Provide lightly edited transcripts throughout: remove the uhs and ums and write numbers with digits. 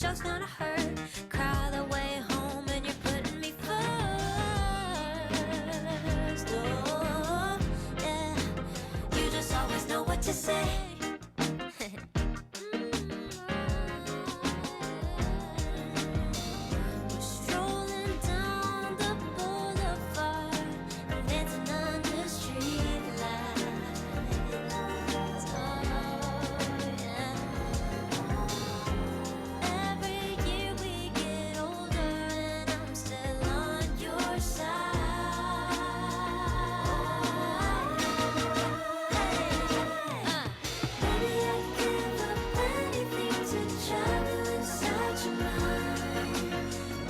joke's gonna hurt. Cry the way home and you're putting me first. Oh, yeah. You just always know what to say. We're strolling down the boulevard, dancing under streetlights. Oh, yeah. Every year we get older and I'm still on your side. Maybe I'd give up anything to travel inside your mind.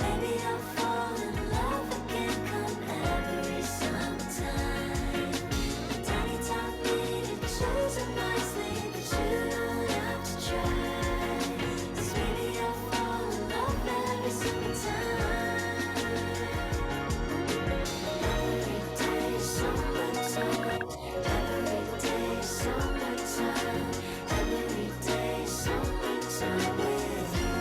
Maybe I'll fall in love again come every summertime. Daddy taught me to choose it wisely, but you don't have to try. 'Cause maybe I'll fall in love every summertime. Every day is summertime. Every day is summertime. Every day is summertime with you.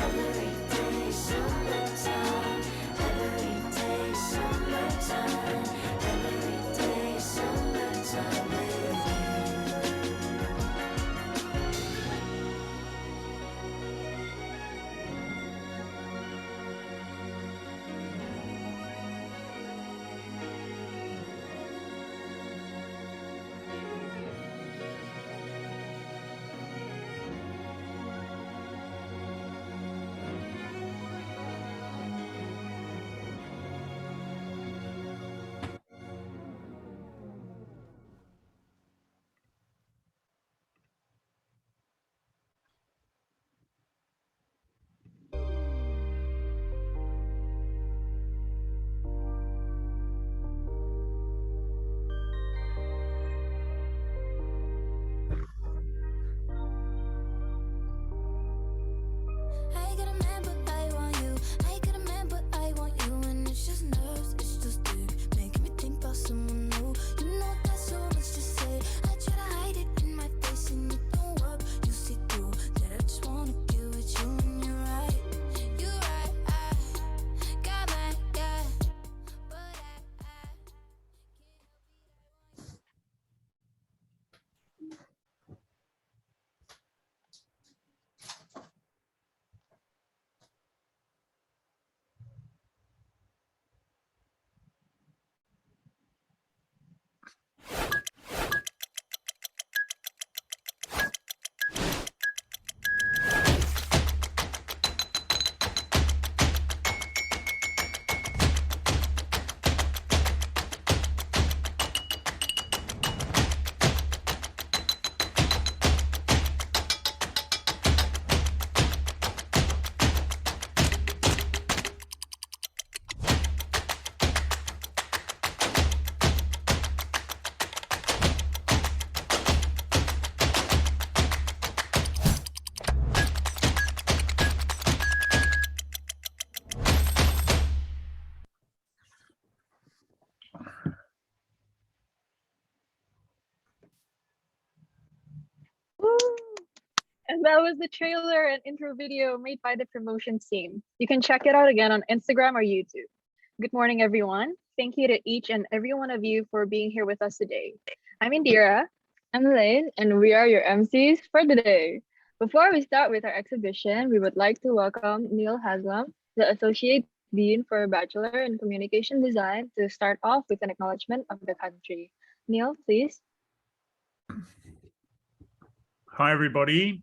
Every day is summertime. Every day is summertime. Every day is summertime with you. I got a man, but I want you. I got a man, but I want you. And it's just nerves, it's just dick, making me think about someone new. You know there's so much to say. I try to hide it in my face, and it don't work. You see through that. I just wanna give it you, and you're right. You're right. I got my guy, but Woo! And that was the trailer and intro video made by the promotions team. You can check it out again on Instagram or YouTube. Good morning, everyone. Thank you to each and every one of you for being here with us today. I'm Indira. I'm Lane, and we are your MCs for today. Before we start with our exhibition, we would like to welcome Neil Haslam, the Associate Dean for Bachelor in Communication Design, to start off with an acknowledgement of the country. Neil, please. Hi, everybody.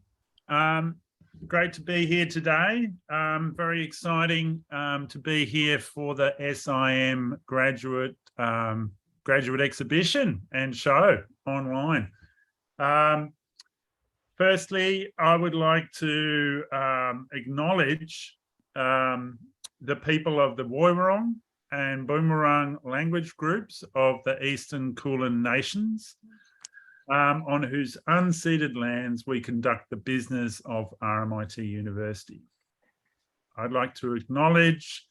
Great to be here today. Very exciting to be here for the SIM graduate exhibition and show online. Firstly, I would like to acknowledge the people of the Woiwurrung and Boomerang language groups of the Eastern Kulin Nations, on whose unceded lands we conduct the business of RMIT University. I'd like to acknowledge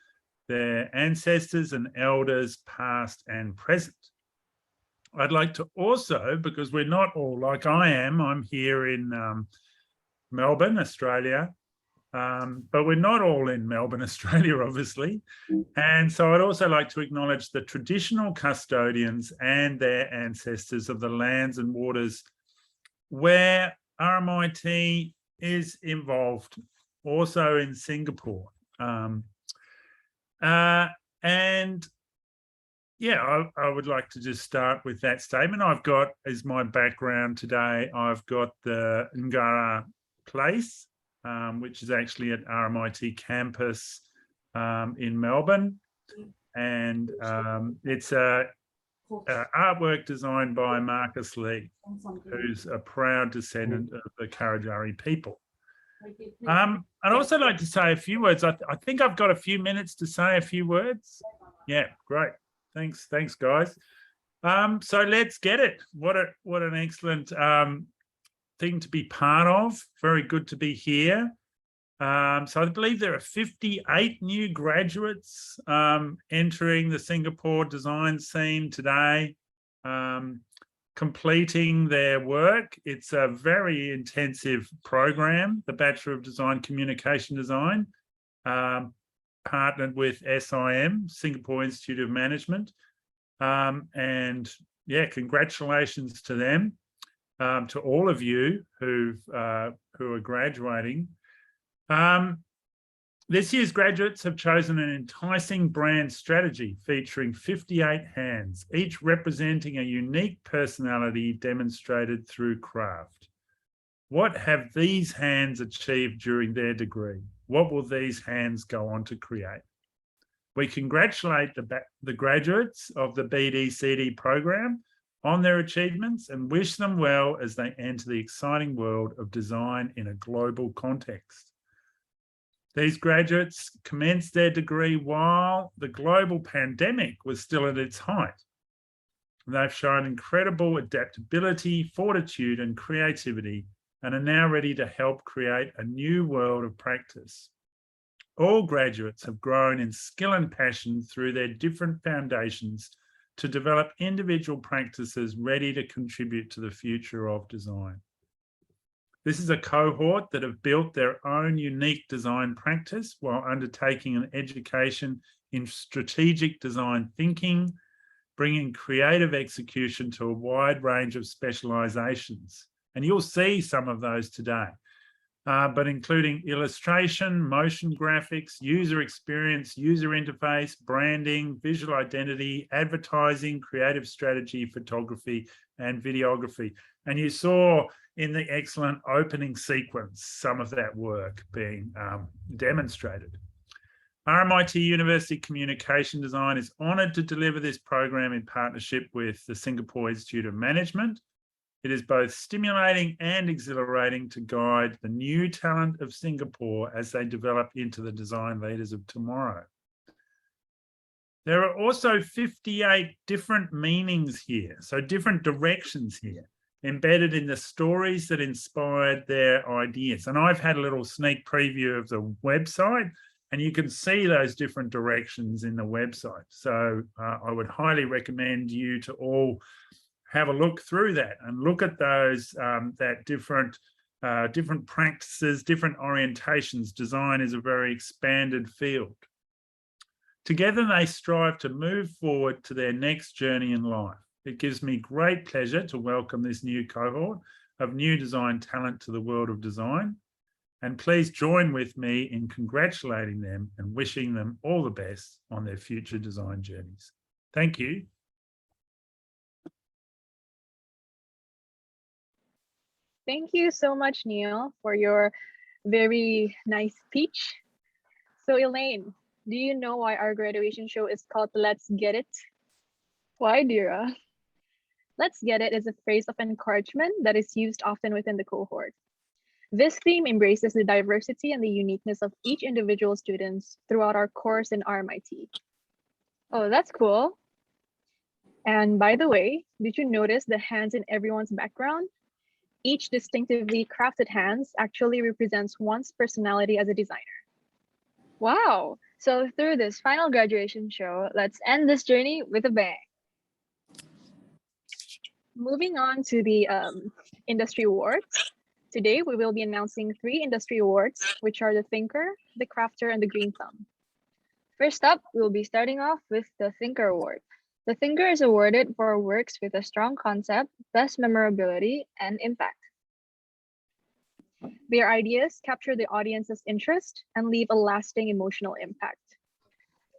their ancestors and elders past and present. I'd like to also, because we're not all like I am, I'm here in Melbourne, Australia. But we're not all in Melbourne, Australia, obviously. And so I'd also like to acknowledge the traditional custodians and their ancestors of the lands and waters where RMIT is involved, also in Singapore. And yeah, I would like to just start with that statement. I've got, as my background today, I've got the Ngara Place, which is actually at RMIT campus in Melbourne. And it's a artwork designed by Marcus Lee, who's a proud descendant of the Kurrajari people. I'd also like to say a few words. I think I've got a few minutes to say a few words. Yeah, great. Thanks, guys. So let's get it. What an excellent thing to be part of. Very good to be here. So I believe there are 58 new graduates entering the Singapore design scene today, completing their work. It's a very intensive program, the Bachelor of Design Communication Design, partnered with SIM, Singapore Institute of Management. And yeah, congratulations to them, to all of you who are graduating. This year's graduates have chosen an enticing brand strategy featuring 58 hands, each representing a unique personality demonstrated through craft. What have these hands achieved during their degree? What will these hands go on to create? We congratulate the graduates of the BDCD program on their achievements and wish them well as they enter the exciting world of design in a global context. These graduates commenced their degree while the global pandemic was still at its height. They've shown incredible adaptability, fortitude, and creativity, and are now ready to help create a new world of practice. All graduates have grown in skill and passion through their different foundations to develop individual practices ready to contribute to the future of design. This is a cohort that have built their own unique design practice while undertaking an education in strategic design thinking, bringing creative execution to a wide range of specializations. And you'll see some of those today, but including illustration, motion graphics, user experience, user interface, branding, visual identity, advertising, creative strategy, photography, and videography. And you saw in the excellent opening sequence some of that work being demonstrated. RMIT University Communication Design is honoured to deliver this program in partnership with the Singapore Institute of Management. It is both stimulating and exhilarating to guide the new talent of Singapore as they develop into the design leaders of tomorrow. There are also 58 different meanings here, so different directions here, embedded in the stories that inspired their ideas. And I've had a little sneak preview of the website, and you can see those different directions in the website. So I would highly recommend you to all have a look through that and look at those, that different practices, different orientations. Design is a very expanded field. Together, they strive to move forward to their next journey in life. It gives me great pleasure to welcome this new cohort of new design talent to the world of design. And please join with me in congratulating them and wishing them all the best on their future design journeys. Thank you. Thank you so much, Neil, for your very nice speech. So Elaine, do you know why our graduation show is called Let's Get It? Why, Dira? Let's Get It is a phrase of encouragement that is used often within the cohort. This theme embraces the diversity and the uniqueness of each individual students throughout our course in RMIT. Oh, that's cool. And by the way, did you notice the hands in everyone's background? Each distinctively crafted hands actually represents one's personality as a designer. Wow. So through this final graduation show, let's end this journey with a bang. Moving on to the industry awards. Today, we will be announcing 3 industry awards, which are the Thinker, the Crafter, and the Green Thumb. First up, we'll be starting off with the Thinker Award. The Thinker is awarded for works with a strong concept, best memorability, and impact. Their ideas capture the audience's interest and leave a lasting emotional impact.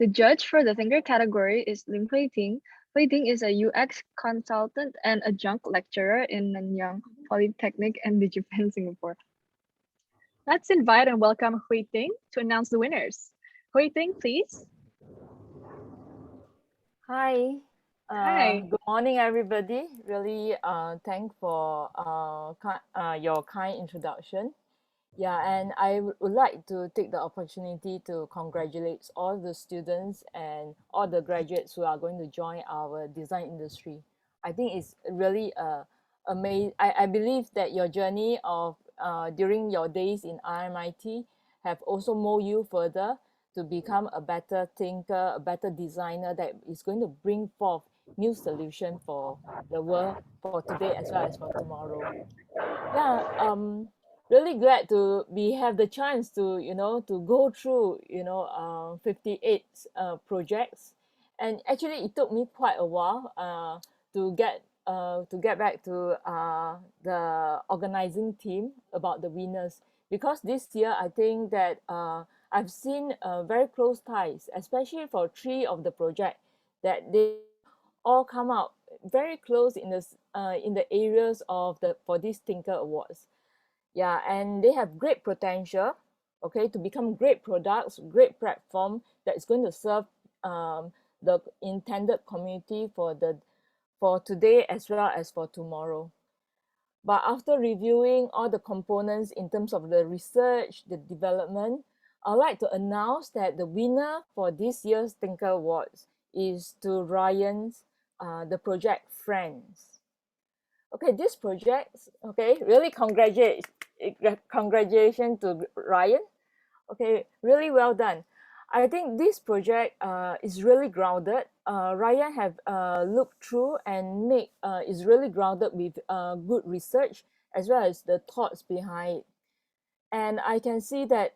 The judge for the Thinker category is Lim Hui Ting. Hui Ting is a UX consultant and adjunct lecturer in Nanyang Polytechnic and DigiPen, Singapore. Let's invite and welcome Hui Ting to announce the winners. Hui Ting, please. Hi. Hi. Good morning, everybody. Really thank for your kind introduction. Yeah, and I would like to take the opportunity to congratulate all the students and all the graduates who are going to join our design industry. I think it's really amazing. I believe that your journey of during your days in RMIT have also molded you further to become a better thinker, a better designer that is going to bring forth new solution for the world for today as well as for tomorrow. Yeah, really glad to have the chance to to go through 58 projects, and actually it took me quite a while to get back to the organizing team about the winners, because this year I think that I've seen very close ties, especially for 3 of the project, that they all come out very close in the areas of the for these Thinker Awards. Yeah, and they have great potential, okay, to become great products, great platform that is going to serve the intended community for today as well as for tomorrow. But after reviewing all the components in terms of the research, the development, I'd like to announce that the winner for this year's Thinker Awards is to Ryan's the project Friends. Okay, this project, okay, really congratulations to Ryan. Okay, really well done. I think this project is really grounded. Ryan have looked through and is really grounded with good research as well as the thoughts behind it. And I can see that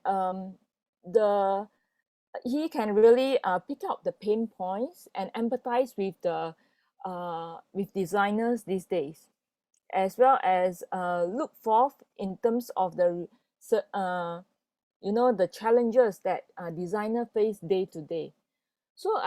he can really pick out the pain points and empathize with designers these days, as well as look forth in terms of the the challenges that designer face day to day. So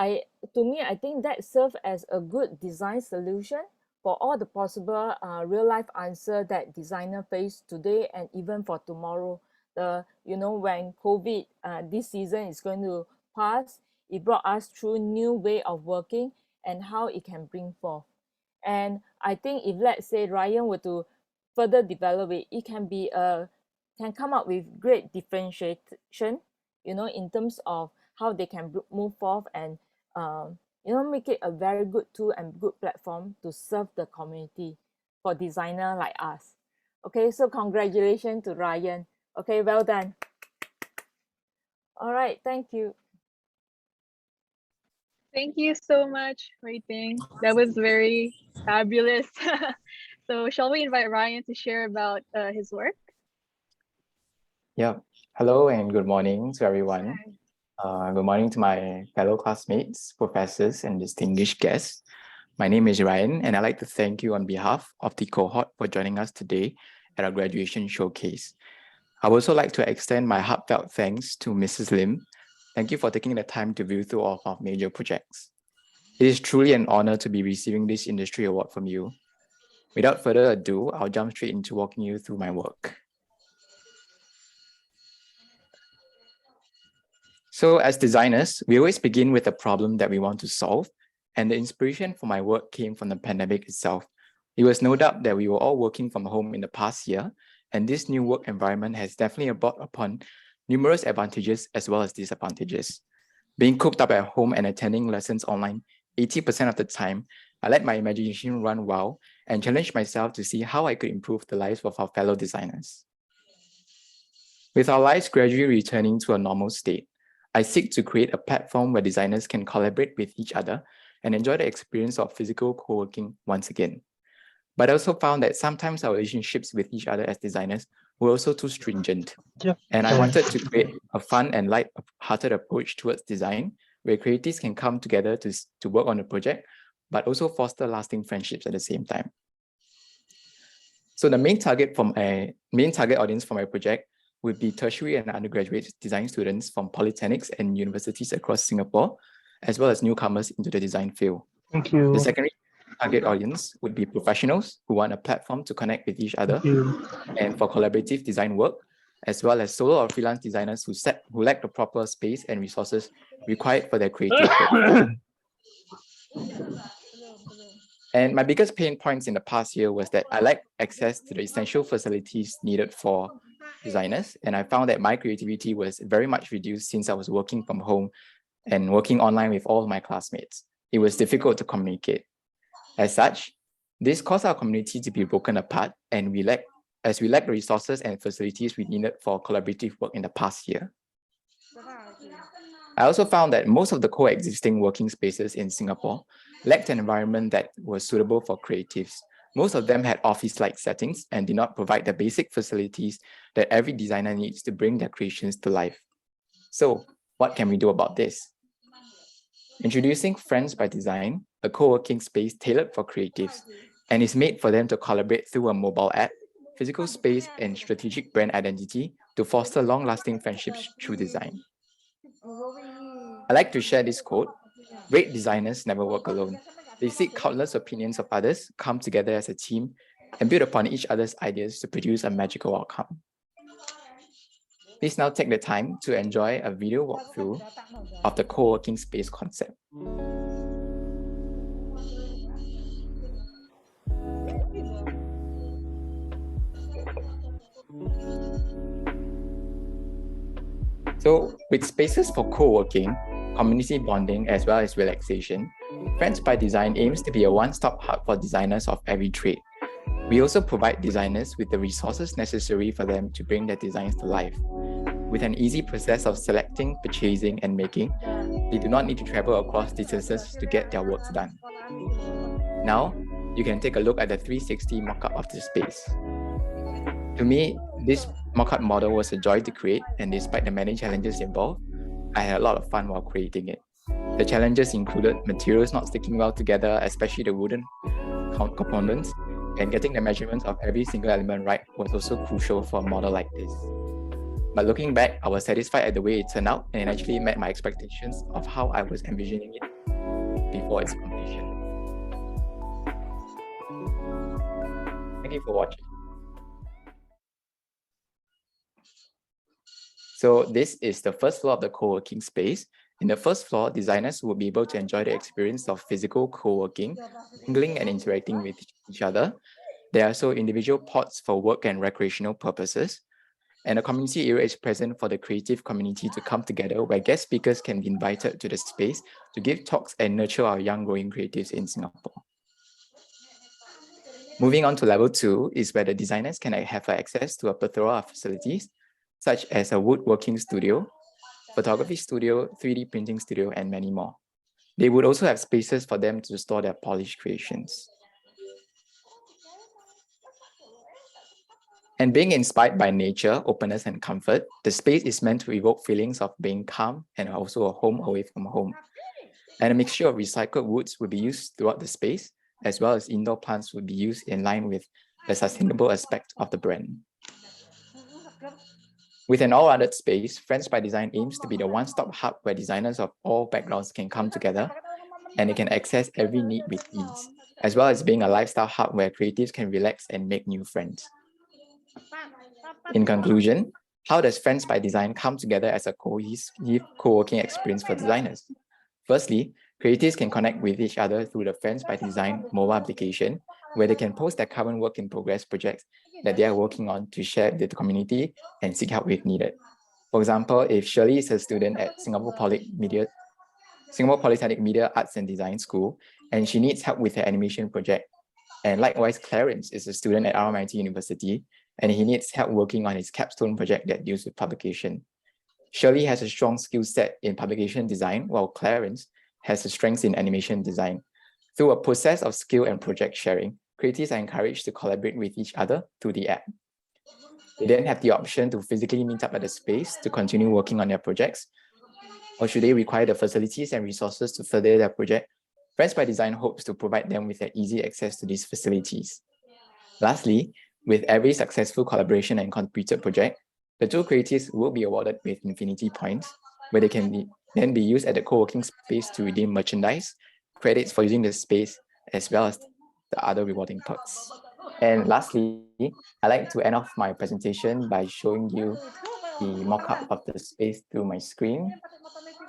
to me, I think that serves as a good design solution for all the possible real life answer that designer face today and even for tomorrow. When COVID this season is going to pass, it brought us through new way of working and how it can bring forth. And I think if, let's say, Ryan were to further develop it, it can come up with great differentiation, in terms of how they can move forth and make it a very good tool and good platform to serve the community for designer like us. Okay, so congratulations to Ryan. Okay, well done. All right, thank you. Thank you so much, Hui Ting. That was very fabulous. So shall we invite Ryan to share about his work? Yeah. Hello and good morning to everyone. Good morning to my fellow classmates, professors, and distinguished guests. My name is Ryan, and I'd like to thank you on behalf of the cohort for joining us today at our graduation showcase. I would also like to extend my heartfelt thanks to Mrs. Lim. Thank you for taking the time to view through all of our major projects. It is truly an honor to be receiving this industry award from you. Without further ado, I'll jump straight into walking you through my work. So as designers, we always begin with a problem that we want to solve, and the inspiration for my work came from the pandemic itself. It was no doubt that we were all working from home in the past year, and this new work environment has definitely brought upon numerous advantages as well as disadvantages. Being cooped up at home and attending lessons online 80% of the time, I let my imagination run wild and challenged myself to see how I could improve the lives of our fellow designers. With our lives gradually returning to a normal state, I seek to create a platform where designers can collaborate with each other and enjoy the experience of physical co-working once again. But I also found that sometimes our relationships with each other as designers were also too stringent. And I wanted to create a fun and light-hearted approach towards design, where creatives can come together to work on a project, but also foster lasting friendships at the same time. So the main target audience for my project would be tertiary and undergraduate design students from polytechnics and universities across Singapore, as well as newcomers into the design field. Thank you. The secondary target audience would be professionals who want a platform to connect with each other and for collaborative design work, as well as solo or freelance designers who lack the proper space and resources required for their creative work. And my biggest pain points in the past year was that I lacked access to the essential facilities needed for designers. And I found that my creativity was very much reduced since I was working from home and working online with all my classmates. It was difficult to communicate. As such, this caused our community to be broken apart, and we lacked the resources and facilities we needed for collaborative work in the past year. I also found that most of the coexisting working spaces in Singapore lacked an environment that was suitable for creatives. Most of them had office-like settings and did not provide the basic facilities that every designer needs to bring their creations to life. So, what can we do about this? Introducing Friends by Design, a co-working space tailored for creatives, and is made for them to collaborate through a mobile app, physical space, and strategic brand identity to foster long-lasting friendships through design. I like to share this quote: "Great designers never work alone. They seek countless opinions of others, come together as a team, and build upon each other's ideas to produce a magical outcome." Please now take the time to enjoy a video walkthrough of the co-working space concept. So, with spaces for co-working, community bonding, as well as relaxation, Friends by Design aims to be a one-stop hub for designers of every trade. We also provide designers with the resources necessary for them to bring their designs to life. With an easy process of selecting, purchasing, and making, they do not need to travel across distances to get their works done. Now, you can take a look at the 360 mock-up of the space. To me, this mock-up model was a joy to create, and despite the many challenges involved, I had a lot of fun while creating it. The challenges included materials not sticking well together, especially the wooden components, and getting the measurements of every single element right was also crucial for a model like this. But looking back, I was satisfied at the way it turned out, and it actually met my expectations of how I was envisioning it before its completion. Thank you for watching. So this is the first floor of the co-working space. In the first floor, designers will be able to enjoy the experience of physical co-working, mingling and interacting with each other. There are also individual pods for work and recreational purposes. And a community area is present for the creative community to come together, where guest speakers can be invited to the space to give talks and nurture our young growing creatives in Singapore. Moving on to level 2 is where the designers can have access to a plethora of facilities, such as a woodworking studio, photography studio, 3D printing studio, and many more. They would also have spaces for them to store their polished creations. And being inspired by nature, openness, and comfort, the space is meant to evoke feelings of being calm and also a home away from home. And a mixture of recycled woods will be used throughout the space, as well as indoor plants will be used in line with the sustainable aspect of the brand. With an all-rounded space, Friends by Design aims to be the one-stop hub where designers of all backgrounds can come together and they can access every need with ease, as well as being a lifestyle hub where creatives can relax and make new friends. In conclusion, how does Friends by Design come together as a cohesive co-working experience for designers? Firstly, creatives can connect with each other through the Friends by Design mobile application, where they can post their current work in progress projects that they are working on to share with the community and seek help if needed. For example, if Shirley is a student at Singapore Polytechnic Media Arts and Design School, and she needs help with her animation project, and likewise Clarence is a student at RMIT University, and he needs help working on his capstone project that deals with publication. Shirley has a strong skill set in publication design, while Clarence has a strength in animation design. Through a process of skill and project sharing, creatives are encouraged to collaborate with each other through the app. They then have the option to physically meet up at the space to continue working on their projects, or should they require the facilities and resources to further their project, Friends by Design hopes to provide them with an easy access to these facilities. Lastly, with every successful collaboration and completed project, the two creatives will be awarded with infinity points, where they can then be used at the co-working space to redeem merchandise, credits for using the space, as well as the other rewarding perks. And lastly, I like to end off my presentation by showing you the mock-up of the space through my screen.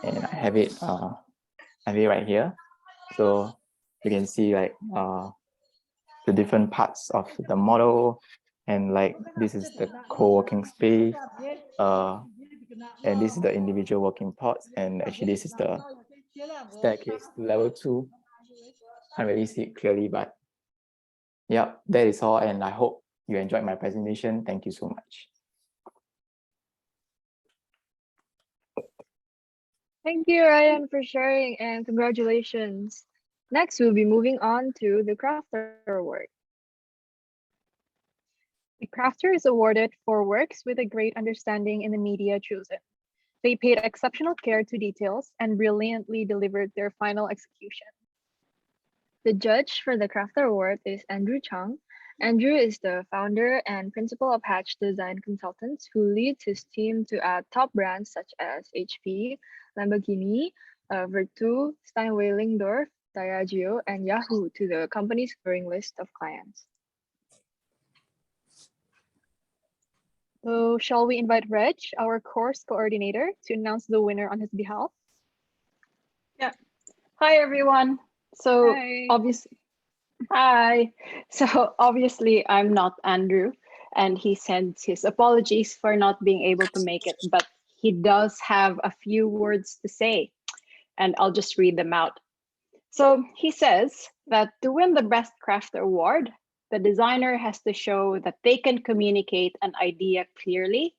And I have it right here. So you can see like the different parts of the model, and like this is the co-working space, and this is the individual working pods, and actually this is the staircase to level 2. Can't really see it clearly, but yeah, that is all, and I hope you enjoyed my presentation. Thank you so much. Thank you, Ryan, for sharing, and congratulations. Next, we'll be moving on to the Crafter Award. The crafter is awarded for works with a great understanding in the media chosen. They paid exceptional care to details and brilliantly delivered their final execution. The judge for the Crafter Award is Andrew Chung. Andrew is the founder and principal of Hatch Design Consultants, who leads his team to add top brands such as HP, Lamborghini, Vertu, Steinway Lingdorf, Diageo, and Yahoo to the company's growing list of clients. So shall we invite Reg, our course coordinator, to announce the winner on his behalf? Hi, everyone. So Hi. obviously, hi. So obviously, I'm not Andrew, and he sends his apologies for not being able to make it, but he does have a few words to say, and I'll just read them out. So he says that to win the Best Crafter Award, the designer has to show that they can communicate an idea clearly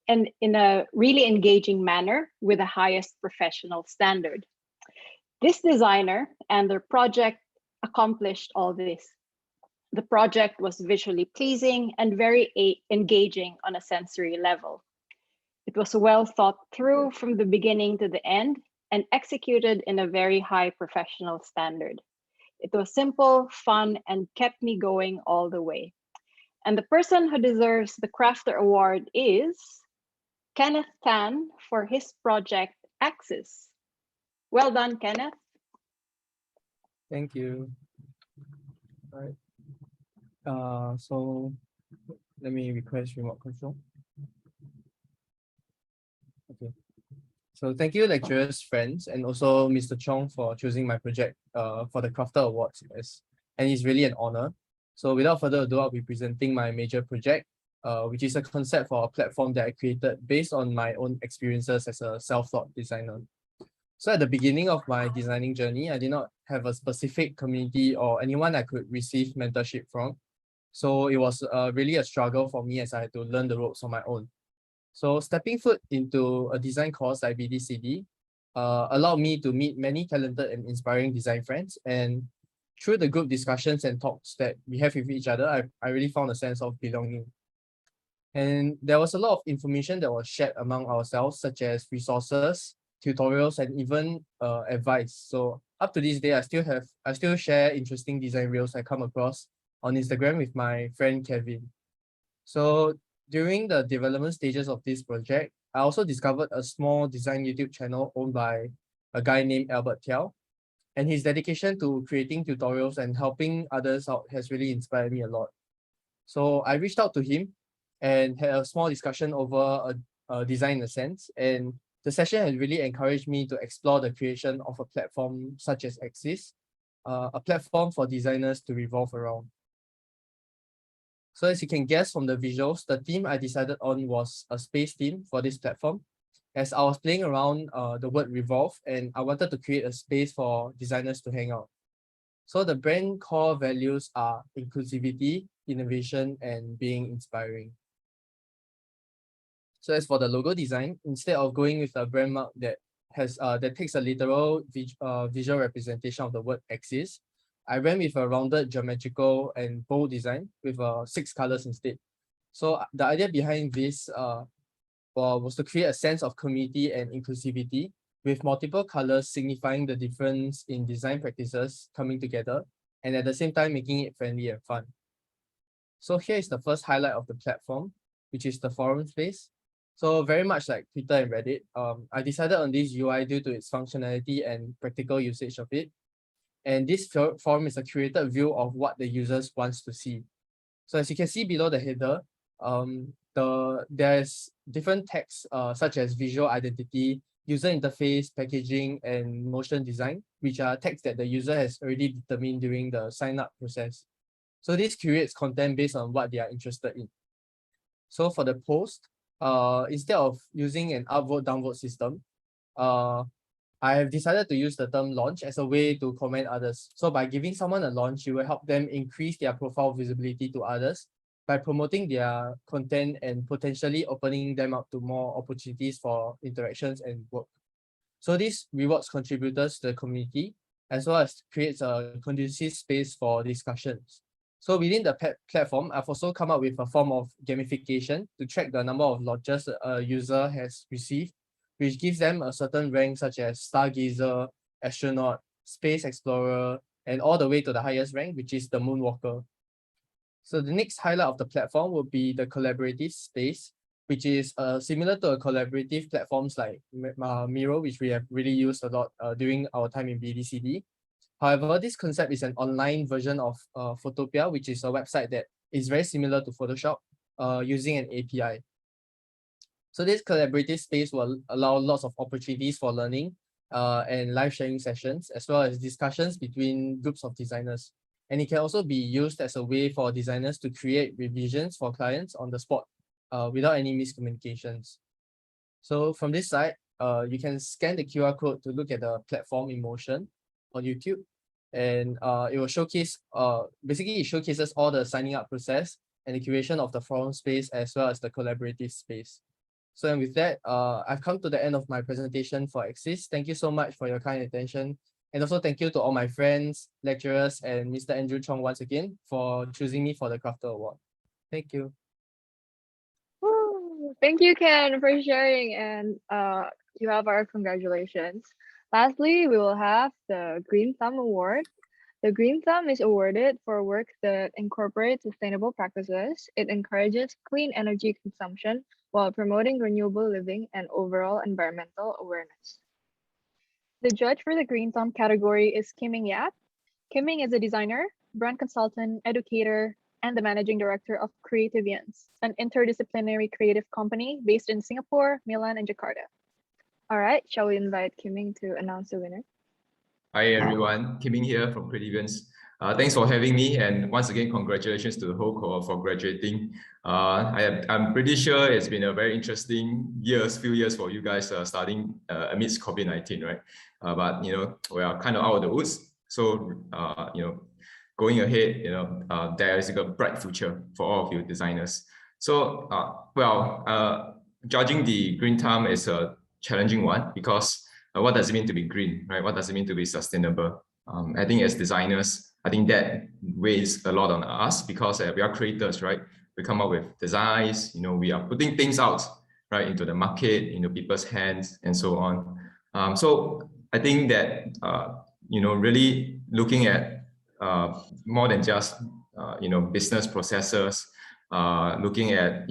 and in a really engaging manner with the highest professional standard. This designer and their project accomplished all this. The project was visually pleasing and very engaging on a sensory level. It was well thought through from the beginning to the end and executed in a very high professional standard. It was simple, fun, and kept me going all the way. And the person who deserves the Crafter Award is Kenneth Tan for his project Axis. Well done, Kenneth. Thank you. All right. So let me request remote control. Okay. So thank you, lecturers, friends, and also Mr. Chong for choosing my project for the Crafter Awards. And it's really an honor. So without further ado, I'll be presenting my major project, which is a concept for a platform that I created based on my own experiences as a self-taught designer. So at the beginning of my designing journey, I did not have a specific community or anyone I could receive mentorship from. So it was really a struggle for me as I had to learn the ropes on my own. So stepping foot into a design course like BDCD allowed me to meet many talented and inspiring design friends. And through the group discussions and talks that we have with each other, I really found a sense of belonging. And there was a lot of information that was shared among ourselves, such as resources, tutorials, and even advice. So up to this day, I still share interesting design reels I come across on Instagram with my friend Kevin. So during the development stages of this project, I also discovered a small design YouTube channel owned by a guy named Albert Tiao. And his dedication to creating tutorials and helping others out has really inspired me a lot. So I reached out to him and had a small discussion over a design in a sense. And the session has really encouraged me to explore the creation of a platform such as Axis, a platform for designers to revolve around. So as you can guess from the visuals, the theme I decided on was a space theme for this platform. As I was playing around the word revolve, and I wanted to create a space for designers to hang out. So the brand core values are inclusivity, innovation, and being inspiring. So as for the logo design, instead of going with a brand mark that takes a literal visual representation of the word axis, I went with a rounded geometrical and bold design with 6 colors instead. So the idea behind this was to create a sense of community and inclusivity with multiple colors signifying the difference in design practices coming together and at the same time making it friendly and fun. So here is the first highlight of the platform, which is the forum space. So very much like Twitter and Reddit, I decided on this UI due to its functionality and practical usage of it. And this forum is a curated view of what the users wants to see. So as you can see below the header, there's different text such as visual identity, user interface, packaging, and motion design, which are texts that the user has already determined during the sign up process. So this curates content based on what they are interested in. So for the post, instead of using an upvote downvote system, I have decided to use the term launch as a way to comment others. So by giving someone a launch, you will help them increase their profile visibility to others by promoting their content and potentially opening them up to more opportunities for interactions and work. So this rewards contributors to the community as well as creates a conducive space for discussions. So within the platform, I've also come up with a form of gamification to track the number of launches a user has received, which gives them a certain rank such as Stargazer, Astronaut, Space Explorer, and all the way to the highest rank, which is the Moonwalker. So the next highlight of the platform will be the collaborative space, which is similar to a collaborative platforms like Miro, which we have really used a lot during our time in BDCD. However, this concept is an online version of Photopia, which is a website that is very similar to Photoshop using an API. So this collaborative space will allow lots of opportunities for learning and live sharing sessions, as well as discussions between groups of designers. And it can also be used as a way for designers to create revisions for clients on the spot without any miscommunications. So from this side, you can scan the QR code to look at the platform in motion on YouTube, and it will showcase, basically it showcases all the signing up process and the curation of the forum space as well as the collaborative space. So and with that, I've come to the end of my presentation for Axis. Thank you so much for your kind attention. And also thank you to all my friends, lecturers, and Mr. Andrew Chong once again for choosing me for the Crafter Award. Thank you. Woo! Thank you, Ken, for sharing, and you have our congratulations. Lastly, we will have the Green Thumb Award. The Green Thumb is awarded for work that incorporates sustainable practices. It encourages clean energy consumption while promoting renewable living and overall environmental awareness. The judge for the Green Thumb category is Kiming Yap. Kiming is a designer, brand consultant, educator, and the managing director of Creativians, an interdisciplinary creative company based in Singapore, Milan, and Jakarta. All right, shall we invite Kiming to announce the winner? Hi everyone, Kiming here from Creativians. Thanks for having me, and once again, congratulations to the whole cohort for graduating. I'm pretty sure it's been a very interesting few years for you guys starting amidst COVID-19, right? But we are kind of out of the woods. So going ahead, there is a bright future for all of you designers. So judging the Green Thumb is a challenging one because what does it mean to be green, right? What does it mean to be sustainable? I think as designers, I think that weighs a lot on us because we are creators, right? We come up with designs, we are putting things out, right, into the market, people's hands and so on. So I think that, really looking at more than just, business processes, looking at,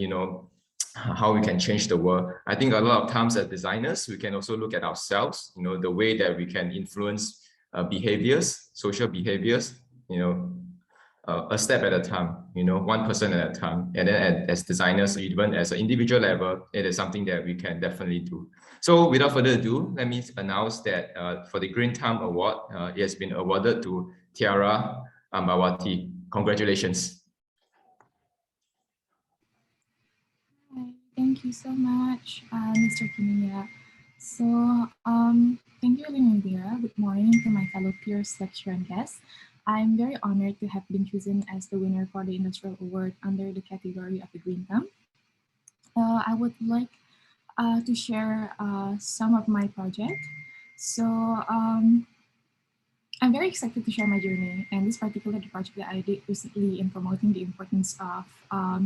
how we can change the world. I think a lot of times as designers, we can also look at ourselves, the way that we can influence behaviors, social behaviors, a step at a time, one person at a time. And then as designers, even as an individual level, it is something that we can definitely do. So without further ado, let me announce that for the Green Thumb Award, it has been awarded to Tiara Ambawati. Congratulations. Thank you so much, Mr. Kimiya. So, thank you, Olivia. Good morning to my fellow peers, lecturer, and guests. I'm very honored to have been chosen as the winner for the Industrial Award under the category of the Green Thumb. I would like to share some of my project. So, I'm very excited to share my journey and this particular project that I did recently in promoting the importance of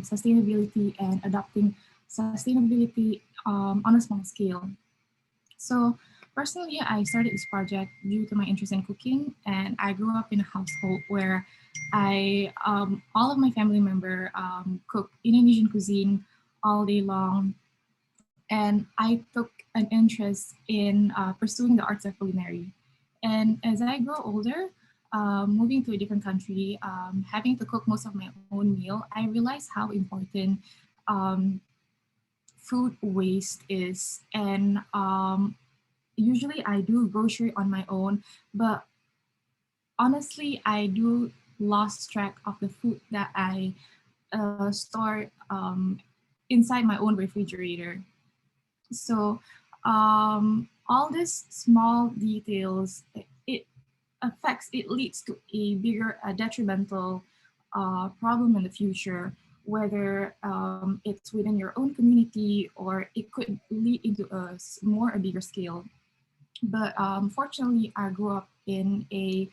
sustainability and adopting sustainability on a small scale. So personally, I started this project due to my interest in cooking, and I grew up in a household where all of my family member cook Indonesian cuisine all day long, and I took an interest in pursuing the arts of culinary. And as I grow older, moving to a different country, having to cook most of my own meal, I realized how important um, food waste is. And usually I do grocery on my own, but honestly, I do lost track of the food that I store inside my own refrigerator. So all these small details, it leads to a bigger detrimental problem in the future, whether it's within your own community or it could lead into a bigger scale. But fortunately, I grew up in a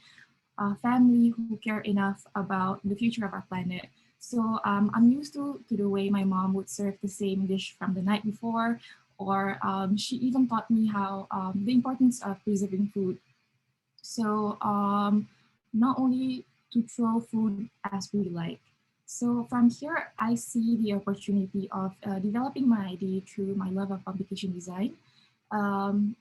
family who care enough about the future of our planet. So I'm used to the way my mom would serve the same dish from the night before, or she even taught me how the importance of preserving food. So not only to throw food as we like. So from here, I see the opportunity of developing my idea through my love of publication design.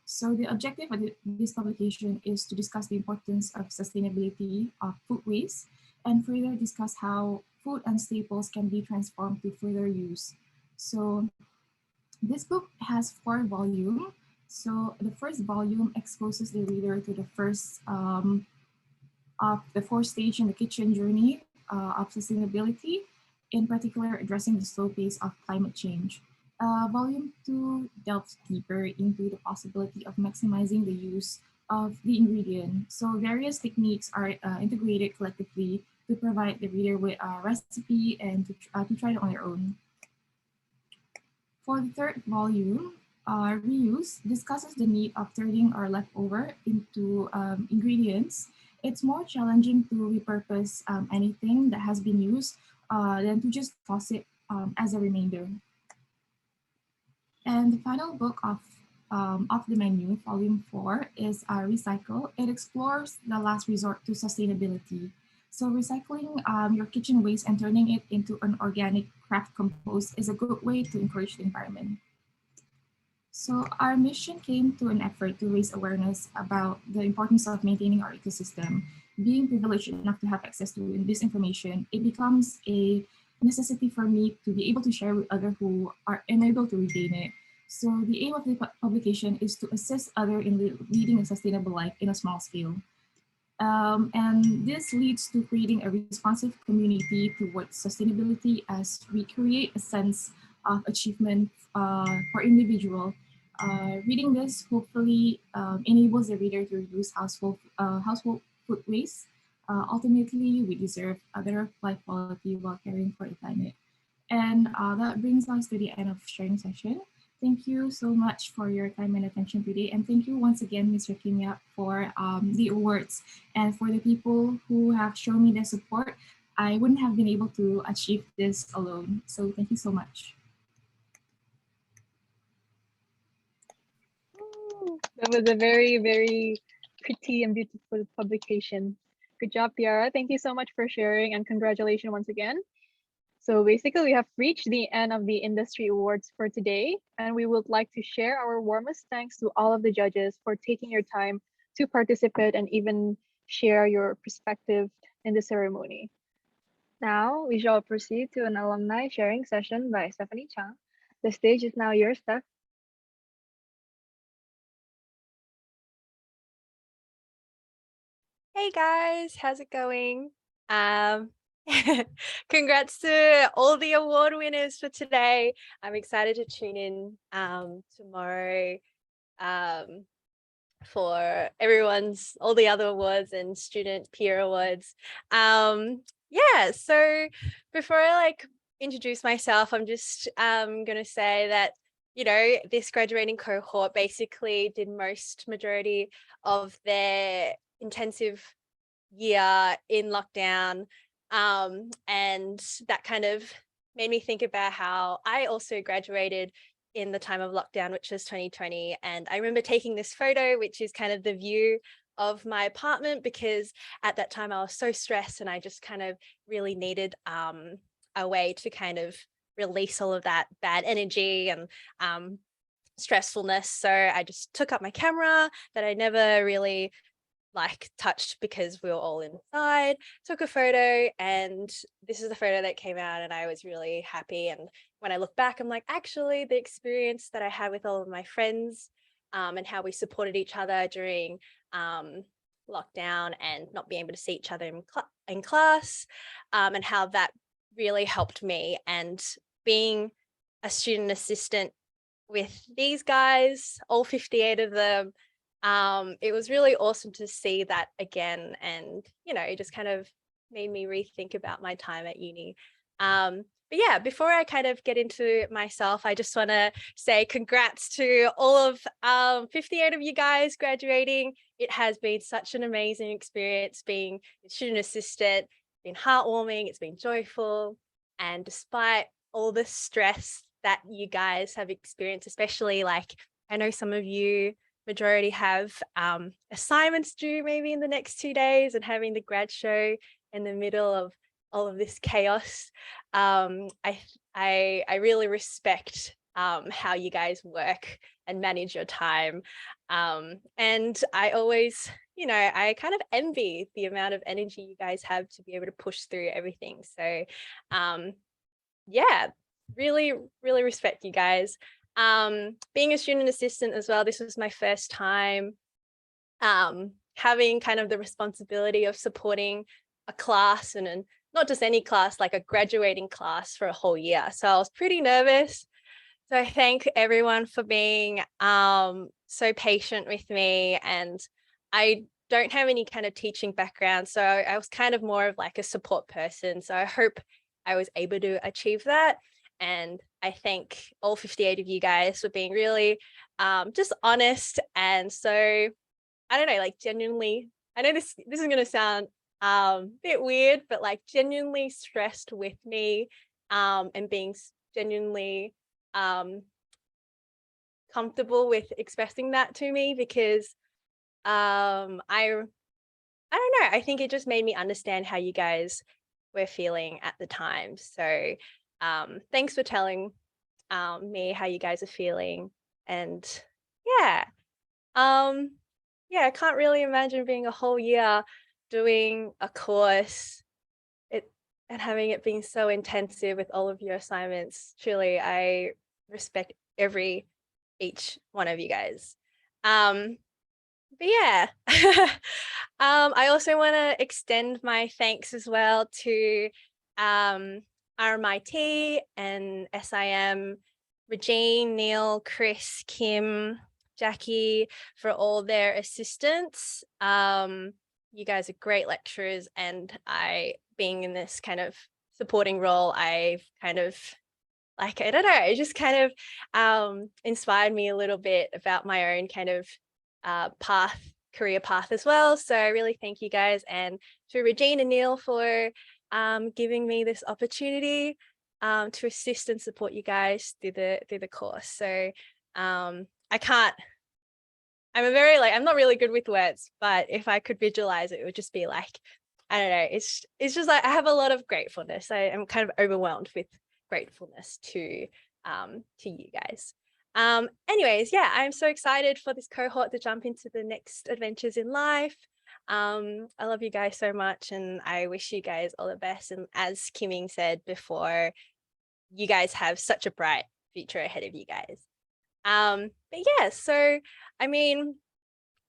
So the objective of this publication is to discuss the importance of sustainability of food waste and further discuss how food and staples can be transformed to further use. So this book has 4 volumes. So the first volume exposes the reader to the first of the 4 stage in the kitchen journey of sustainability, in particular addressing the slow pace of climate change. Volume 2 delves deeper into the possibility of maximizing the use of the ingredient. So various techniques are integrated collectively to provide the reader with a recipe and to try it on their own. For the third volume, reuse discusses the need of turning our leftover into ingredients. It's more challenging to repurpose anything that has been used than to just toss it as a remainder. And the final book of the menu, volume 4, is Recycle. It explores the last resort to sustainability. So recycling your kitchen waste and turning it into an organic craft compost is a good way to encourage the environment. So our mission came to an effort to raise awareness about the importance of maintaining our ecosystem. Being privileged enough to have access to this information, it becomes a necessity for me to be able to share with others who are unable to regain it. So the aim of the publication is to assist others in leading a sustainable life in a small scale. And this leads to creating a responsive community towards sustainability as we create a sense of achievement for individual. Reading this hopefully enables the reader to reduce household food waste. Ultimately, we deserve a better life quality while caring for the planet. And that brings us to the end of sharing session. Thank you so much for your time and attention today. And thank you once again, Mr. Kimya, for the awards and for the people who have shown me their support. I wouldn't have been able to achieve this alone. So thank you so much. That was a very, very pretty and beautiful publication. Good job, Tiara. Thank you so much for sharing and congratulations once again. So basically, we have reached the end of the industry awards for today, and we would like to share our warmest thanks to all of the judges for taking your time to participate and even share your perspective in the ceremony. Now we shall proceed to an alumni sharing session by Stephanie Chang. The stage is now yours, Steph. Hey guys, how's it going? Congrats to all the award winners for today. I'm excited to tune in tomorrow for all the other awards and student peer awards. Yeah, so before I introduce myself, I'm just gonna say that this graduating cohort basically did majority of their intensive year in lockdown. And that kind of made me think about how I also graduated in the time of lockdown, which was 2020. And I remember taking this photo, which is kind of the view of my apartment, because at that time I was so stressed and I just kind of really needed a way to kind of release all of that bad energy and stressfulness. So I just took up my camera that I never really like touched because we were all inside, took a photo, and this is the photo that came out, and I was really happy. And when I look back, I'm like, actually the experience that I had with all of my friends and how we supported each other during lockdown and not being able to see each other in class, and how that really helped me. And being a student assistant with these guys, all 58 of them, it was really awesome to see that again. And, you know, it just kind of made me rethink about my time at uni. But yeah, before I kind of get into myself, I just want to say congrats to all of 58 of you guys graduating. It has been such an amazing experience being a student assistant. It's been heartwarming, it's been joyful. And despite all the stress that you guys have experienced, especially like I know some of you majority have assignments due maybe in the next 2 days, and having the grad show in the middle of all of this chaos. I really respect how you guys work and manage your time. And I always, you know, I kind of envy the amount of energy you guys have to be able to push through everything. So yeah, really, really respect you guys. Being a student assistant as well, this was my first time having kind of the responsibility of supporting a class, and not just any class, like a graduating class for a whole year. So I was pretty nervous. So I thank everyone for being so patient with me. And I don't have any kind of teaching background, so I was kind of more of like a support person. So I hope I was able to achieve that. And I thank all 58 of you guys for being really just honest. And so, I don't know, like genuinely, I know this is going to sound a bit weird, but like genuinely stressed with me and being genuinely comfortable with expressing that to me, because I don't know, I think it just made me understand how you guys were feeling at the time. So thanks for telling me how you guys are feeling. And yeah, yeah, I can't really imagine being a whole year doing a course and having it being so intensive with all of your assignments. Truly, I respect each one of you guys. But yeah, I also want to extend my thanks as well to RMIT and SIM, Regine, Neil, Chris, Kim, Jackie, for all their assistance. You guys are great lecturers, and being in this kind of supporting role, I've kind of like, I don't know, it just kind of inspired me a little bit about my own kind of career path as well. So I really thank you guys, and to Regine and Neil for giving me this opportunity to assist and support you guys through the course. So I'm not really good with words, but if I could visualize it, it would just be like, I don't know, it's just like I have a lot of gratefulness. I am kind of overwhelmed with gratefulness to you guys. Anyways, yeah, I'm so excited for this cohort to jump into the next adventures in life. I love you guys so much, and I wish you guys all the best. And as Kiming said before, you guys have such a bright future ahead of you guys. But yeah, so I mean,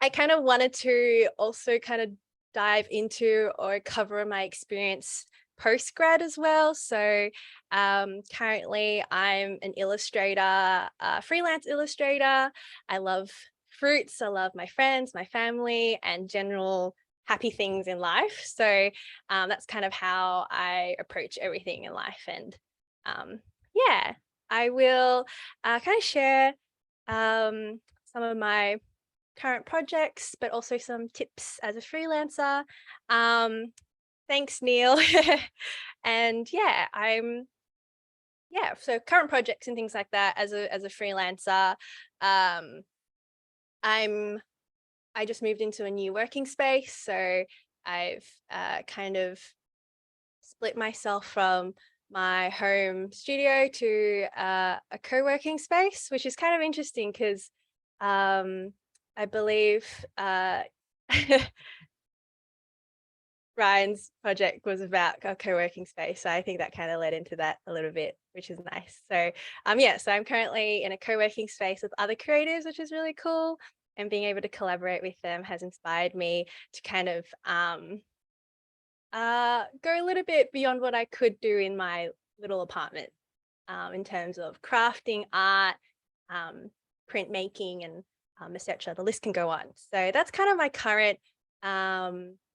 I kind of wanted to also kind of dive into or cover my experience post-grad as well. So currently I'm an illustrator, a freelance illustrator. I love fruits. I love my friends, my family, and general happy things in life. So that's kind of how I approach everything in life. And yeah, I will kind of share some of my current projects, but also some tips as a freelancer. Thanks, Neil. And so current projects and things like that as a freelancer. I just moved into a new working space, so I've kind of split myself from my home studio to a co-working space, which is kind of interesting because I believe Ryan's project was about a co-working space. So I think that kind of led into that a little bit, which is nice. So so I'm currently in a co-working space with other creatives, which is really cool. And being able to collaborate with them has inspired me to kind of go a little bit beyond what I could do in my little apartment in terms of crafting, art, printmaking, and etc. The list can go on. So that's kind of my current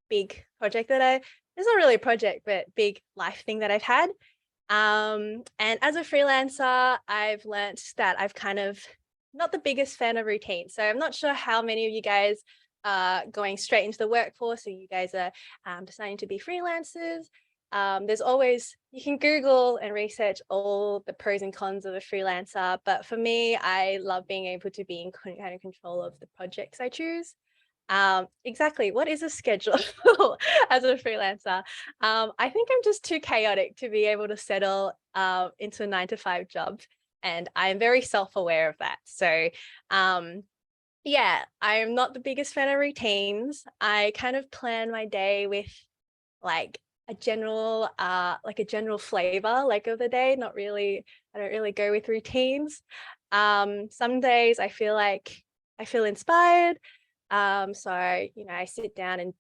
big project it's not really a project, but big life thing that I've had. And as a freelancer, I've learned that I've kind of not the biggest fan of routine. So I'm not sure how many of you guys are going straight into the workforce, or you guys are deciding to be freelancers. There's always, you can Google and research all the pros and cons of a freelancer. But for me, I love being able to be in kind of control of the projects I choose. Exactly. What is a schedule as a freelancer? I think I'm just too chaotic to be able to settle into a 9-to-5 job. And I'm very self-aware of that. So yeah, I'm not the biggest fan of routines. I kind of plan my day with like a general flavor like of the day. I don't really go with routines. Some days I feel inspired. So I sit down and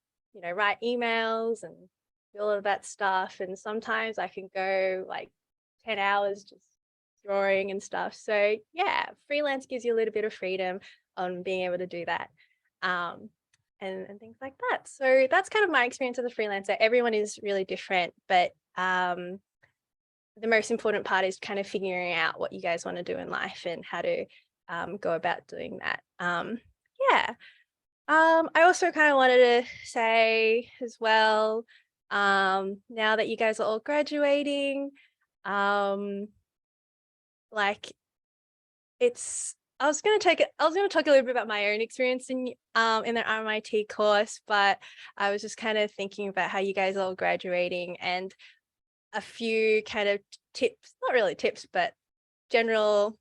write emails and do all of that stuff. And sometimes I can go like 10 hours just drawing and stuff. So yeah, freelance gives you a little bit of freedom on being able to do that. And things like that. So that's kind of my experience as a freelancer. Everyone is really different, but the most important part is kind of figuring out what you guys want to do in life and how to go about doing that. I also kind of wanted to say as well, now that you guys are all graduating, I was going to talk a little bit about my own experience in the RMIT course, but I was just kind of thinking about how you guys are all graduating, and a few kind of tips, not really tips, but general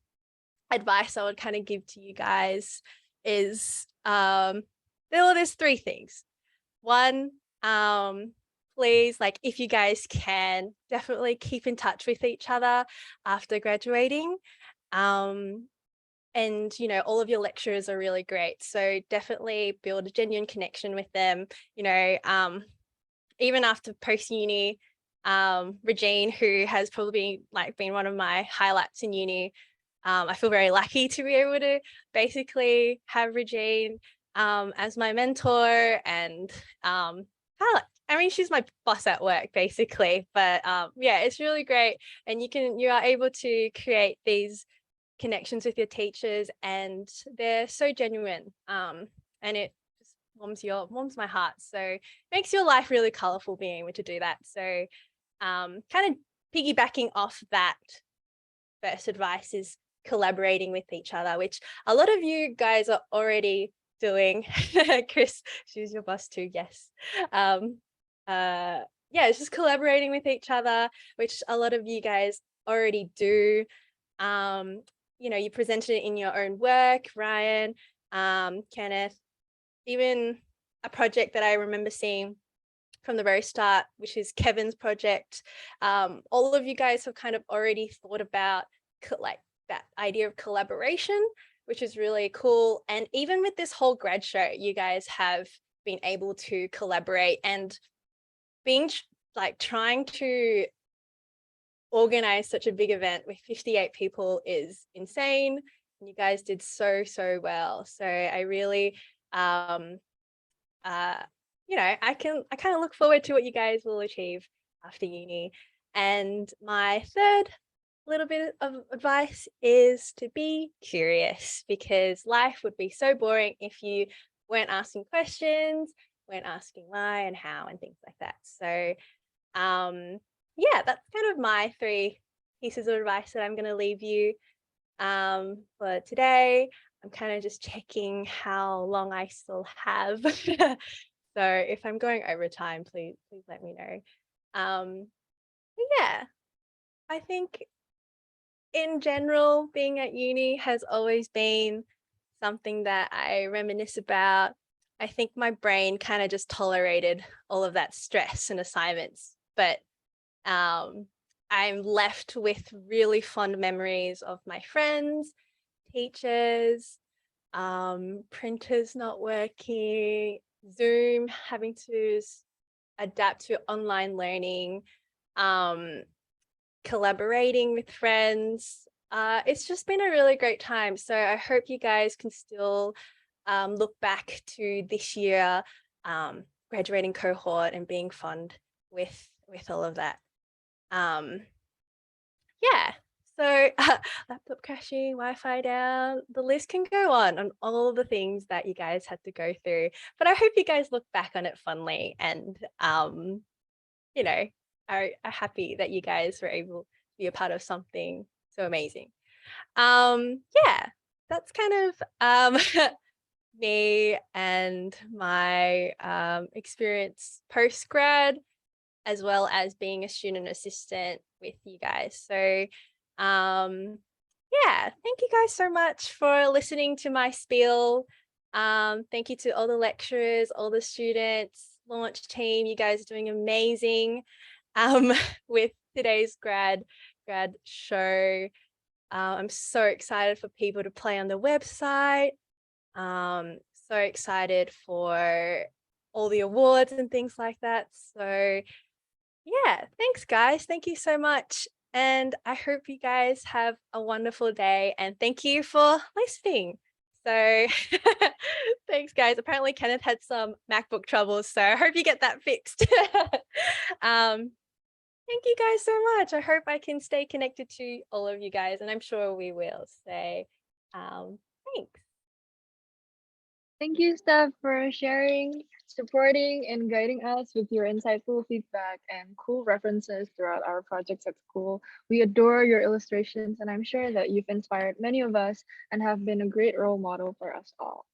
advice I would kind of give to you guys is there's 3 things. One, please, like, if you guys can, definitely keep in touch with each other after graduating. And all of your lecturers are really great, so definitely build a genuine connection with them. Even after post-uni, Regine, who has probably been one of my highlights in uni, I feel very lucky to be able to basically have Regine as my mentor, and she's my boss at work basically, but yeah, it's really great. And you are able to create these connections with your teachers, and they're so genuine, and it just warms my heart. So it makes your life really colorful being able to do that. So kind of piggybacking off that, first advice is collaborating with each other, which a lot of you guys are already doing. Chris, she's your boss too. Yes. It's just collaborating with each other, which a lot of you guys already do. You presented it in your own work, Ryan, Kenneth, even a project that I remember seeing from the very start, which is Kevin's project. All of you guys have kind of already thought about that idea of collaboration, which is really cool. And even with this whole grad show, you guys have been able to collaborate, and trying to organize such a big event with 58 people is insane. And you guys did so well. So I really I kind of look forward to what you guys will achieve after uni. And my third little bit of advice is to be curious, because life would be so boring if you weren't asking questions, weren't asking why and how and things like that. So yeah, that's kind of my 3 pieces of advice that I'm going to leave you for today. I'm kind of just checking how long I still have. So if I'm going over time, please let me know. But yeah, I think in general, being at uni has always been something that I reminisce about. I think my brain kind of just tolerated all of that stress and assignments, but I'm left with really fond memories of my friends, teachers, printers not working, Zoom, having to adapt to online learning, collaborating with friends. It's just been a really great time. So I hope you guys can still look back to this year, graduating cohort and being fond with all of that. Yeah, so laptop crashing, Wi-Fi down, the list can go on all of the things that you guys had to go through. But I hope you guys look back on it fondly and, you know, are happy that you guys were able to be a part of something so amazing. Yeah, that's kind of me and my experience post-grad, as well as being a student assistant with you guys. So yeah, thank you guys so much for listening to my spiel. Thank you to all the lecturers, all the students, launch team. You guys are doing amazing with today's grad show. I'm so excited for people to play on the website. So excited for all the awards and things like that. So yeah, thanks guys. Thank you so much. And I hope you guys have a wonderful day, and thank you for listening. So thanks guys. Apparently Kenneth had some MacBook troubles, so I hope you get that fixed. Thank you guys so much. I hope I can stay connected to all of you guys, and I'm sure we will. So thanks. Thank you, Steph, for sharing, supporting, and guiding us with your insightful feedback and cool references throughout our projects at school. We adore your illustrations, and I'm sure that you've inspired many of us and have been a great role model for us all.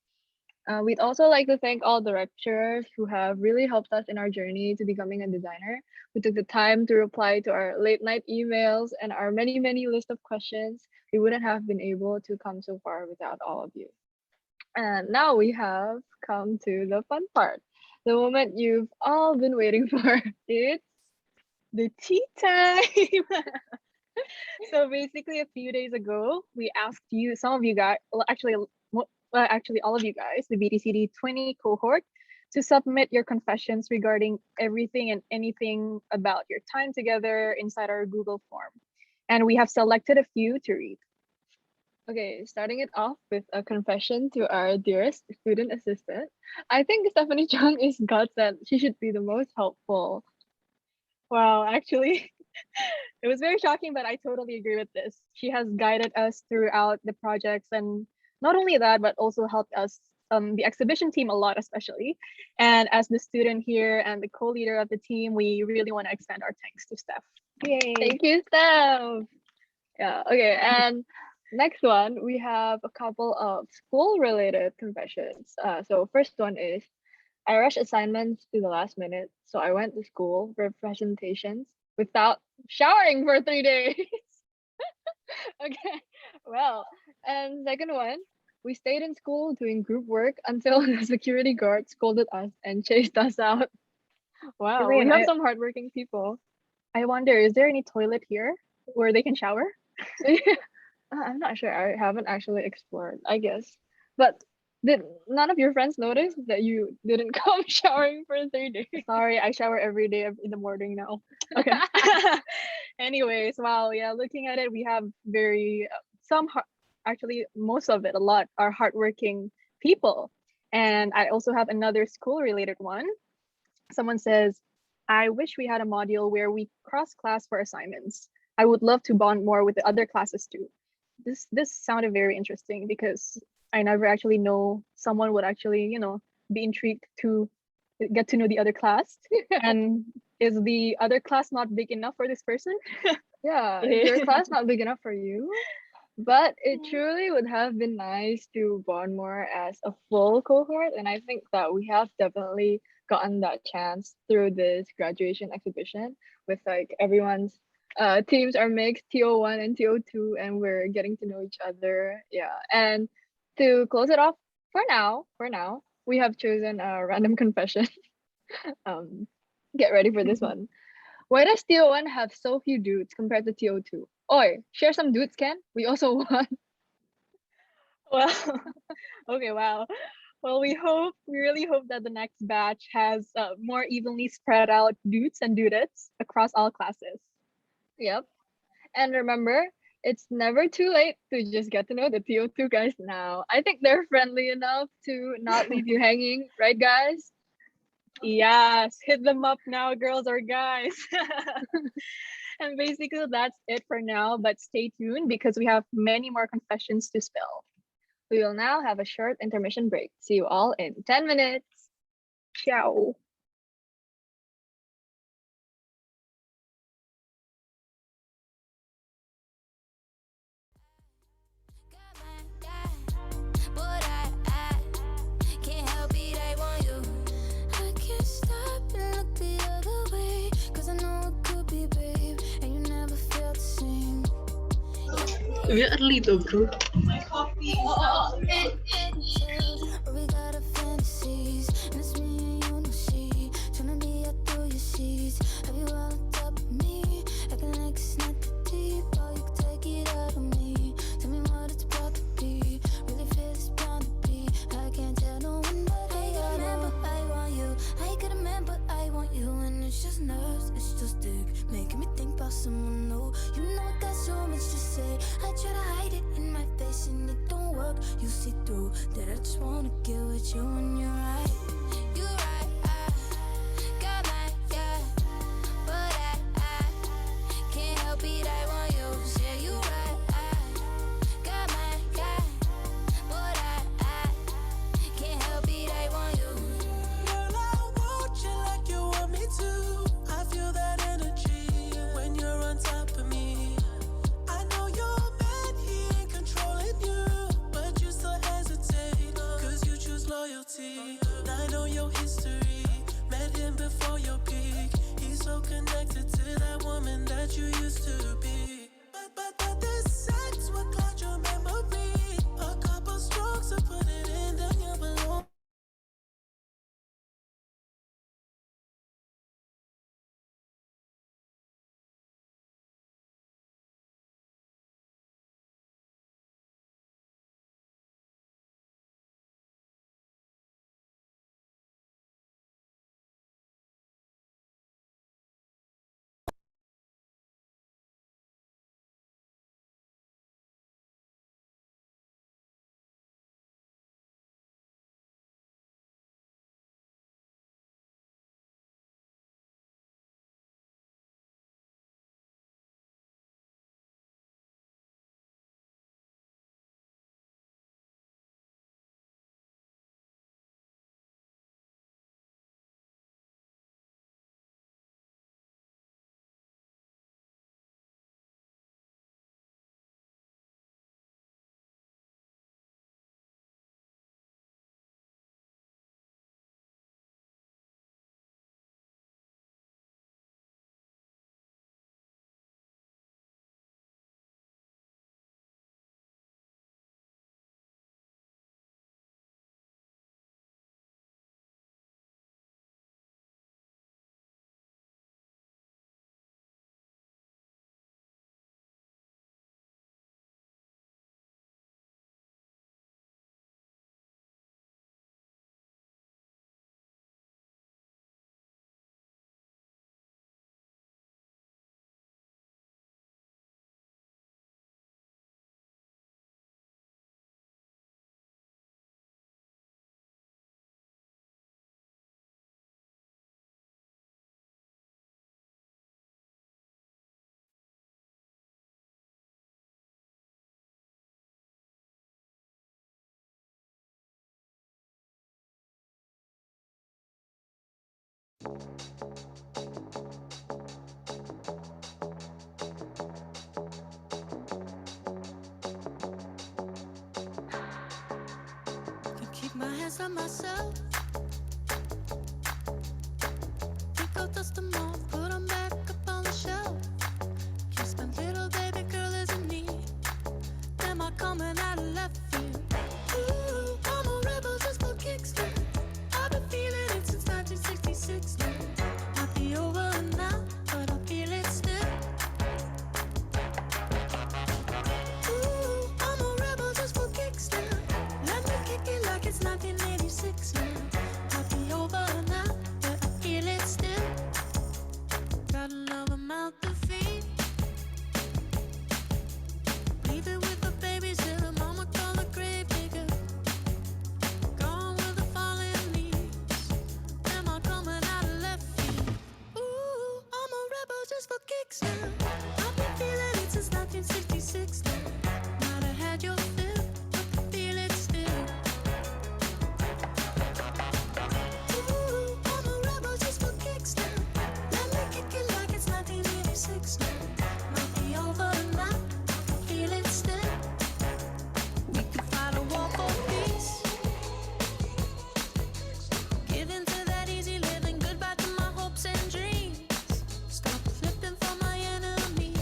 We'd also like to thank all the lecturers who have really helped us in our journey to becoming a designer, who took the time to reply to our late night emails and our many list of questions. We wouldn't have been able to come so far without all of you. And now we have come to the fun part, the moment you've all been waiting for. It's the tea time. So basically, a few days ago, we asked you, some of you guys, well, actually all of you guys, the BTCD 20 cohort, to submit your confessions regarding everything and anything about your time together inside our Google form. And we have selected a few to read. Okay, starting it off with a confession to our dearest student assistant. I think Stephanie Chung is God sent. She should be the most helpful. Wow, actually, it was very shocking, but I totally agree with this. She has guided us throughout the projects, and not only that, but also helped us, the exhibition team a lot, especially. And as the student here and the co-leader of the team, we really want to extend our thanks to Steph. Yay. Thank you, Steph. Yeah, okay, and next one, we have a couple of school-related confessions. So first one is, I rushed assignments to the last minute, so I went to school for presentations without showering for 3 days. Okay, well, and second one, we stayed in school doing group work until the security guard scolded us and chased us out. Wow, we Elaine, have some hardworking people. I wonder, is there any toilet here where they can shower? I'm not sure. I haven't actually explored, I guess. But did none of your friends notice that you didn't come showering for 3 days? Sorry, I shower every day in the morning now. Okay. Anyways, wow, yeah, looking at it, we have actually most of it, a lot are hardworking people. And I also have another school related one. Someone says, I wish we had a module where we cross class for assignments. I would love to bond more with the other classes too. This sounded very interesting because I never actually know someone would actually, be intrigued to get to know the other class. And is the other class not big enough for this person? Yeah, is your class not big enough for you? But it truly would have been nice to bond more as a full cohort. And I think that we have definitely gotten that chance through this graduation exhibition with like everyone's teams are mixed, TO1 and TO2, and we're getting to know each other. Yeah. And to close it off for now, we have chosen a random confession. Get ready for this one. Why does TO1 have so few dudes compared to TO2? Oi, share some dudes, Ken. We also want. Well, okay, wow. Well, we really hope that the next batch has more evenly spread out dudes and dudettes across all classes. Yep. And remember, it's never too late to just get to know the TO2 guys now. I think they're friendly enough to not leave you hanging, right, guys? Yes, hit them up now, girls or guys. And basically, that's it for now. But stay tuned because we have many more confessions to spill. We will now have a short intermission break. See you all in 10 minutes. Ciao. But I can't help it, I want you. I can't stop and look the other way, 'cause I know it could be, babe, and you never felt the same. We are early though, bro. We got our fantasies, and it's me and you, no she. Tryna be out through your sheets. Have you all on top of me? Acting like it's not that deep. Oh, you can take it out of me. Tell me what it's about to be. Really feel it's bound to be. I can't tell no one, but I remember I want you. I could remember I want you, and it's just nerves, it's just dick, making me think about someone new. You know I got so much to say. I try to hide it in my face, and it don't work. You see through that. I just wanna get with you, and you're right. You're right. I got my yeah, but I can't help it. I want you. Yeah, you right. I got my yeah, but I can't help it. I want you. Girl, I want you like you want me to. I feel that energy when you're on top of me. I know your man, he ain't controlling you, but you still hesitate, 'cause you choose loyalty. Can keep my hands on myself. Pick up, dust them off, put them back up on the shelf. Kiss my little baby girl is in need. Am I coming out of left field? Ooh, I'm a rebel just for kicks now. I've been feeling it since 1966 now. Might be over now, but I feel it still. Ooh, I'm a rebel just for kicks now. Let me kick it like it's 1986 now. Might be over now, but I feel it still. Got another mouth to feed. Leave it with the babies till the mama call the grave digger. Gone with the fallen leaves. Am I coming out of left field? Ooh, I'm a rebel just for kicks now. I've been feeling it since 1966 now. Might have had your fill, but I feel it still. Ooh, I'm a rebel just for kicks now. Let me kick it like it's 1986 now. Might be over now, I feel it still. We could fight a war for peace. Give in to that easy living, goodbye to my hopes and dreams. Stop flipping for my enemies.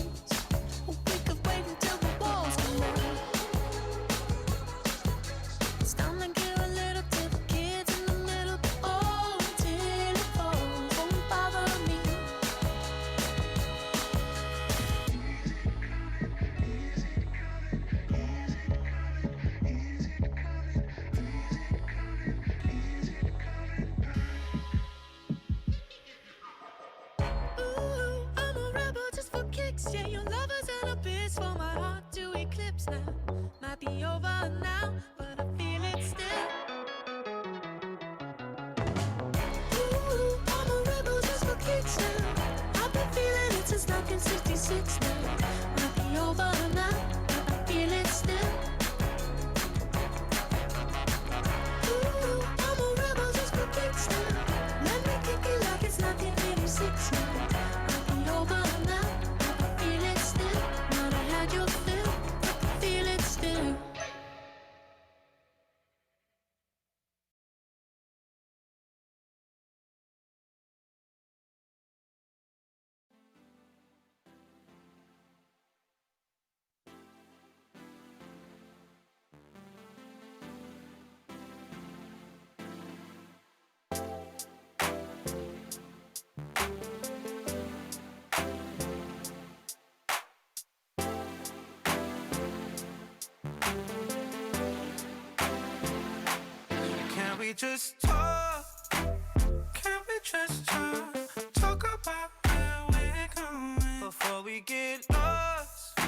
We could wait until the walls come down. It's time to give a little to the kids in the middle. Oh, until it falls, won't bother me. Ooh, I'm a rebel just for kicks. Yeah, your lover's an abyss for my heart to eclipse now. Might be over now, but I feel it still. Ooh, I'm a rebel just for kicks now. I've been feeling it since 1966 now. Might be over now, but I feel it still. Ooh, I'm a rebel just for kicks now. Let me kick it like it's 1986 now. Might be over now, but I feel it still. Might have had your fill, but I feel it still. Can we just talk? Can we just talk? Talk about where we're going before we get lost.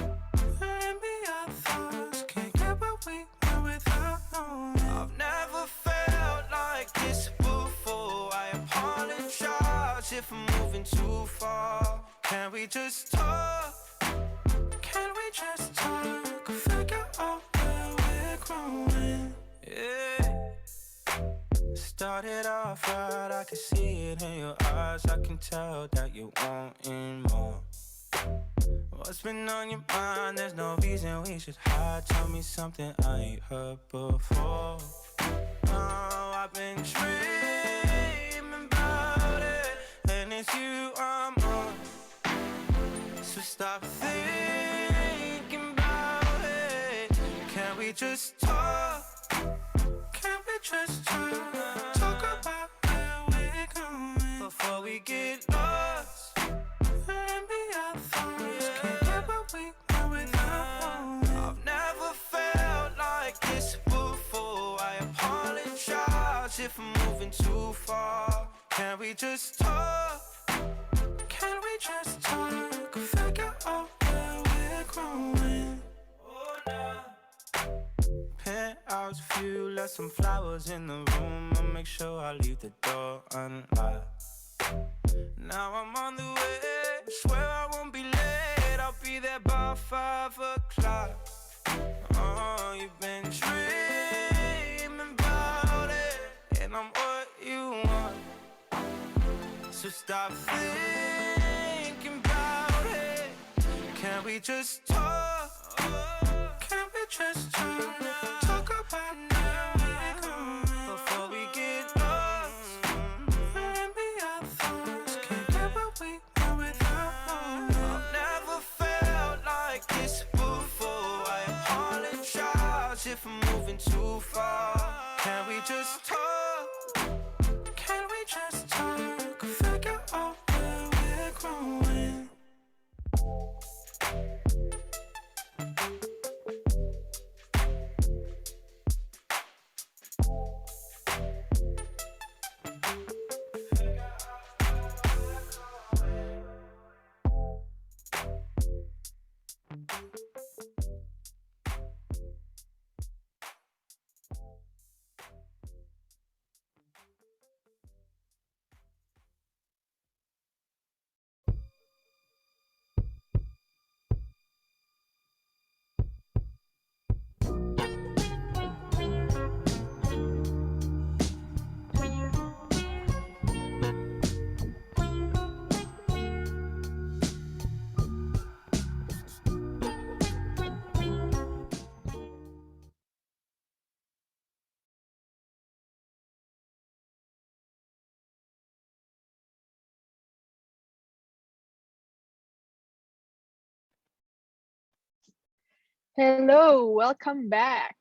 Maybe our thoughts can't get what we want without knowing. I've never felt like this before. I apologize if I'm moving too far. Can we just talk? Can we just talk? Figure out where we're growing. Yeah. Started off right, I can see it in your eyes. I can tell that you wanting more. What's been on your mind? There's no reason we should hide. Tell me something I ain't heard before. Oh, I've been dreaming about it, and it's you I'm on. So stop thinking about it. Can we just talk? Can we just talk? Talk about where we're going before we get lost. Maybe our thoughts can't get what we want without knowing. I've never felt like this before. I apologize if I'm moving too far. Can we just talk? Can we just talk? Figure out where we're growing. Oh, nah. Penthouse view, left some flowers in the room. I'll make sure I leave the door unlocked. Now I'm on the way, swear I won't be late. I'll be there by 5 o'clock. Oh, you've been dreaming about it, and I'm what you want. So stop thinking about it. Can we just talk? Can we just talk? Talk about now before we get lost. And be our thoughts. Can't get what we want without. I've never felt like this before. I apologize if I'm moving too far. Can we just talk? Can we just talk? Figure out where we're growing. Hello, welcome back.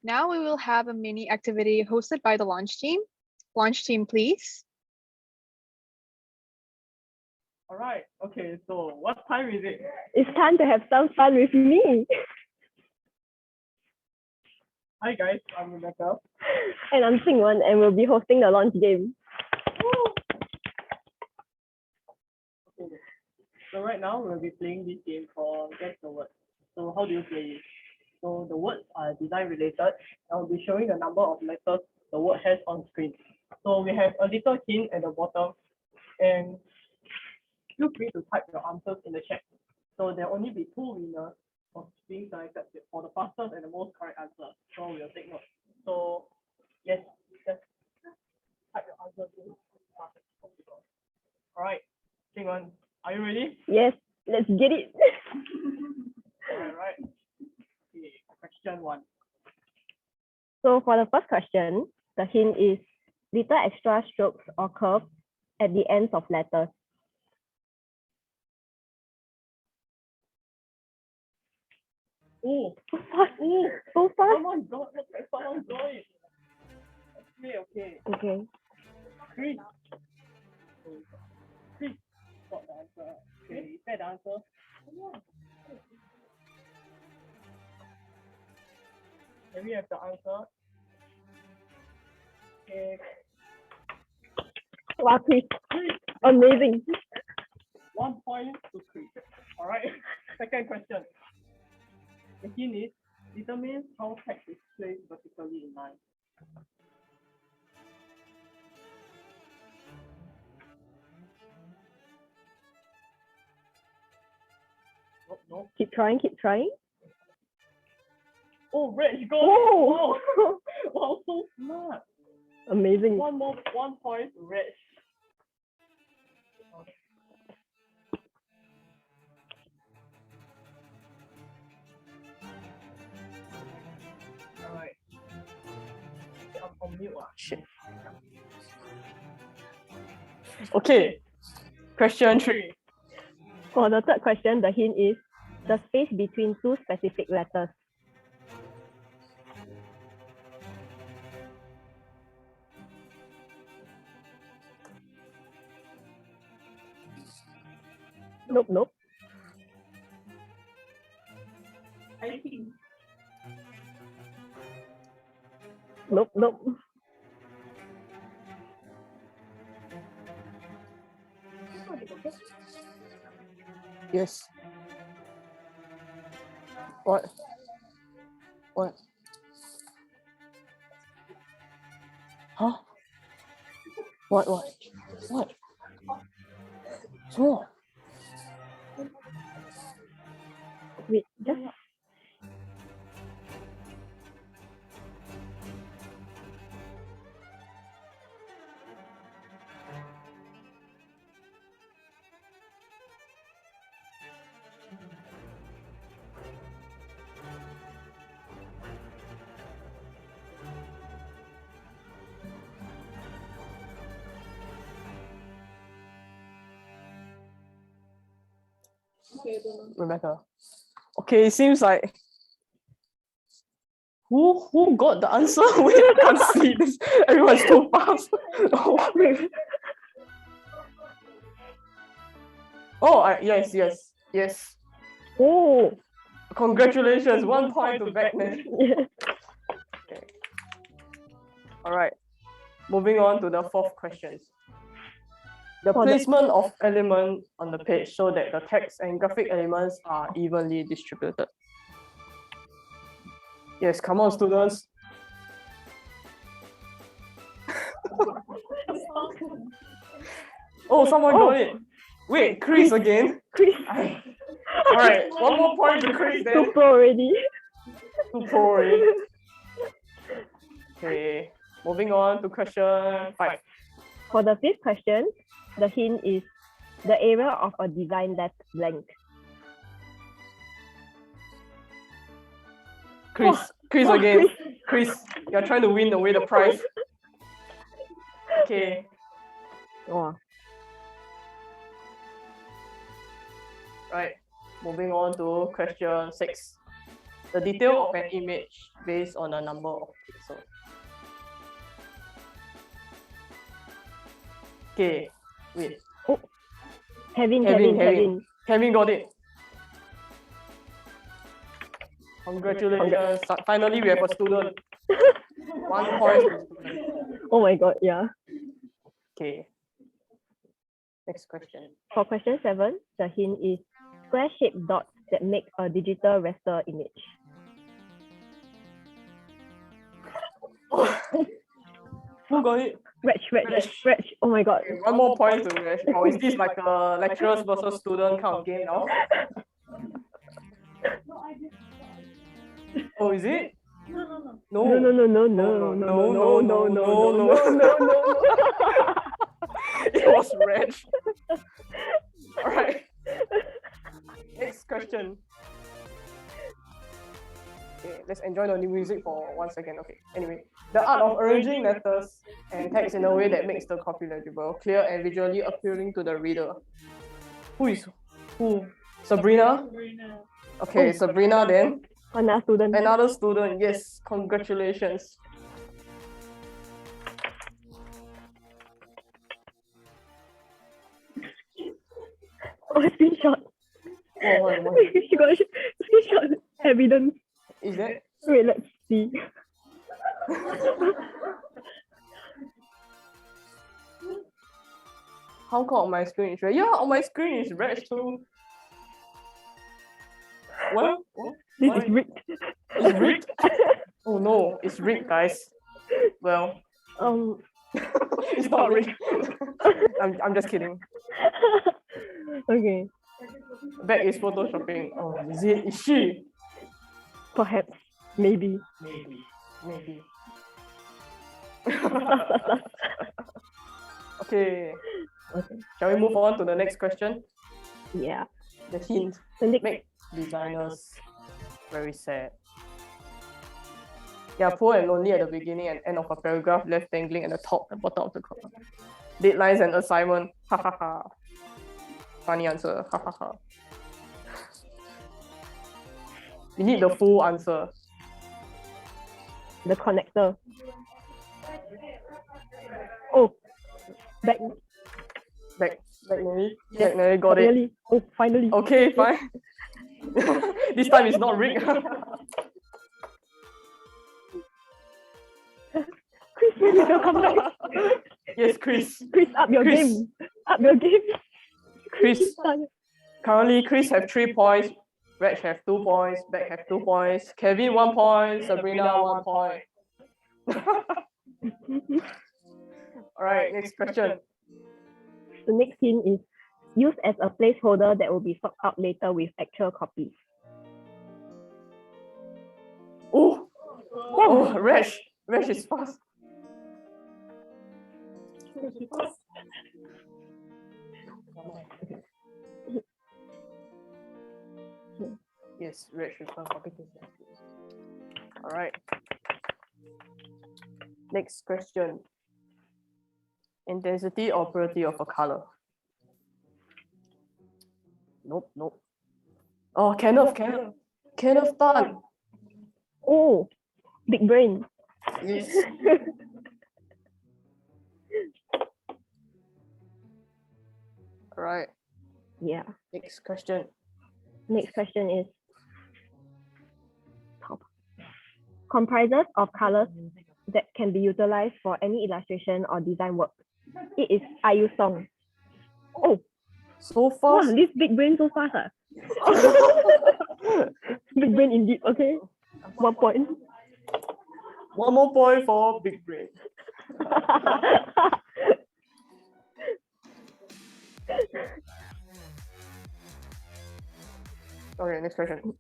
Now we will have a mini activity hosted by the launch team. Launch team, please. All right. Okay. So what time is it? It's time to have some fun with me. Hi guys, I'm Rebecca. And I'm Xingwen, and we'll be hosting the launch game. Okay. So right now we'll be playing this game called Guess the Word. So how do you play it? So the words are design related. I'll be showing the number of letters the word has on screen. So we have a little hint at the bottom, and feel free to type your answers in the chat. So there'll only be two winners of being selected for the fastest and the most correct answer. So we'll take note. So yes, just type your answers in. All right, Xingwen, are you ready? Yes, let's get it. All right. Okay, question 1. So for the first question, the hint is little extra strokes or curves at the ends of letters. Oh, so fast. So fast. Someone got it. Okay. Okay. Chris got the answer. Okay, is that the answer? Can we have the answer? Okay. Wow, Chris. Amazing. 1 point to Chris. All right. Second question. The hint is determine how text is placed vertically in line. No. Keep trying, keep trying. Oh, red, you got it. Oh. Wow. Wow, so smart. Amazing. 1 point, red. All right. I'm on mute. Shit. Okay. Question 3. For the third question, the hint is the space between two specific letters. Nope, nope. I think. Nope, nope. Yes. What? What? Huh? What? What? What? Wait, just. Rebecca. Okay, seems like who got the answer? Wait, I can't see this. Everyone's too fast. Oh, wait. Oh, yes. Oh, congratulations! 1 point to Beckman. Yeah. Okay. All right. Moving on to the fourth question. The placement of elements on the page so that the text and graphic elements are evenly distributed. Yes, come on, students. Oh, someone got it. Wait, Chris again. Chris. All right, one more point to Chris then. Too pro already. Too pro already. Okay, moving on to question 5. For the fifth question, the hint is the area of a design left blank. Chris again. Chris, you're trying to win away the prize. Okay. Oh. Right, moving on to question 6. The detail of an image based on a number of pixels. Okay, wait. Oh. Kevin got it. Congratulations. Finally, we have a student. 1 point to student. Oh my god, yeah. Okay. Next question. For question 7, the hint is square-shaped dots that make a digital raster image. Who got it? Reg. Oh my god. Okay, 1 more point to Reg. Oh, is this like a lecturers versus student kind of game now? Oh, is it? No. It was Reg. All right. Next question. Okay, let's enjoy the new music for 1 second. Okay. Anyway, the art of arranging letters and text in a way that makes the copy legible, clear, and visually appealing to the reader. Who? Sabrina? Okay, Sabrina then. Another student. Yes, congratulations. Oh, screenshot. What? She got screenshot evidence. Is that? Wait, let's see. How come on my screen is red? Yeah, on my screen is red too. What? This is rigged. It's rigged? Oh no, it's rigged, guys. Well, it's not rigged. I'm just kidding. Okay. Beck is photoshopping. Oh, is it? Is she? Perhaps. Maybe. Okay. Shall we move on to the next question? Yeah. The hint. Make designers very sad. They are poor and lonely at the beginning and end of a paragraph, left dangling at the top and bottom of the column. Deadlines and assignment. Ha ha ha. Funny answer. Ha ha ha. We need the full answer. The connector. Oh, Beck Nelly. Beck Nelly got it. Nelly. Oh, finally. Okay, fine. This time it's not rigged. Chris, you come back. Yes, Chris. Chris, up your game. Chris. Currently, Chris have 3 points. Reg have 2 points. Beck have 2 points. Kevin 1 point. Sabrina 1 point. All right, next question. The next hint is used as a placeholder that will be swapped out later with actual copies. Oh, Reg is fast. Yes, Reg is fast. All right. Next question. Intensity or purity of a color? Nope. Oh, Kenneth Tan. Oh, big brain. Yes. All right. Yeah. Next question. Next question is comprises of colors that can be utilized for any illustration or design work. It is IU song. Oh, so wow, fast. this big brain so fast. Big brain indeed. Okay, 1 point. One more point for big brain. Okay, next question.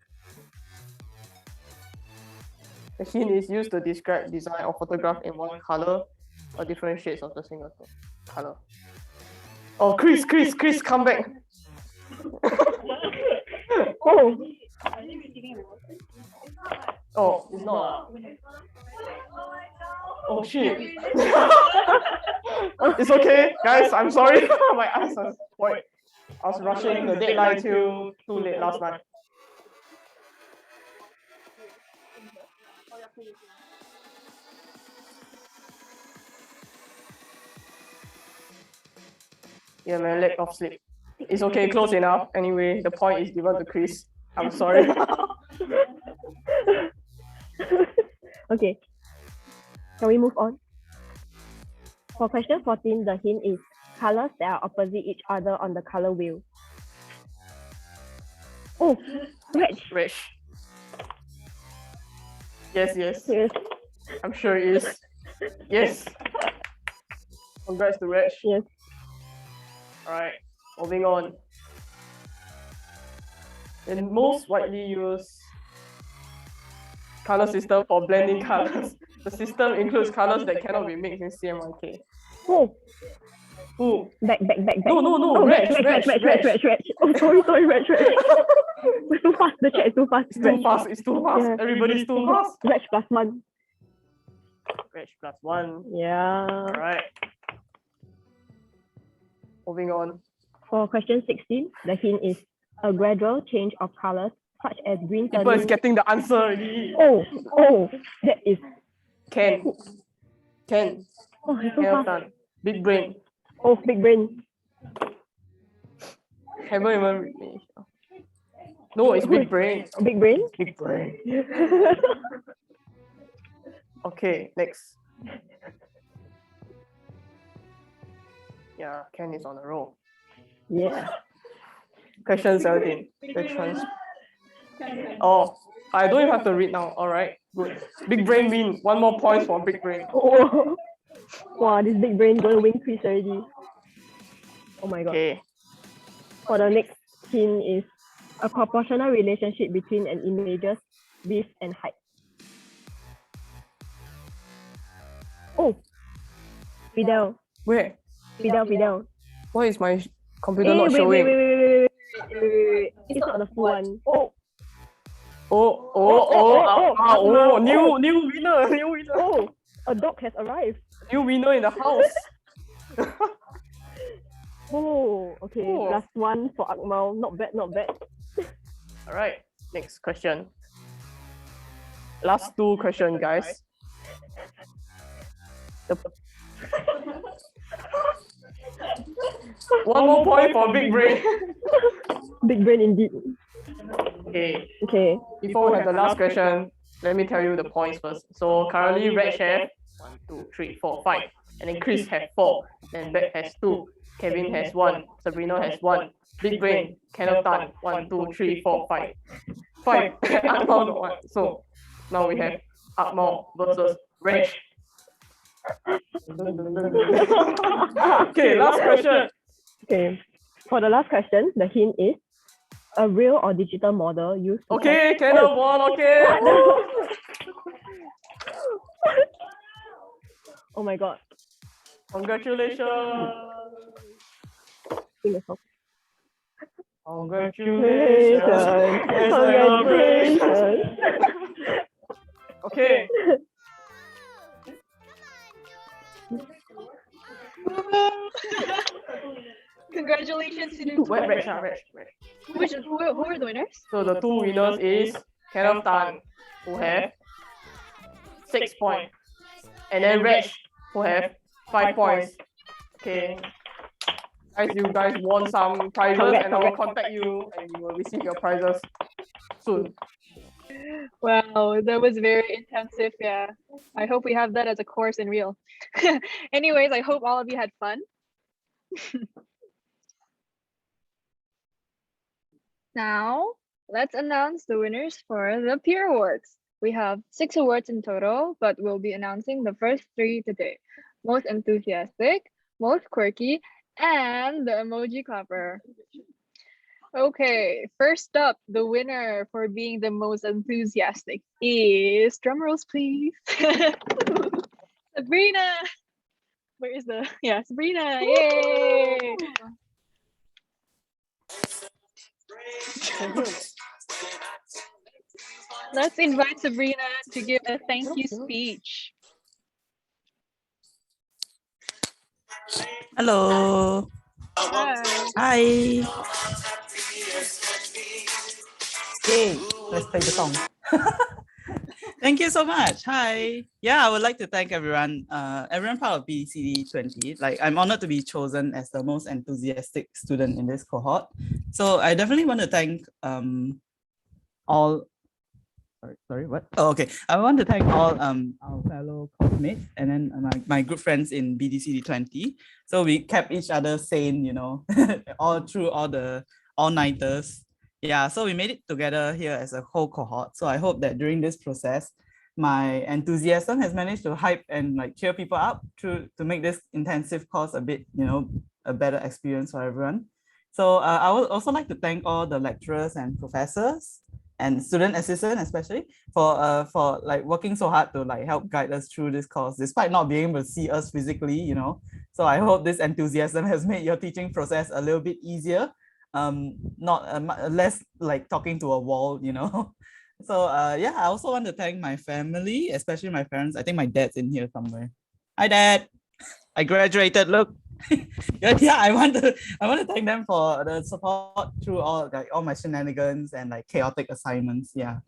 The hint is used to describe design or photograph in one color or different shades of the single color. Oh, Chris, come back. Oh. Oh, it's not. Oh shit. It's okay, guys. I'm sorry. My eyes are spoiled. I was rushing the deadline till too late last night. Yeah, man, lack of sleep. It's okay, close enough. Anyway, the point is given to Chris. I'm sorry. Okay. Can we move on? For question 14, the hint is colors that are opposite each other on the color wheel. Oh, red. Red. Yes. Yes. I'm sure it is. Yes. Congrats to Reg. Yes. Alright, moving on. The most widely used color system for blending colors. The system includes colors that cannot be mixed in CMYK. Oh. Who? Back. No, Oh, Reg. Oh, sorry, Reg. It's too fast. The chat is too fast. It's too fast. Yeah. Everybody's too fast. Reg +1. Reg +1. Yeah. Alright. Moving on. For question 16, the hint is a gradual change of colors, such as green People turning. is getting the answer already. Oh, that is Ken. Oh, it's so Well fast. done. Big brain. Oh, big brain. Haven't even read me. No, it's big brain. Big brain? Big brain. Okay, next. Yeah, Ken is on a roll. Yeah. Question 17. Oh, I don't even have to read now. Alright, good. Big brain win. 1 more point for big brain. Oh. Wow, this big brain going to win quiz already. Oh my god. Okay. For the next hint is a proportional relationship between an image's width and height. Oh, Fidel. Where? Fidel. Why is my computer not showing? Wait. It's not the full one. Oh, new winner. Oh, a dog has arrived. New winner in the house. Oh, okay. Oh. +1 for Akmal. Not bad. Alright, next question. Last 2 questions, guys. One more point for big brain. Big brain indeed. Okay. Before we have the last question, let me tell you the points first. So currently Red Chef 1, 2, 3, 4, 5. And then Chris has 4. Then Beck has 2. Kevin has 1. Sabrina has 1. Big Brain, Kenneth Tan, 1, 2, 3, 4, 5. 5. Akmal got 1. So now we have Akmal versus Reg. Okay, last question. Okay. For the last question, the hint is a real or digital model used to Okay, Kenneth won, okay. Oh my god. Congratulations. Sing a song. Congratulations. Okay. Congratulations to the Wait, winners. who are the winners? So the two winners is Kenneth Tan, who have 6 points, and then Reg, who have 5 points. Okay. Guys, you guys won some prizes, and I will contact you, and you will receive your prizes soon. Wow, that was very intensive. Yeah. I hope we have that as a course in real. Anyways, I hope all of you had fun. Now, let's announce the winners for the peer awards. We have 6 awards in total, but we'll be announcing the first 3 today. Most enthusiastic, most quirky, and the emoji clapper. Okay, first up, the winner for being the most enthusiastic is, drum rolls please, Sabrina. Where is the, yeah, Sabrina, yay! Let's invite Sabrina to give a thank you speech. Hello. Hi. Yay. Let's play the song. Thank you so much. Hi. Yeah, I would like to thank everyone, everyone part of BDCD 20. Like, I'm honored to be chosen as the most enthusiastic student in this cohort. So I definitely want to thank all. Sorry, what? Oh, okay. I want to thank all our fellow classmates and then my good friends in BDCD 20. So we kept each other sane, you know, all through all-nighters. Yeah, so we made it together here as a whole cohort. So I hope that during this process, my enthusiasm has managed to hype and like cheer people up to make this intensive course a bit, you know, a better experience for everyone. So I would also like to thank all the lecturers and professors and student assistant especially for like working so hard to like help guide us through this course despite not being able to see us physically, you know. So I hope this enthusiasm has made your teaching process a little bit easier, not less like talking to a wall, you know. So yeah, I also want to thank my family, especially my parents. I think my dad's in here somewhere. Hi Dad, I graduated, look. Yeah, I want to thank them for the support through all my shenanigans and like chaotic assignments. Yeah.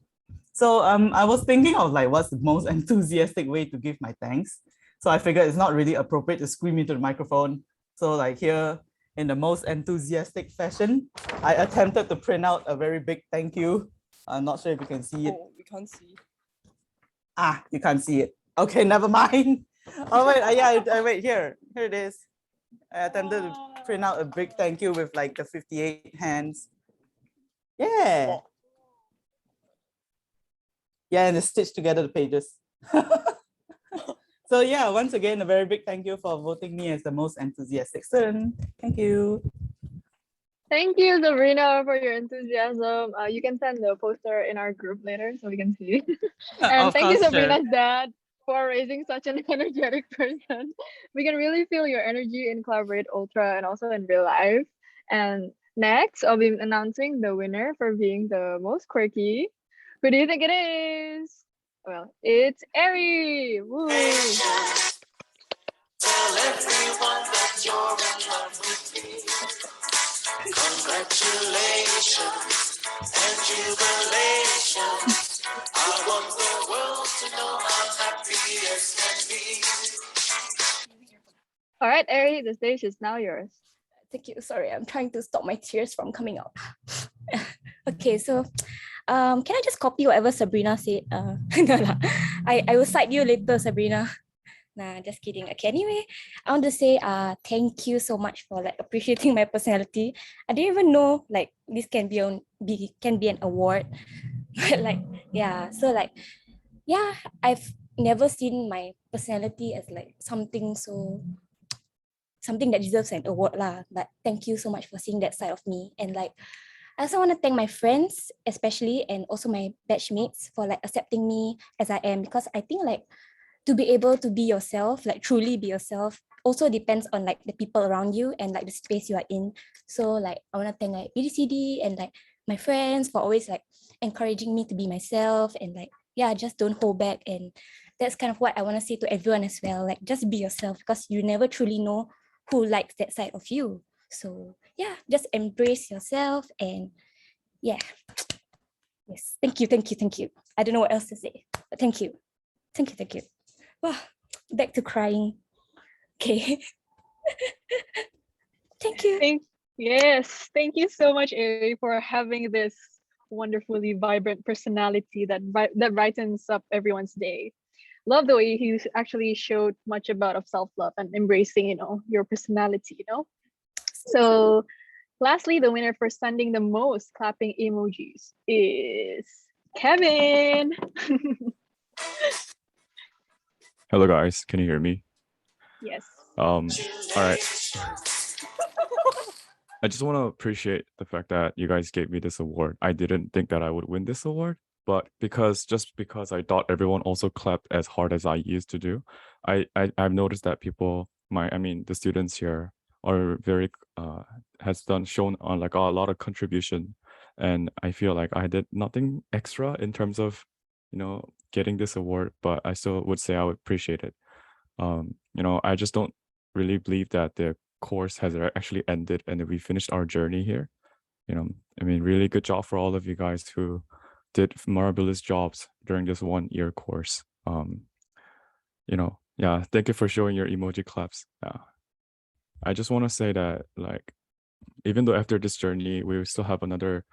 So I was thinking of like what's the most enthusiastic way to give my thanks. So I figured it's not really appropriate to scream into the microphone. So like here in the most enthusiastic fashion, I attempted to print out a very big thank you. I'm not sure if you can see it. Oh, we can't see. Ah, you can't see it. Okay, never mind. Oh wait, yeah, wait, here it is. I attempted to print out a big thank you with like the 58 hands. Yeah. Yeah, and it's stitched together the pages. So yeah, once again, a very big thank you for voting me as the most enthusiastic student. Thank you. Thank you, Sabrina, for your enthusiasm. You can send the poster in our group later so we can see. And Of thank you, course, sure. Sabrina's dad, for raising such an energetic person. We can really feel your energy in Collaborate Ultra and also in real life. And next, I'll be announcing the winner for being the most quirky. Who do you think it is? Well, it's Ari. Woo! Tell everyone that you're in love with me. Congratulations and jubilations. I want the world to know I'm happy as can be. All right, Ari, the stage is now yours. Thank you. Sorry, I'm trying to stop my tears from coming out. Okay, so can I just copy whatever Sabrina said? No lah. I will cite you later, Sabrina. Nah, just kidding. Okay, anyway, I want to say thank you so much for like appreciating my personality. I didn't even know like this can be an award. But like yeah, so like yeah, I've never seen my personality as like something that deserves an award lah. But thank you so much for seeing that side of me. And like I also want to thank my friends especially, and also my batchmates for like accepting me as I am, because I think like to be able to be yourself, like truly be yourself, also depends on like the people around you and like the space you are in. So like I want to thank like BDCD and like my friends for always like encouraging me to be myself, and like yeah, just don't hold back. And that's kind of what I want to say to everyone as well, like just be yourself, because you never truly know who likes that side of you. So yeah, just embrace yourself and yeah. Yes, thank you, thank you, thank you. I don't know what else to say, but thank you. Thank you, thank you. Wow, back to crying. Okay. Thank you. Yes, thank you so much, Ari, for having this wonderfully vibrant personality that brightens up everyone's day. Love the way you actually showed much about of self-love and embracing, your personality, So lastly, the winner for sending the most clapping emojis is Kevin. Hello guys, can you hear me? Yes. All right. I just want to appreciate the fact that you guys gave me this award. I didn't think that I would win this award, but because I thought everyone also clapped as hard as I used to do, I've noticed that the students here are very shown on like a lot of contribution, and I feel like I did nothing extra in terms of getting this award, but I still would say I would appreciate it. I just don't really believe that the course has actually ended and that we finished our journey here. Really good job for all of you guys who did marvelous jobs during this 1 year course. Yeah, thank you for showing your emoji claps. I just want to say that, like, even though after this journey, we will still have another,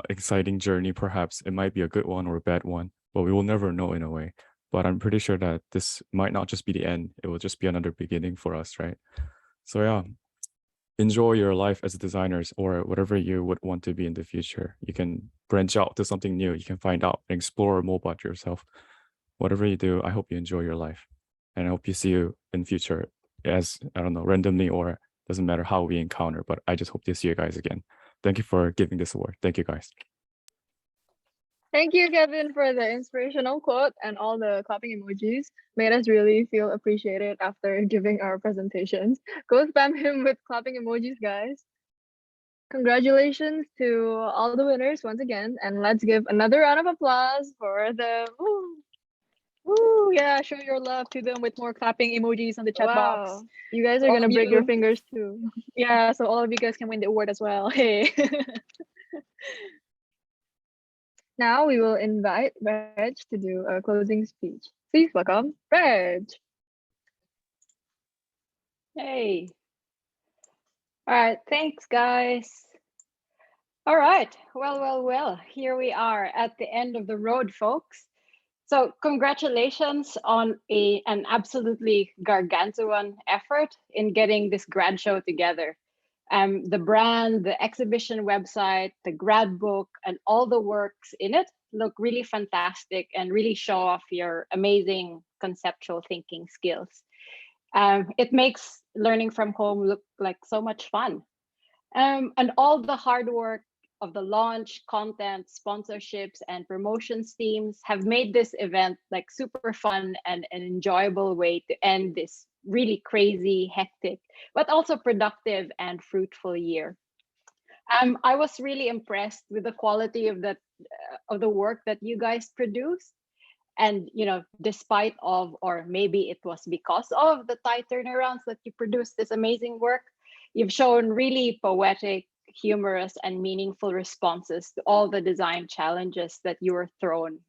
exciting journey. Perhaps it might be a good one or a bad one, but we will never know in a way. But I'm pretty sure that this might not just be the end. It will just be another beginning for us, right? So yeah, enjoy your life as designers or whatever you would want to be in the future. You can branch out to something new. You can find out and explore more about yourself. Whatever you do, I hope you enjoy your life. And I hope you see you in future as, I don't know, randomly or doesn't matter how we encounter, but I just hope to see you guys again. Thank you for giving this award. Thank you guys. Thank you, Kevin, for the inspirational quote and all the clapping emojis. Made us really feel appreciated after giving our presentations. Go spam him with clapping emojis, guys. Congratulations to all the winners once again, and let's give another round of applause for the woo, yeah, show your love to them with more clapping emojis on the chat box. Wow, you guys are All gonna of break your you- fingers too. Yeah, so all of you guys can win the award as well. Hey. Now we will invite Reg to do a closing speech. Please welcome Reg. Hey. All right, thanks, guys. All right, well, here we are at the end of the road, folks. So congratulations on an absolutely gargantuan effort in getting this grad show together. The brand, the exhibition website, the grad book, and all the works in it look really fantastic and really show off your amazing conceptual thinking skills. It makes learning from home look like so much fun. And all the hard work of the launch, content, sponsorships, and promotions teams have made this event like super fun and an enjoyable way to end this really crazy, hectic, but also productive and fruitful year. I was really impressed with the quality of the work that you guys produced. And despite of, or maybe it was because of the tight turnarounds that you produced this amazing work, you've shown really poetic, humorous, and meaningful responses to all the design challenges that you were thrown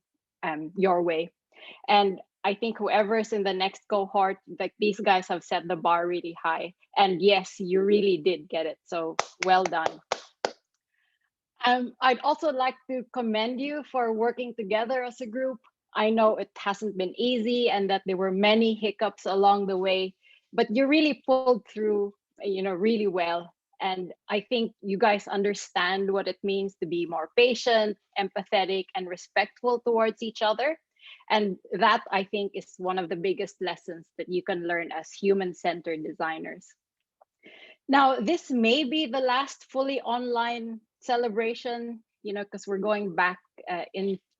your way. And I think whoever's in the next cohort, like these guys have set the bar really high. And yes, you really did get it. So well done. I'd also like to commend you for working together as a group. I know it hasn't been easy and that there were many hiccups along the way, but you really pulled through, really well. And I think you guys understand what it means to be more patient, empathetic, and respectful towards each other. And that, I think, is one of the biggest lessons that you can learn as human-centered designers. Now, this may be the last fully online celebration, because we're going back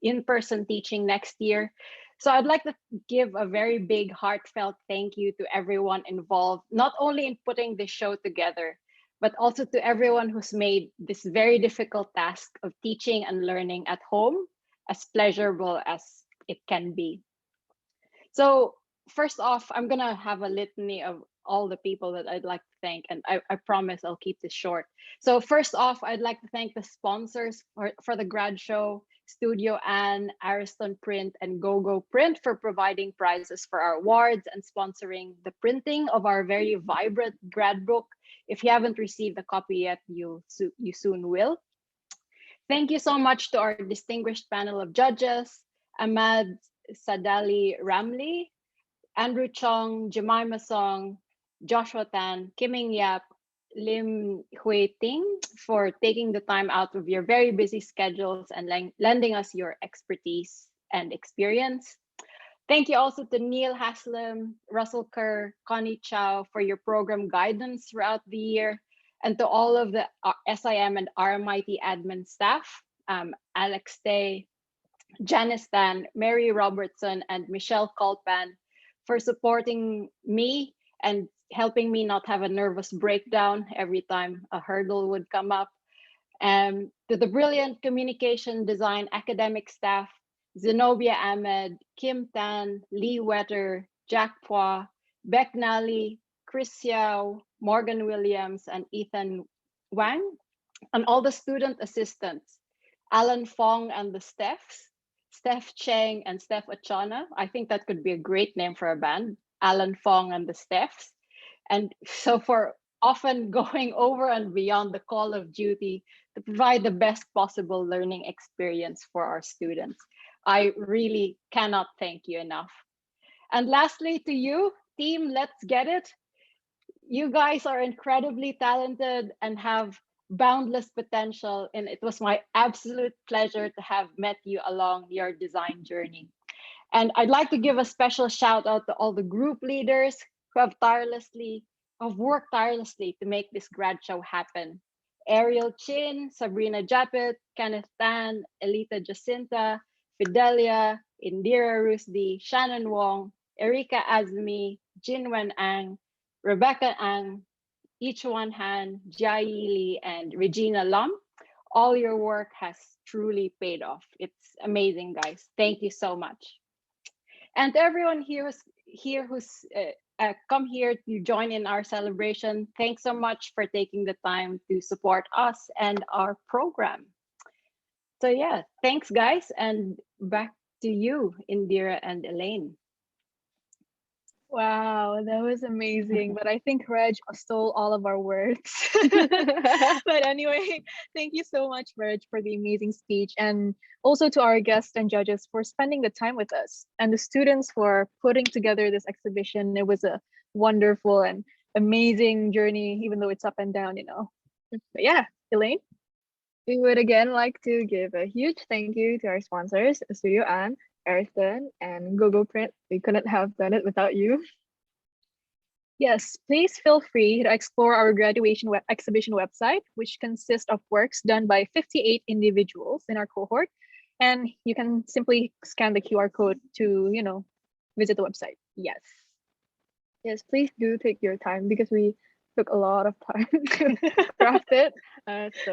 in-person teaching next year. So I'd like to give a very big heartfelt thank you to everyone involved, not only in putting this show together, but also to everyone who's made this very difficult task of teaching and learning at home as pleasurable as it can be. So first off, I'm gonna have a litany of all the people that I'd like to thank, and I promise I'll keep this short. So first off, I'd like to thank the sponsors for the grad show, Studio Anne, Ariston Print, and GoGo Print for providing prizes for our awards and sponsoring the printing of our very vibrant grad book. If you haven't received a copy yet, you soon will. Thank you so much to our distinguished panel of judges, Ahmad Sadali Ramli, Andrew Chong, Jemima Song, Joshua Tan, Kiming Yap, Lim Hui Ting for taking the time out of your very busy schedules and lending us your expertise and experience. Thank you also to Neil Haslam, Russell Kerr, Connie Chow for your program guidance throughout the year, and to all of the SIM and RMIT admin staff, Alex Tay, Janice Tan, Mary Robertson, and Michelle Colpan for supporting me and helping me not have a nervous breakdown every time a hurdle would come up. To the brilliant communication design academic staff, Zenobia Ahmed, Kim Tan, Lee Wetter, Jack Pua, Beck Nally, Chris Xiao, Morgan Williams, and Ethan Wang, and all the student assistants, Alan Fong and the Stephs, Steph Cheng and Steph Achana. I think that could be a great name for a band, Alan Fong and the Stephs. And so for often going over and beyond the call of duty to provide the best possible learning experience for our students. I really cannot thank you enough. And lastly, to you, team, let's get it. You guys are incredibly talented and have boundless potential, and it was my absolute pleasure to have met you along your design journey. And I'd like to give a special shout out to all the group leaders who have worked tirelessly to make this grad show happen. Ariel Chin, Sabrina Japet, Kenneth Tan, Elita Jacinta, Fidelia, Indira Rusdi, Shannon Wong, Erika Azmi, Jinwen Ang, Rebecca Ang, Ichuan Han, Jai Lee, and Regina Lam. All your work has truly paid off. It's amazing, guys. Thank you so much. And to everyone who's come here to join in our celebration, thanks so much for taking the time to support us and our program. So yeah, thanks guys, and back to you, Indira and Elaine. Wow, that was amazing. But I think Reg stole all of our words. But anyway, thank you so much, Reg, for the amazing speech. And also to our guests and judges for spending the time with us. And the students for putting together this exhibition. It was a wonderful and amazing journey, even though it's up and down, you know. But yeah, Elaine? We would again like to give a huge thank you to our sponsors, Studio Anne, Ariston, and Google Print. We couldn't have done it without you. Yes, please feel free to explore our graduation exhibition website, which consists of works done by 58 individuals in our cohort. And you can simply scan the QR code to, you know, visit the website. Yes. Yes, please do take your time because we took a lot of time to craft it. It's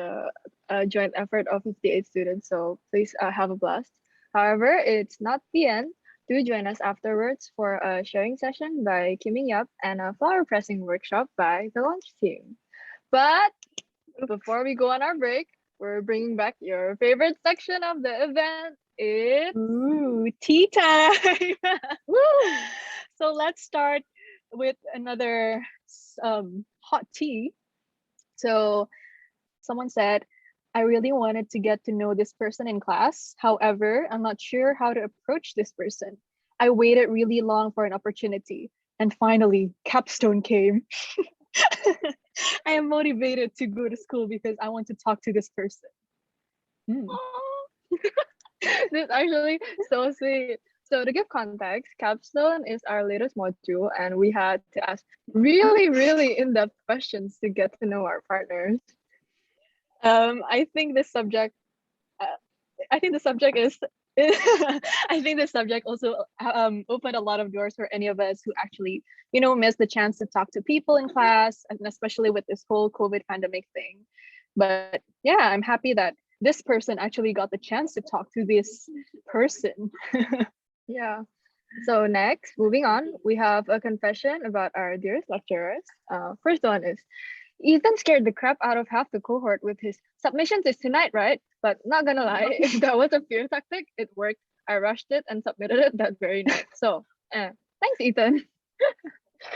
a joint effort of 58 students, so please have a blast. However, it's not the end. Do join us afterwards for a sharing session by Kiming Yap and a flower pressing workshop by the launch team. But before we go on our break, we're bringing back your favorite section of the event. It's tea time. Woo! So let's start with another hot tea. So someone said, I really wanted to get to know this person in class. However, I'm not sure how to approach this person. I waited really long for an opportunity. And finally, capstone came. I am motivated to go to school because I want to talk to this person. This is actually so sweet. So to give context, capstone is our latest module, and we had to ask really, really in-depth questions to get to know our partners. I think this subject. I think the subject is. I think the subject also opened a lot of doors for any of us who actually, you know, missed the chance to talk to people in class, and especially with this whole COVID pandemic thing. But yeah, I'm happy that this person actually got the chance to talk to this person. Yeah. So next, moving on, we have a confession about our dearest lecturers. First one is, Ethan scared the crap out of half the cohort with his submissions is tonight, right? But not gonna lie, if that was a fear tactic, it worked. I rushed it and submitted it that very night. So, thanks, Ethan.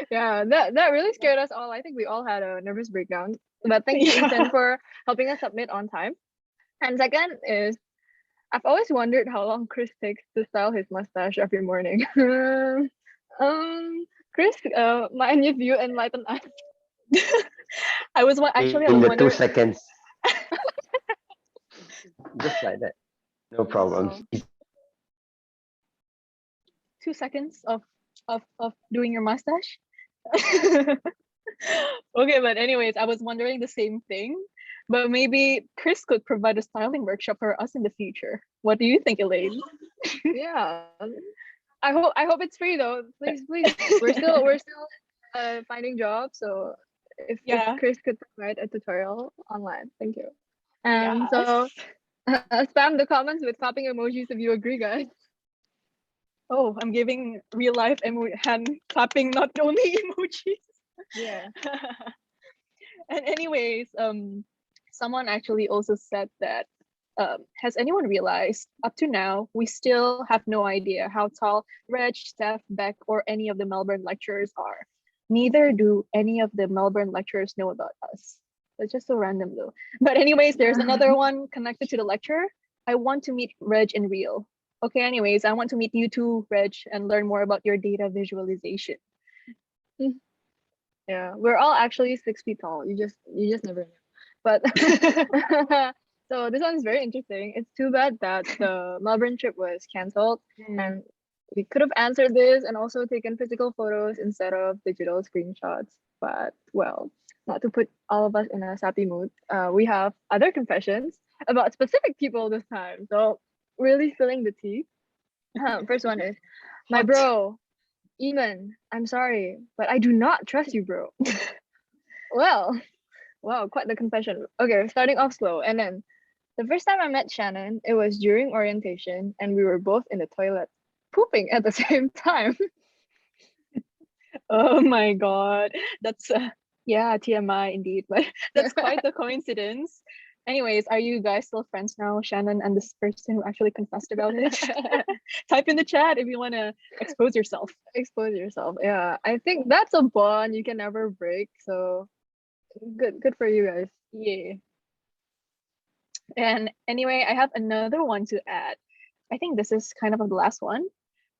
Yeah, that really scared us all. I think we all had a nervous breakdown. But thank you, Ethan, for helping us submit on time. And second is, I've always wondered how long Chris takes to style his mustache every morning. Chris, mind if you enlighten us? I was actually I In was the wondering. 2 seconds, just like that. No problem. Oh. 2 seconds of doing your mustache. Okay, but anyways, I was wondering the same thing. But maybe Chris could provide a styling workshop for us in the future. What do you think, Elaine? Yeah. I hope it's free though. Please, please. We're still finding jobs. So if Chris could provide a tutorial online, thank you. And so spam the comments with clapping emojis if you agree, guys. Oh, I'm giving real life hand clapping, not only emojis. Yeah. And anyways, someone actually also said that has anyone realized up to now we still have no idea how tall Reg, Steph, Beck, or any of the Melbourne lecturers are. Neither do any of the Melbourne lecturers know about us. It's just so random though. But anyways, there's another one connected to the lecture. I want to meet Reg in real. Okay, anyways, I want to meet you too, Reg, and learn more about your data visualization. Yeah, we're all actually 6 feet tall. You just never know. But so this one's very interesting. It's too bad that the Melbourne trip was cancelled, and we could have answered this and also taken physical photos instead of digital screenshots. But well, not to put all of us in a sappy mood, we have other confessions about specific people this time. So really spilling the tea. First one is, my bro, Eamon, I'm sorry, but I do not trust you, bro. Well, wow, quite the confession. Okay, starting off slow. And then the first time I met Shannon, it was during orientation, and we were both in the toilet pooping at the same time. Oh my god, that's yeah, TMI indeed, but that's quite the coincidence. Anyways, are you guys still friends now, Shannon and this person who actually confessed about it? Type in the chat if you want to expose yourself. Expose yourself. Yeah, I think that's a bond you can never break. So good for you guys. Yeah. And anyway, I have another one to add. I think this is kind of the last one,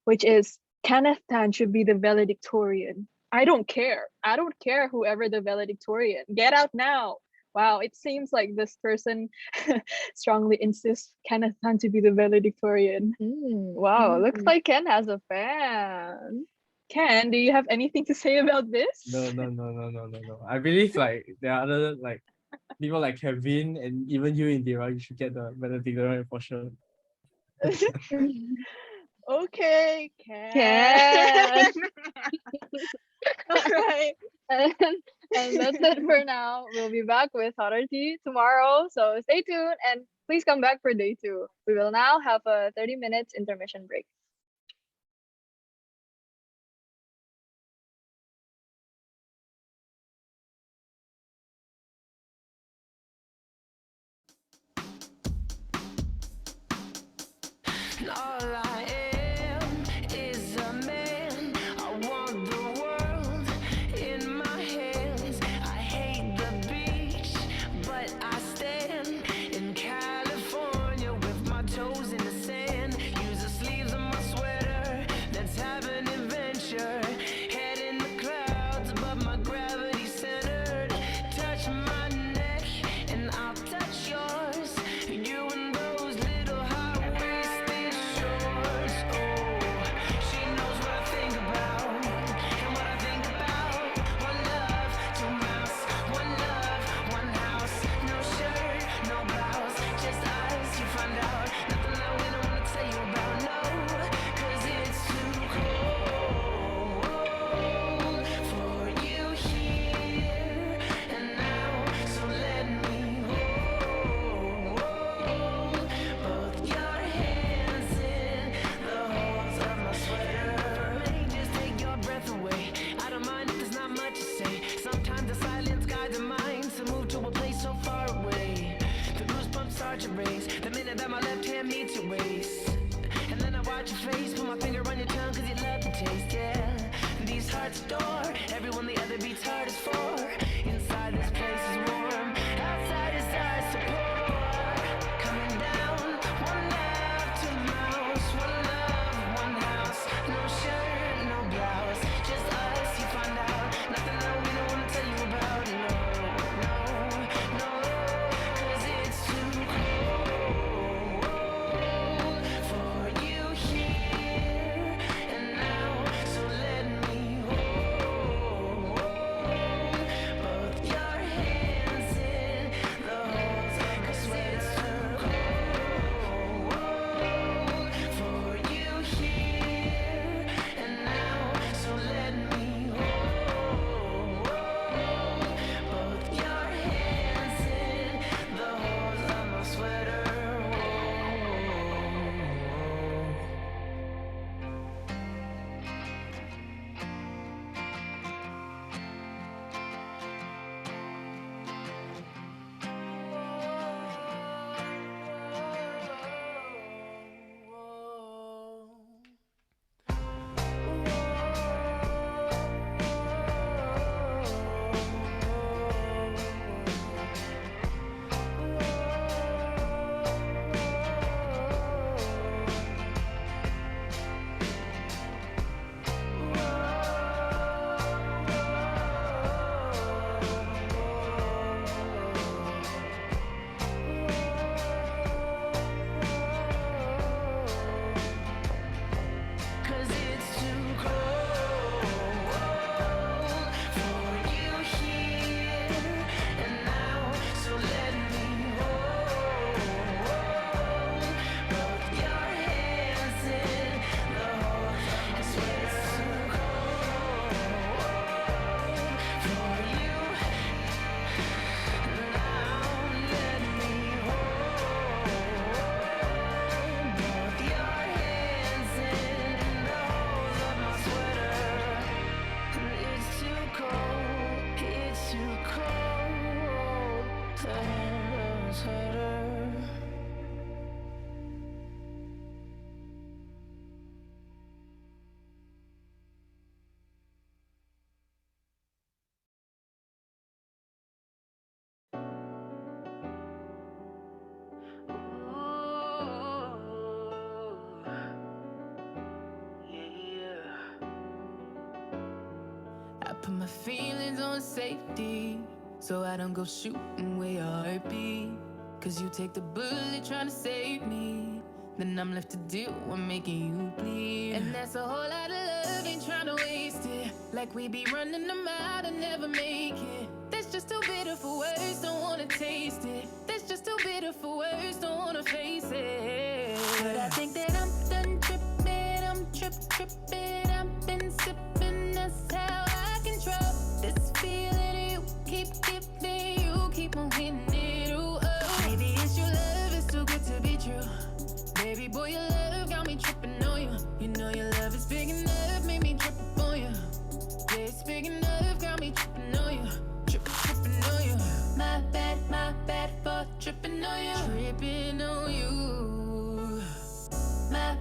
which is Kenneth Tan should be the valedictorian. I don't care. I don't care whoever the valedictorian. Get out now. Wow, it seems like this person strongly insists Kenneth Tan to be the valedictorian. Wow, looks like Ken has a fan. Ken, do you have anything to say about this? No. I believe like there are other like people like Kevin and even you, Indira, you should get the valedictorian for sure. Okay, Ken. Ken. All right. And that's it for now. We'll be back with Hotter Tea tomorrow. So stay tuned and please come back for day 2. We will now have a 30 minutes intermission break. And all I am is a man. I want the world in my hands. I hate the beach, but I stand in California with my toes in the sand. Use the sleeves of my sweater. Let's have an adventure. Head in the clouds, but my gravity centered. Touch my neck, and I'll touch yours. You and those little high-waisted shorts. so far away. The goosebumps start to race the minute that my left hand meets your waist. And then I watch your face, put my finger on your tongue cause you love the taste, yeah. These hearts adore everyone the other beats hardest for. Inside this place is warm, outside his eyes so poor. Coming down, one love, two mouths, one love, one house. No shirt, no blouse, just us, you find out. Nothing that we don't wanna tell you about, no, no, no. Cause it's too cold for you here and now. So let me hold both your hands in the holes of my sweater. For you here and now. So let me hold both your hands in the holes of my sweater. Cause it's too cold for you here and now. So let me hold both your hands in the holes of my sweater. It's too cold for you now. Let me hold both your hands in the holes of my sweater. It's too cold to handle a sweater. I put my feelings on safety so I don't go shooting where your heart beat. Cause you take the bullet trying to save me, then I'm left to deal with making you bleed. And that's a whole lot of love, ain't trying to waste it. Like we be running them out and never make it. That's just too bitter for words, don't wanna taste it. That's just too bitter for words, don't wanna face it. But I think that I'm done tripping, I'm tripping. I've been sipping, that's how I control this feeling you keep giving. You keep on hitting it, ooh, oh. Maybe it's your love, it's too good to be true. Baby boy, your love got me tripping on you. You know your love is big enough, made me trip on you. Yeah, it's big enough, got me tripping on you. Tripping on you. My bad for tripping on you. Tripping on you. My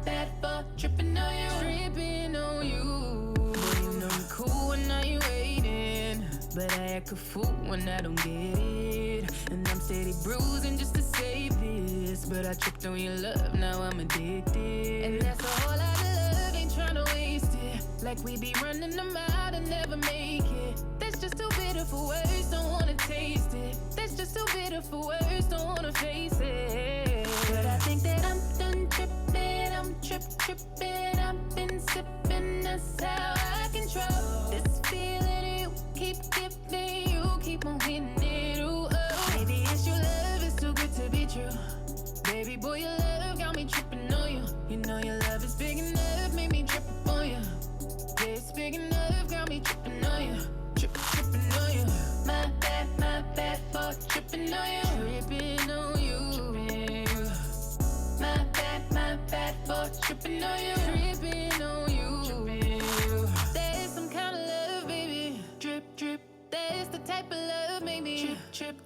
bad for tripping on you. Tripping on you. Boy, you know you cool when I ain't waiting, but I act a fool when I don't get it. And I'm steady bruising just to save this, but I tripped on your love, now I'm addicted. And that's a whole lot of love, ain't tryna waste it. Like we be running them out and never make it. That's just too bitter for words, don't wanna taste it. That's just too bitter for words, don't wanna face it. But I think that I'm done tripping, I'm tripping. I've been sipping, that's how I control this feeling you keep giving. You keep on hitting it, ooh, oh. Maybe it's your love, it's too good to be true. Baby boy, your love got me tripping on you. You know your love is big enough, made me trip on you. Yeah, it's big enough, got me tripping on you. Tripping on you. My bad for tripping on you. Tripping on you. My bad for tripping on you. Tripping on you. There's some kind of love, baby. Drip. There's the type of love, maybe. Trip.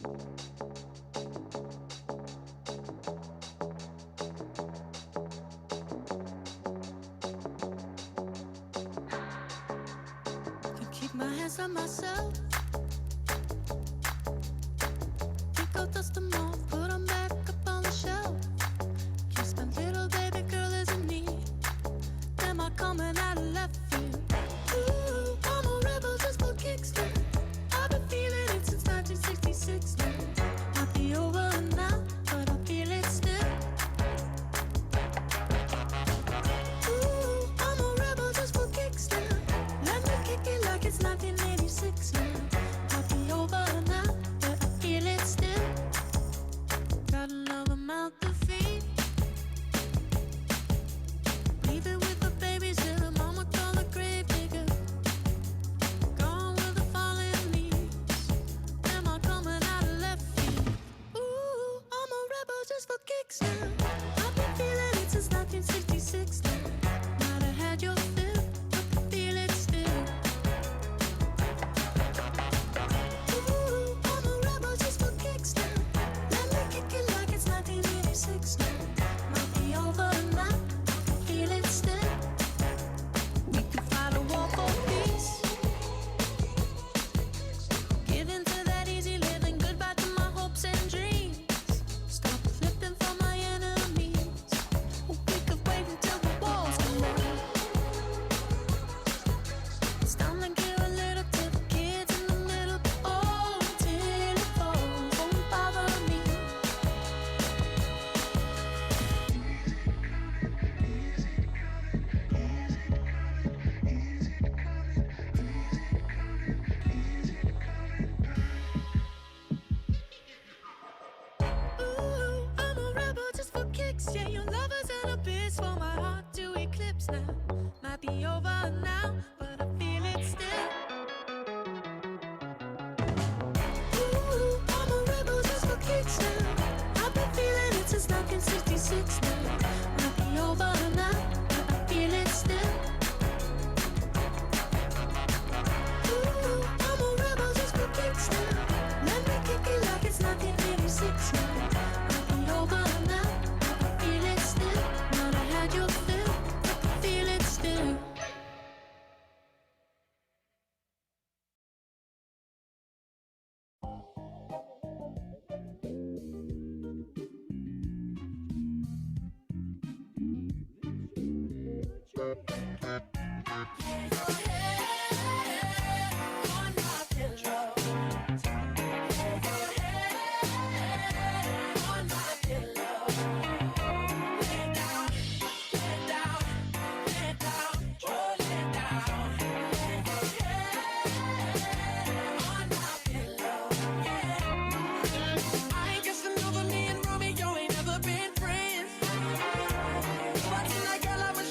Can keep my hands on myself. Pick up, dust them off, put them back up on the shelf. Kiss my little baby girl is in need. Am I coming out of left field? Ooh, I'm a rebel just for kicks now. I've been feeling it since 1966 now. Might be over now, but I feel it still. Ooh, I'm a rebel just for kicks now. Let me kick it like it's 1986 now. Might be over now, but I feel it still. Got another mouth to feed. Leave it with the babies that her mama call a grave digger. Gone with the falling leaves. Am I coming out of left field? Ooh, I'm a rebel just for kicks now. I've been feeling it since 1966 now. Might have had your fill, but I feel it still. Ooh, I'm a rebel just for kicks now. Let me kick it like it's 1986 now. Might be over now, I feel it still. We could fight a war for peace. Give in to that easy living, goodbye to my hopes and dreams. Stop flipping for my enemies. We could wait until the walls come down. It's time to give a little to the kids in the middle. Oh, till it falls, won't bother me. Ooh, I'm a rebel just for kicks. Yeah, your love is an abyss for my heart to eclipse now. Might be over now, but I feel it still. Ooh, I'm a rebel just for kicks now. I've been feeling it since 1966 now. Might be over now, but I feel it still. Ooh, I'm a rebel just for kicks now. Let me kick it like it's 1986 now. Might be over now, but I feel it still. Might have had your fill, but I feel it still.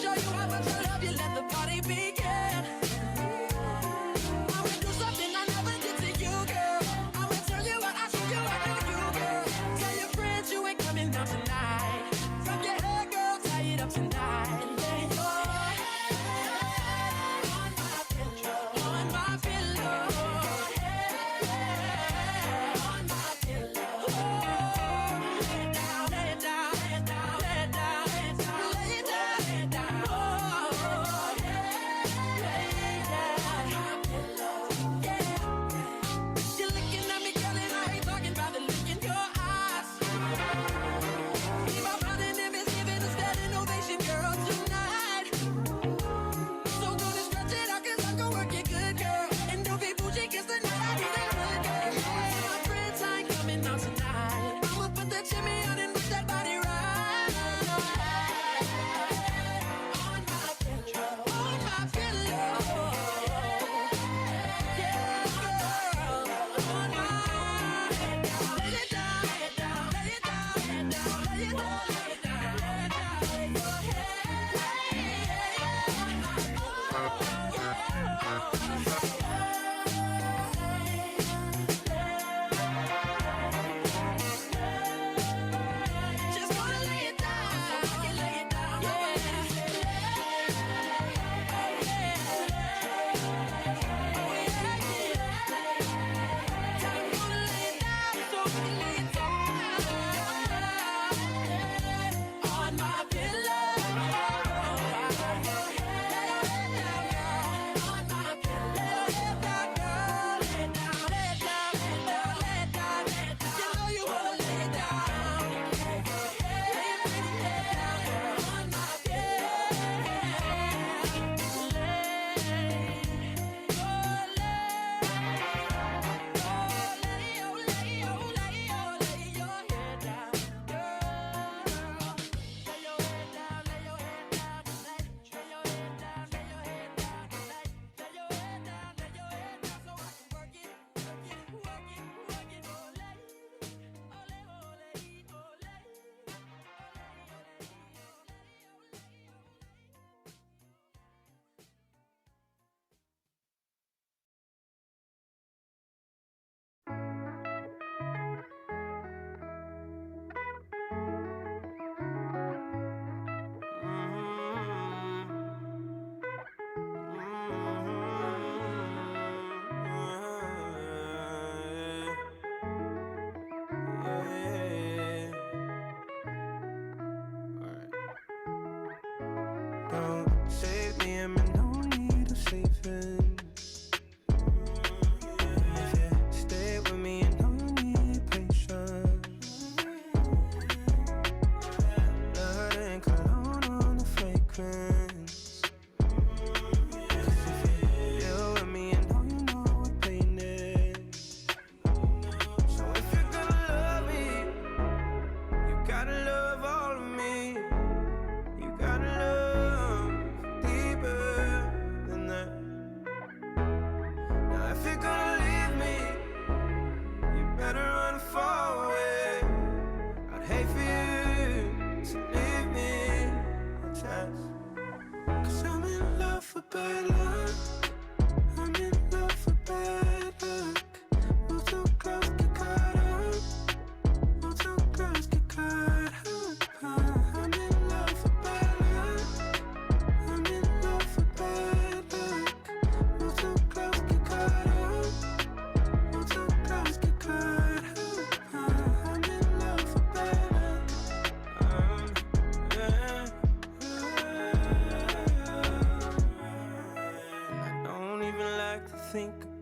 Show you how much I love you.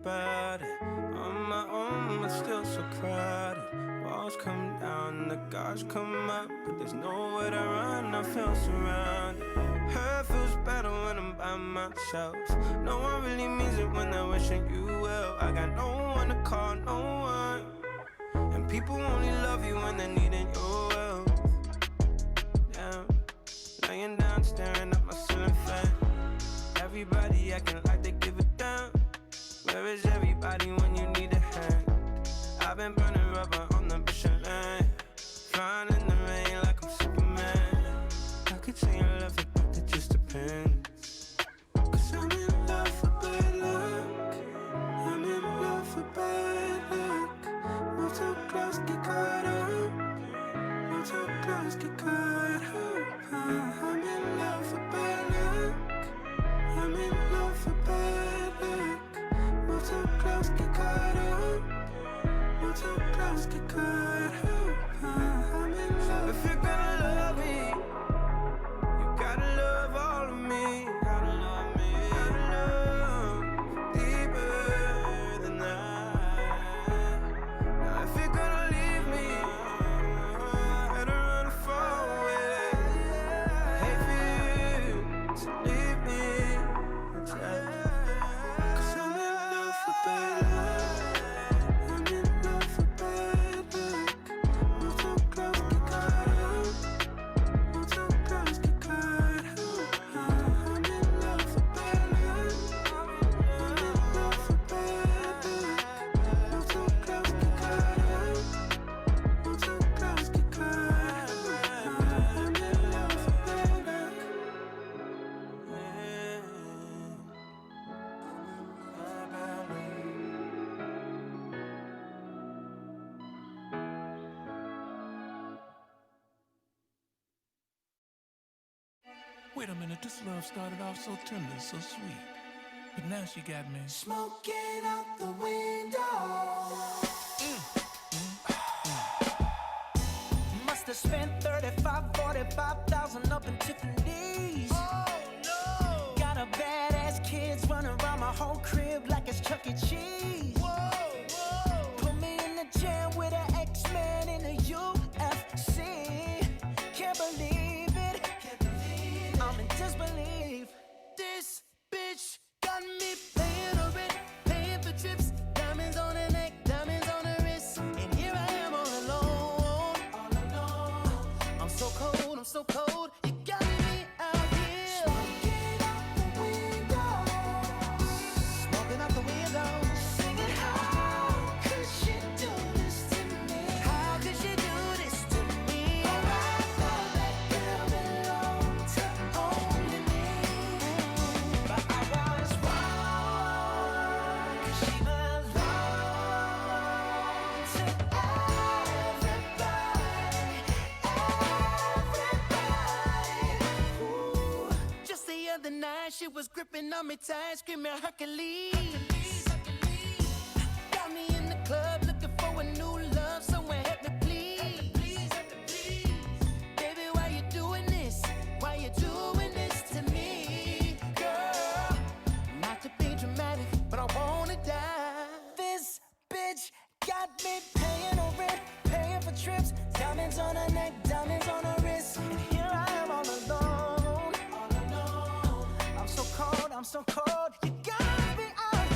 about it. On my own, but still so crowded. Walls come down, the guards come up, but there's nowhere to run. I feel surrounded. Hurt feels better when I'm by myself. No one really means it when they're wishing you well. I got no one to call, no one. And people only love you when they're needing your help. Damn, laying down, staring at my ceiling fan. Everybody acting like they give a damn. Where is everybody when you need a hand? I've been burning rubber on the Michelin, flying in the rain like I'm Superman. I could say I love it, but it just depends. Cause I'm in love for bad luck. I'm in love for bad luck. Move too close, get caught up. Move too close, get caught up. I'm in love for bad luck. I'm in love for bad luck. Move too close, get caught up. Move too close, get caught up. I'm in love. If you're gonna love me, you gotta love all of me. Gotta love me. Gotta love deeper than that. Now if you're gonna leave me, better run far away. I hate for you to leave me. Cause I'm in love for bad luck. I'm in love for bad luck. Move too close, get caught up. Move too close, get caught up. I'm in love for bad luck. I'm in love for bad luck. Move too close, get caught up. Move too close, get caught up. I'm in love for bad luck. Wait a minute, this love started off so tender, so sweet. But now she got me Smoking out the window. Must have spent 35, 45,000 up in Tiffany's. Oh no! Got a badass kids running around my whole crib like it's Chuck E. Cheese. Whoa, whoa! Put me in the jam with an X-Man in the UFC. Can't believe it. I'm in disbelief. This bitch got me paying her rent, paying for trips, diamonds on her neck, diamonds on her wrist, and here I am all alone. I'm so cold, I'm so cold. You got me out here. Smoking out the window. Smoking out the window. Singing, how could she do this to me? How could she do this to me? Oh, I thought that girl belonged to only me. But I was wrong. 'Cause she belonged To everybody. Ooh. Just the other night, she was gripping on me tight, screaming Hercules. Got me in the club looking for a new love, someone help me please. Baby, why you doing this? Why you doing this to me, girl? Not to be dramatic, but I wanna die. This bitch got me paying her rent, paying for trips, diamonds on her neck, diamonds on her wrist, and here I am all alone. I'm so cold, I'm so cold. You got me out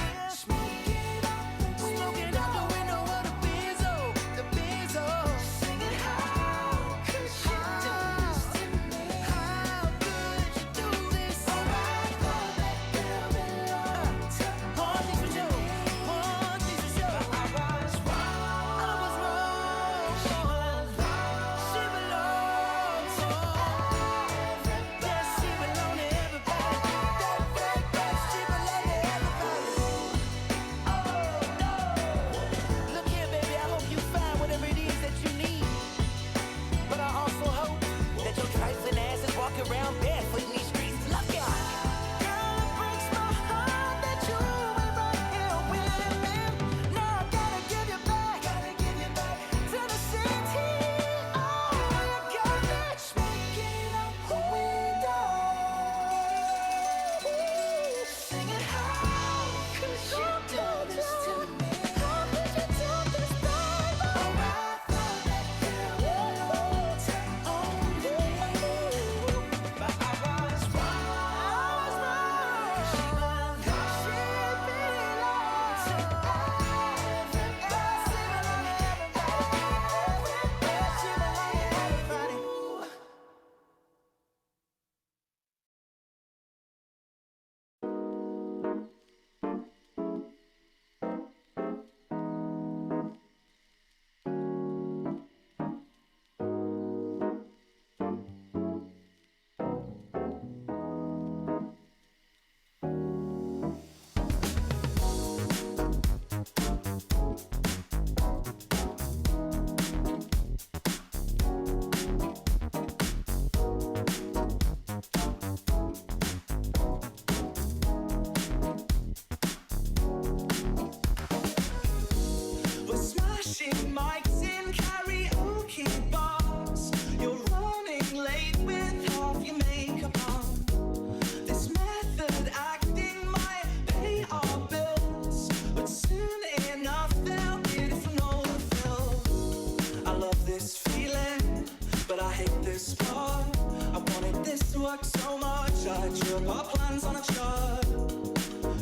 this part. I wanted this to work so much, I drew up our plans on a chart.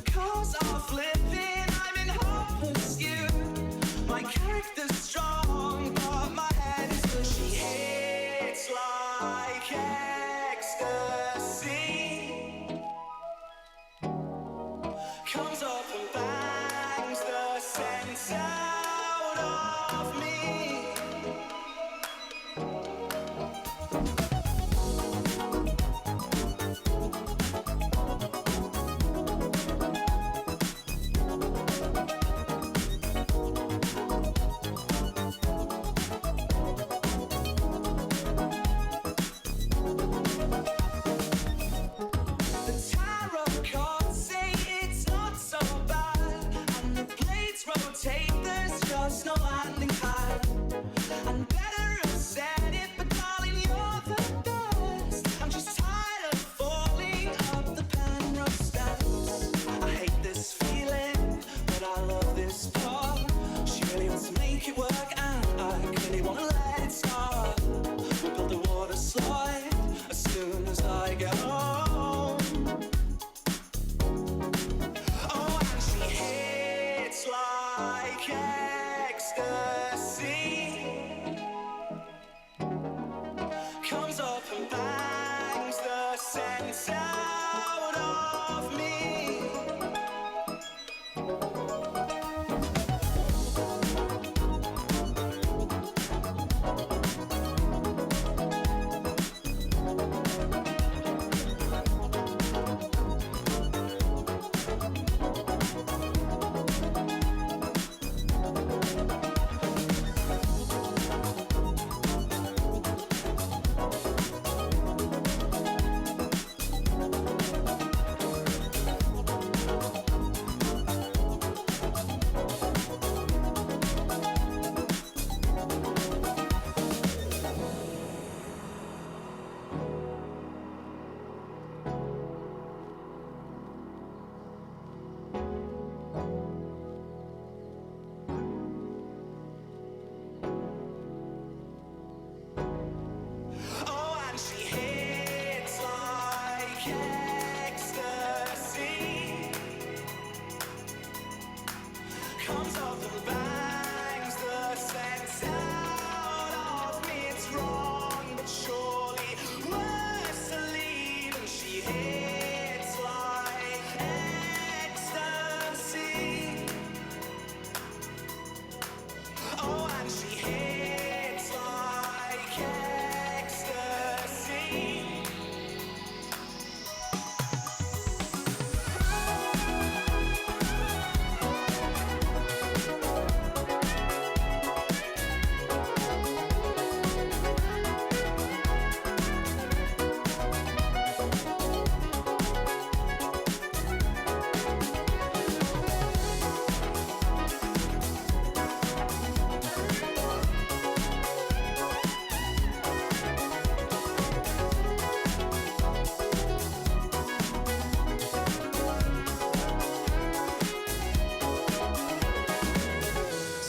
Cars are flipping, I'm in hot pursuit. My character's strong, but my head is mushy. Hits like ecstasy. Comes up and bangs the sense out of me. The tarot cards say it's not so bad, and the blades rotate, there's just no landing pad. And better have said it, but darling, you're the best. I'm just tired of falling up the Penrose steps. I hate this feeling, but I love this part. She really wants to make it work, and I really want to let it start. We'll build a water slide as soon as I get home. Oh, and she hits like ecstasy. Comes up and bangs the sense out of me. Oh, and she hits like ecstasy. Comes up and bangs the sense out of me. It's wrong, but surely worse to leave. And she hits like ecstasy. Oh, and she hits like ecstasy.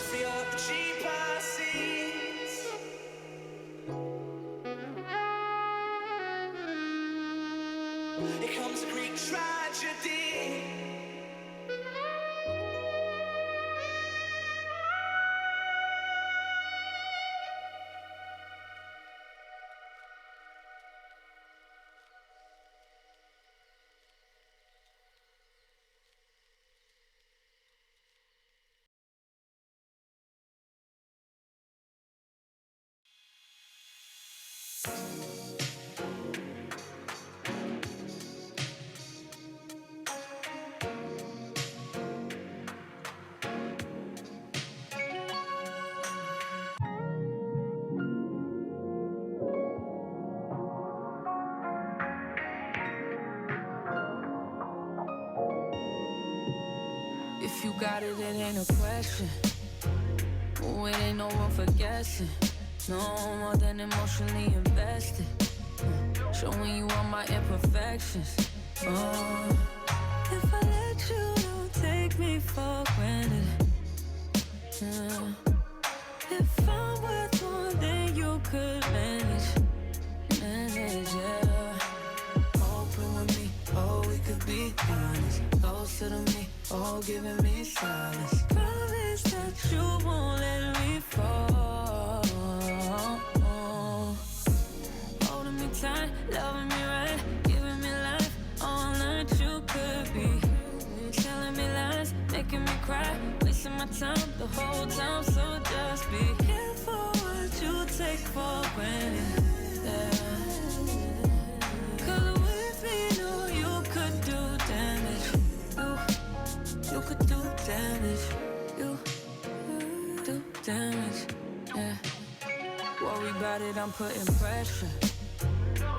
Free up the cheaper seats. Here comes a Greek tragedy. If you got it, it ain't a question. Oh, it ain't no room for guessing. No more than emotionally invested. Showing you all my imperfections. If I let you, don't take me for granted. If I'm worth more than you could manage. giving me silence. Promise that you won't let me fall. Holding me tight, loving me right, giving me life all night. You could be telling me lies, making me cry, wasting my time the whole time. So just be careful what you take for granted. Yeah. 'Cause with me, no, you could do damage. You could do damage. You do damage. Yeah. Worry about it, I'm putting pressure.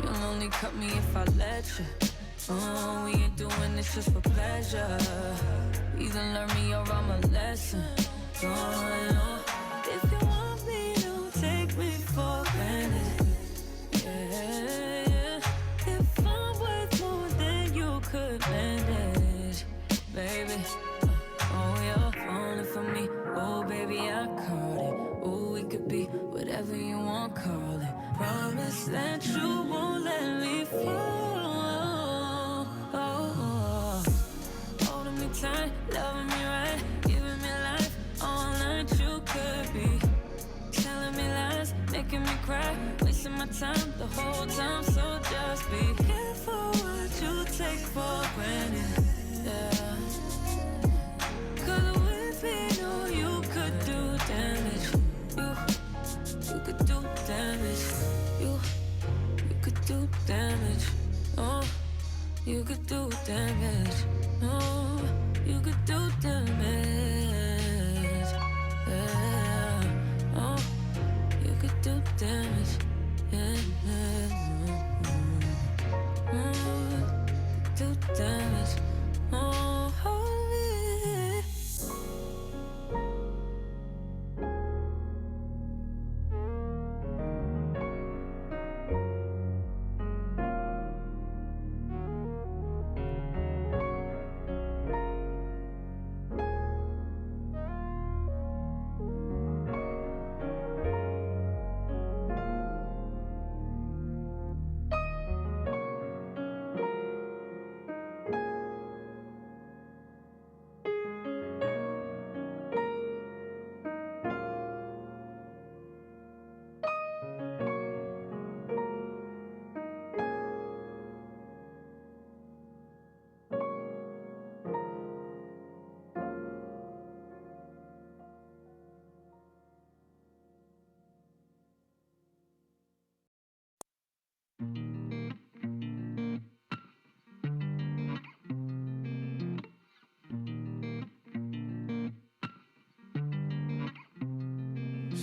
You'll only cut me if I let you. We ain't doing this just for pleasure. Either learn me or I'm a lesson. No. If you want me, don't take me for granted. Yeah. If I'm worth more than you could manage, baby. Oh, you're falling for me. Oh, baby, I caught it. Oh, we could be whatever you want, call it. Promise that you won't let me fall. Holding me tight, loving me right, giving me life all night. You could be telling me lies, making me cry, wasting my time the whole time. So just be careful what you take for granted. Yeah. 'Cause with me, no, you could do damage. You could do damage. You could do damage. Oh, you could do damage. Oh, you could do damage. Yeah. Oh, you could do damage. Yeah. Do damage. Oh, yeah.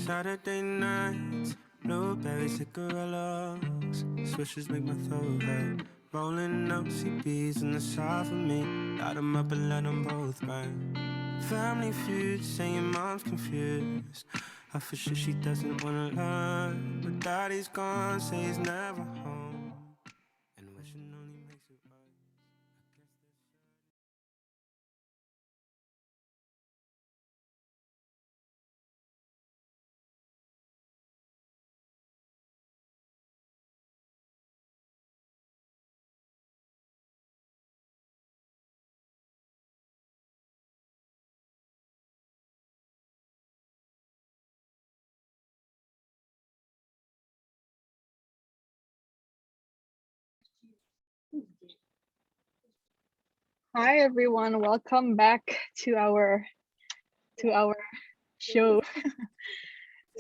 Saturday nights, blueberry cigarillos, swishes make my throat hurt. Rolling up CBs in the south of me, light 'em up and let 'em both burn. Family feud, saying mom's confused. I for sure she doesn't wanna learn, but daddy's gone, say he's never home. And wishing only makes it worse. Hi everyone, welcome back to our show.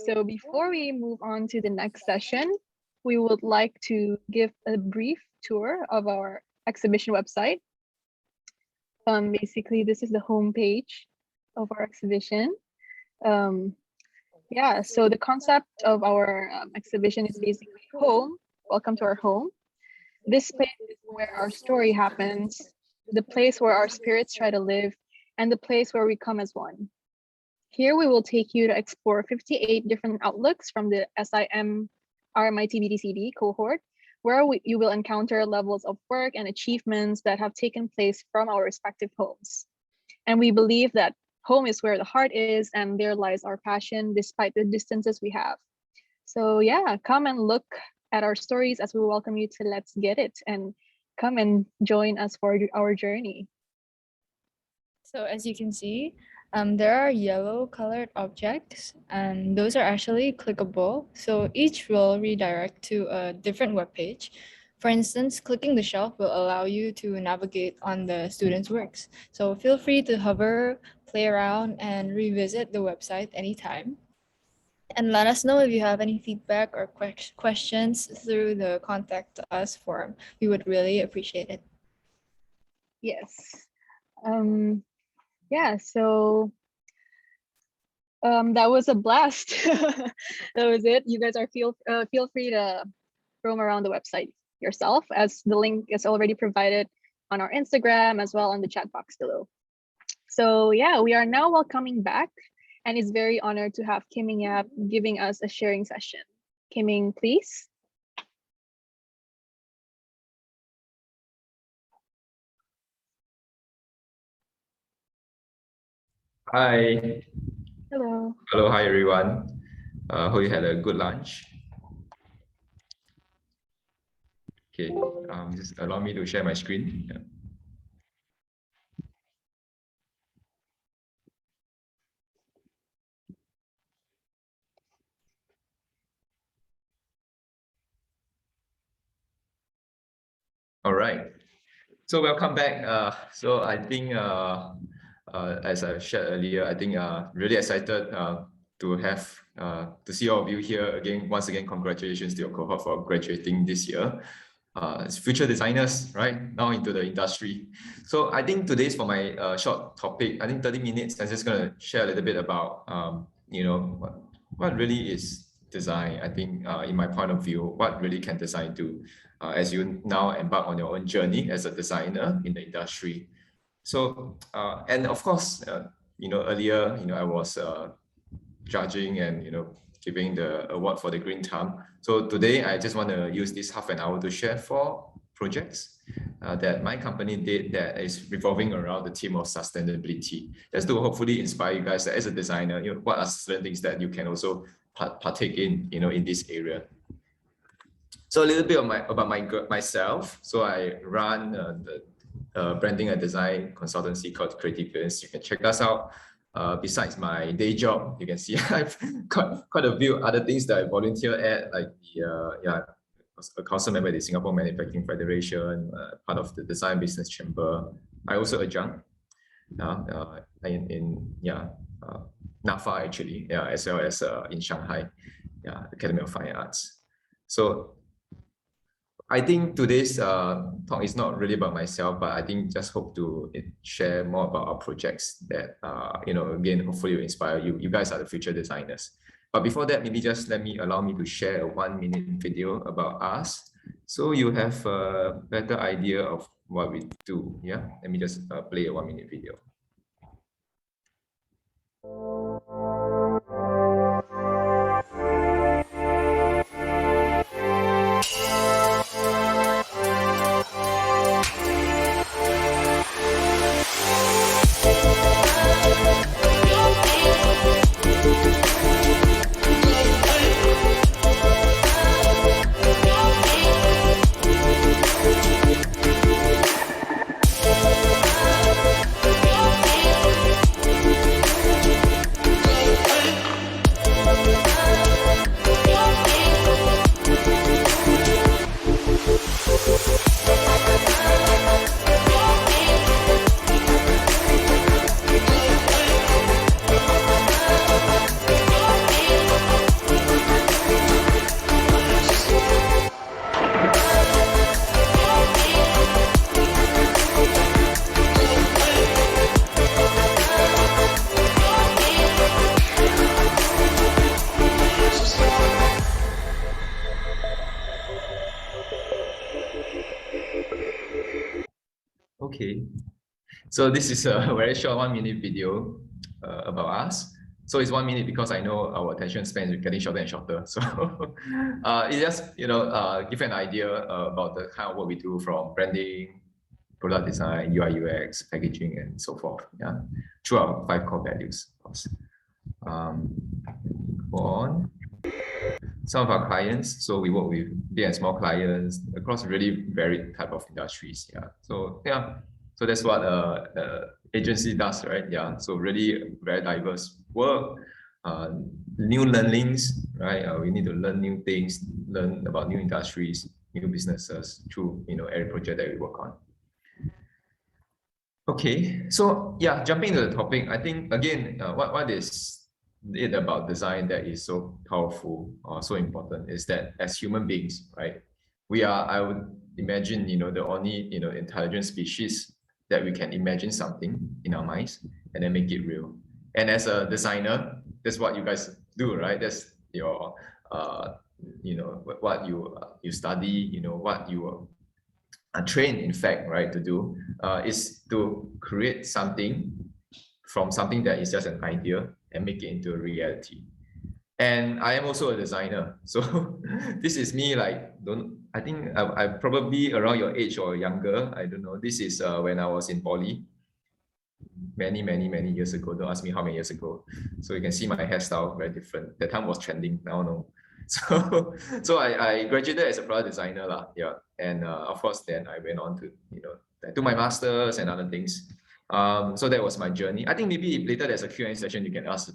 So before we move on to the next session, we would like to give a brief tour of our exhibition website. Basically, this is the homepage of our exhibition. Yeah, so the concept of our exhibition is basically home. Welcome to our home. This place is where our story happens, the place where our spirits try to live, and the place where we come as one. Here we will take you to explore 58 different outlooks from the SIM RMIT cohort, where you will encounter levels of work and achievements that have taken place from our respective homes. And we believe that home is where the heart is, and there lies our passion despite the distances we have. So yeah, come and look at our stories as we welcome you to Let's Get It, and come and join us for our journey. So as you can see, there are yellow colored objects, and those are actually clickable. So each will redirect to a different web page. For instance, clicking the shelf will allow you to navigate on the student's works. So feel free to hover, play around, and revisit the website anytime. And let us know if you have any feedback or questions through the contact us form. We would really appreciate it. Yes. Yeah, so that was a blast. That was it. You guys are feel free to roam around the website yourself, as the link is already provided on our Instagram as well on the chat box below. So yeah, we are now welcoming back, and is very honored to have Kiming Yap giving us a sharing session. Kiming, please. Hi. Hello. Hello, hi everyone. Hope you had a good lunch. Okay, just allow me to share my screen. Yeah. All right. So welcome back. So I think, as I shared earlier, I think really excited to have to see all of you here again. Once again, congratulations to your cohort for graduating this year. As future designers, right now into the industry. So I think today's for my short topic. I think 30 minutes. I'm just gonna share a little bit about you know what really is design. I think in my point of view, what really can design do as you now embark on your own journey as a designer in the industry. So and of course, earlier, I was judging and giving the award for the Green Thumb. So today I just want to use this half an hour to share 4 projects that my company did that is revolving around the theme of sustainability. Just to hopefully inspire you guys that as a designer, what are certain things that you can also partake in, in this area. So a little bit about myself. So I run the branding and design consultancy called Creative Biz. You can check us out. Besides my day job, you can see I've got quite a few other things that I volunteer at, like a council member at the Singapore Manufacturing Federation, part of the Design Business Chamber. I also adjunct in NAFA actually, as well as in Shanghai, Academy of Fine Arts. So I think today's talk is not really about myself, but I think just hope to share more about our projects that, again, hopefully will inspire you. You guys are the future designers. But before that, maybe just allow me to share a 1-minute video about us, so you have a better idea of what we do. Yeah, let me just play a 1-minute video. Okay, so this is a very short 1-minute video about us. So it's 1 minute because I know our attention span is getting shorter and shorter. So it just give you an idea about the kind of work we do, from branding, product design, UI UX, packaging, and so forth. Yeah, through our 5 core values, of course. Go on. Some of our clients, so we work with big and small clients across really varied type of industries. Yeah, so that's what agency does, right? Yeah, so really very diverse work, new learnings, right? We need to learn new things, learn about new industries, new businesses through every project that we work on. Okay, so yeah, jumping to the topic, I think again, what is it about design that is so powerful or so important is that as human beings, right, we are, I would imagine, the only intelligent species that we can imagine something in our minds and then make it real. And as a designer, that's what you guys do, right? That's your what you study, what you are trained, in fact, right, to do is to create something from something that is just an idea and make it into a reality. And I am also a designer, so this is me. Like, I think I probably around your age or younger. I don't know. This is when I was in poly, many years ago. Don't ask me how many years ago. So you can see my hairstyle very different. That time was trending. Now no. So I graduated as a product designer lah. Yeah, and of course then I went on to do my masters and other things. So that was my journey. I think maybe later there's a Q&A session you can ask.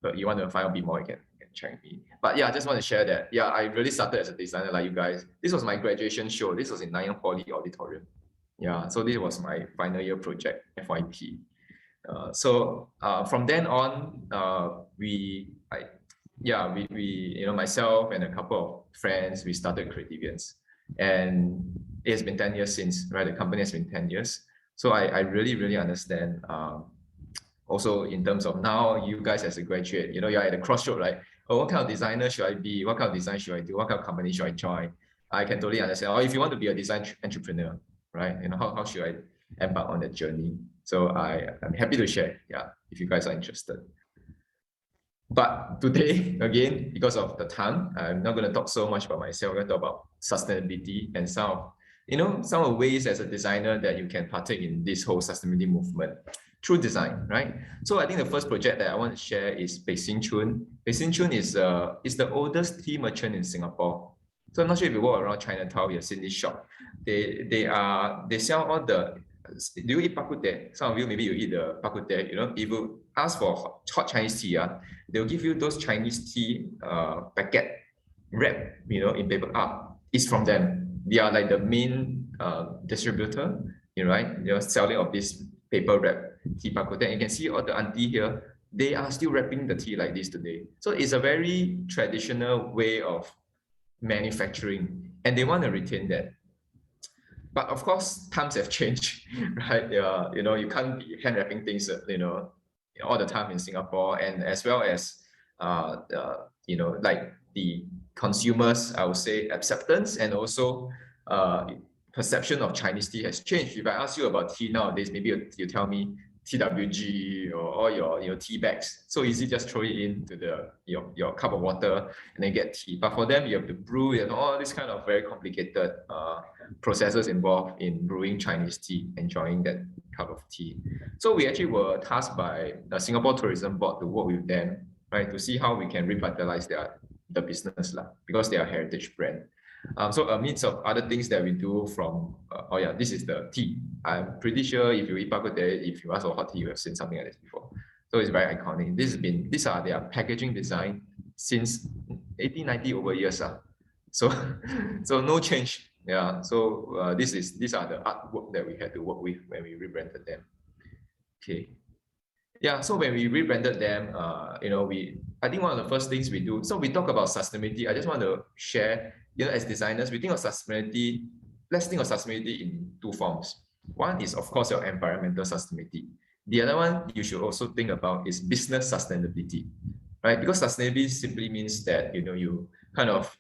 But you want to find out a bit more, you can check with me. But yeah, I just want to share that. Yeah, I really started as a designer like you guys. This was my graduation show. This was in Nanyang Poly Auditorium. Yeah, so this was my final year project, FYP. So from then on, myself and a couple of friends, we started Creativians. And it has been 10 years since, right? The company has been 10 years. So I really understand also in terms of now you guys as a graduate, you're at a crossroad, right? Oh, what kind of designer should I be? What kind of design should I do? What kind of company should I join? I can totally understand. Or if you want to be a design entrepreneur, right? How should I embark on that journey? So I'm happy to share, yeah, if you guys are interested. But today, again, because of the time, I'm not going to talk so much about myself. I'm going to talk about sustainability and some of the ways as a designer that you can partake in this whole sustainability movement through design, right? So I think the first project that I want to share is Beijing Chun. Beijing Chun is the oldest tea merchant in Singapore. So I'm not sure if you walk around Chinatown, you've seen this shop. They sell all the. Do you eat bak kut teh? Some of you maybe you eat the bak kut teh. If you ask for hot Chinese tea, they'll give you those Chinese tea packet wrapped, in paper. It's from them. They are like the main distributor, right? They're selling of this paper wrap tea bak kut teh. You can see all the auntie here. They are still wrapping the tea like this today. So it's a very traditional way of manufacturing, and they want to retain that. But of course, times have changed, right? You can't be hand wrapping things, all the time in Singapore, and as well as, like the consumers, I would say, acceptance and also perception of Chinese tea has changed. If I ask you about tea nowadays, maybe you tell me TWG or all your tea bags. So easy, just throw it into your cup of water and then get tea. But for them, you have to brew and all this kind of very complicated processes involved in brewing Chinese tea, enjoying that cup of tea. So we actually were tasked by the Singapore Tourism Board to work with them, right, to see how we can revitalize the business because they are a heritage brand. So amidst of other things that we do from, this is the tea. I'm pretty sure if you eat bak kut teh, if you ask for hot tea, you have seen something like this before. So it's very iconic. These are their packaging design since 1890 over years. So no change. Yeah. So these are the artwork that we had to work with when we rebranded them. Okay. Yeah, so when we rebranded them, I think one of the first things we do, so we talk about sustainability. I just want to share, as designers, we think of sustainability, let's think of sustainability in two forms. One is, of course, your environmental sustainability. The other one you should also think about is business sustainability, right? Because sustainability simply means that, you kind of,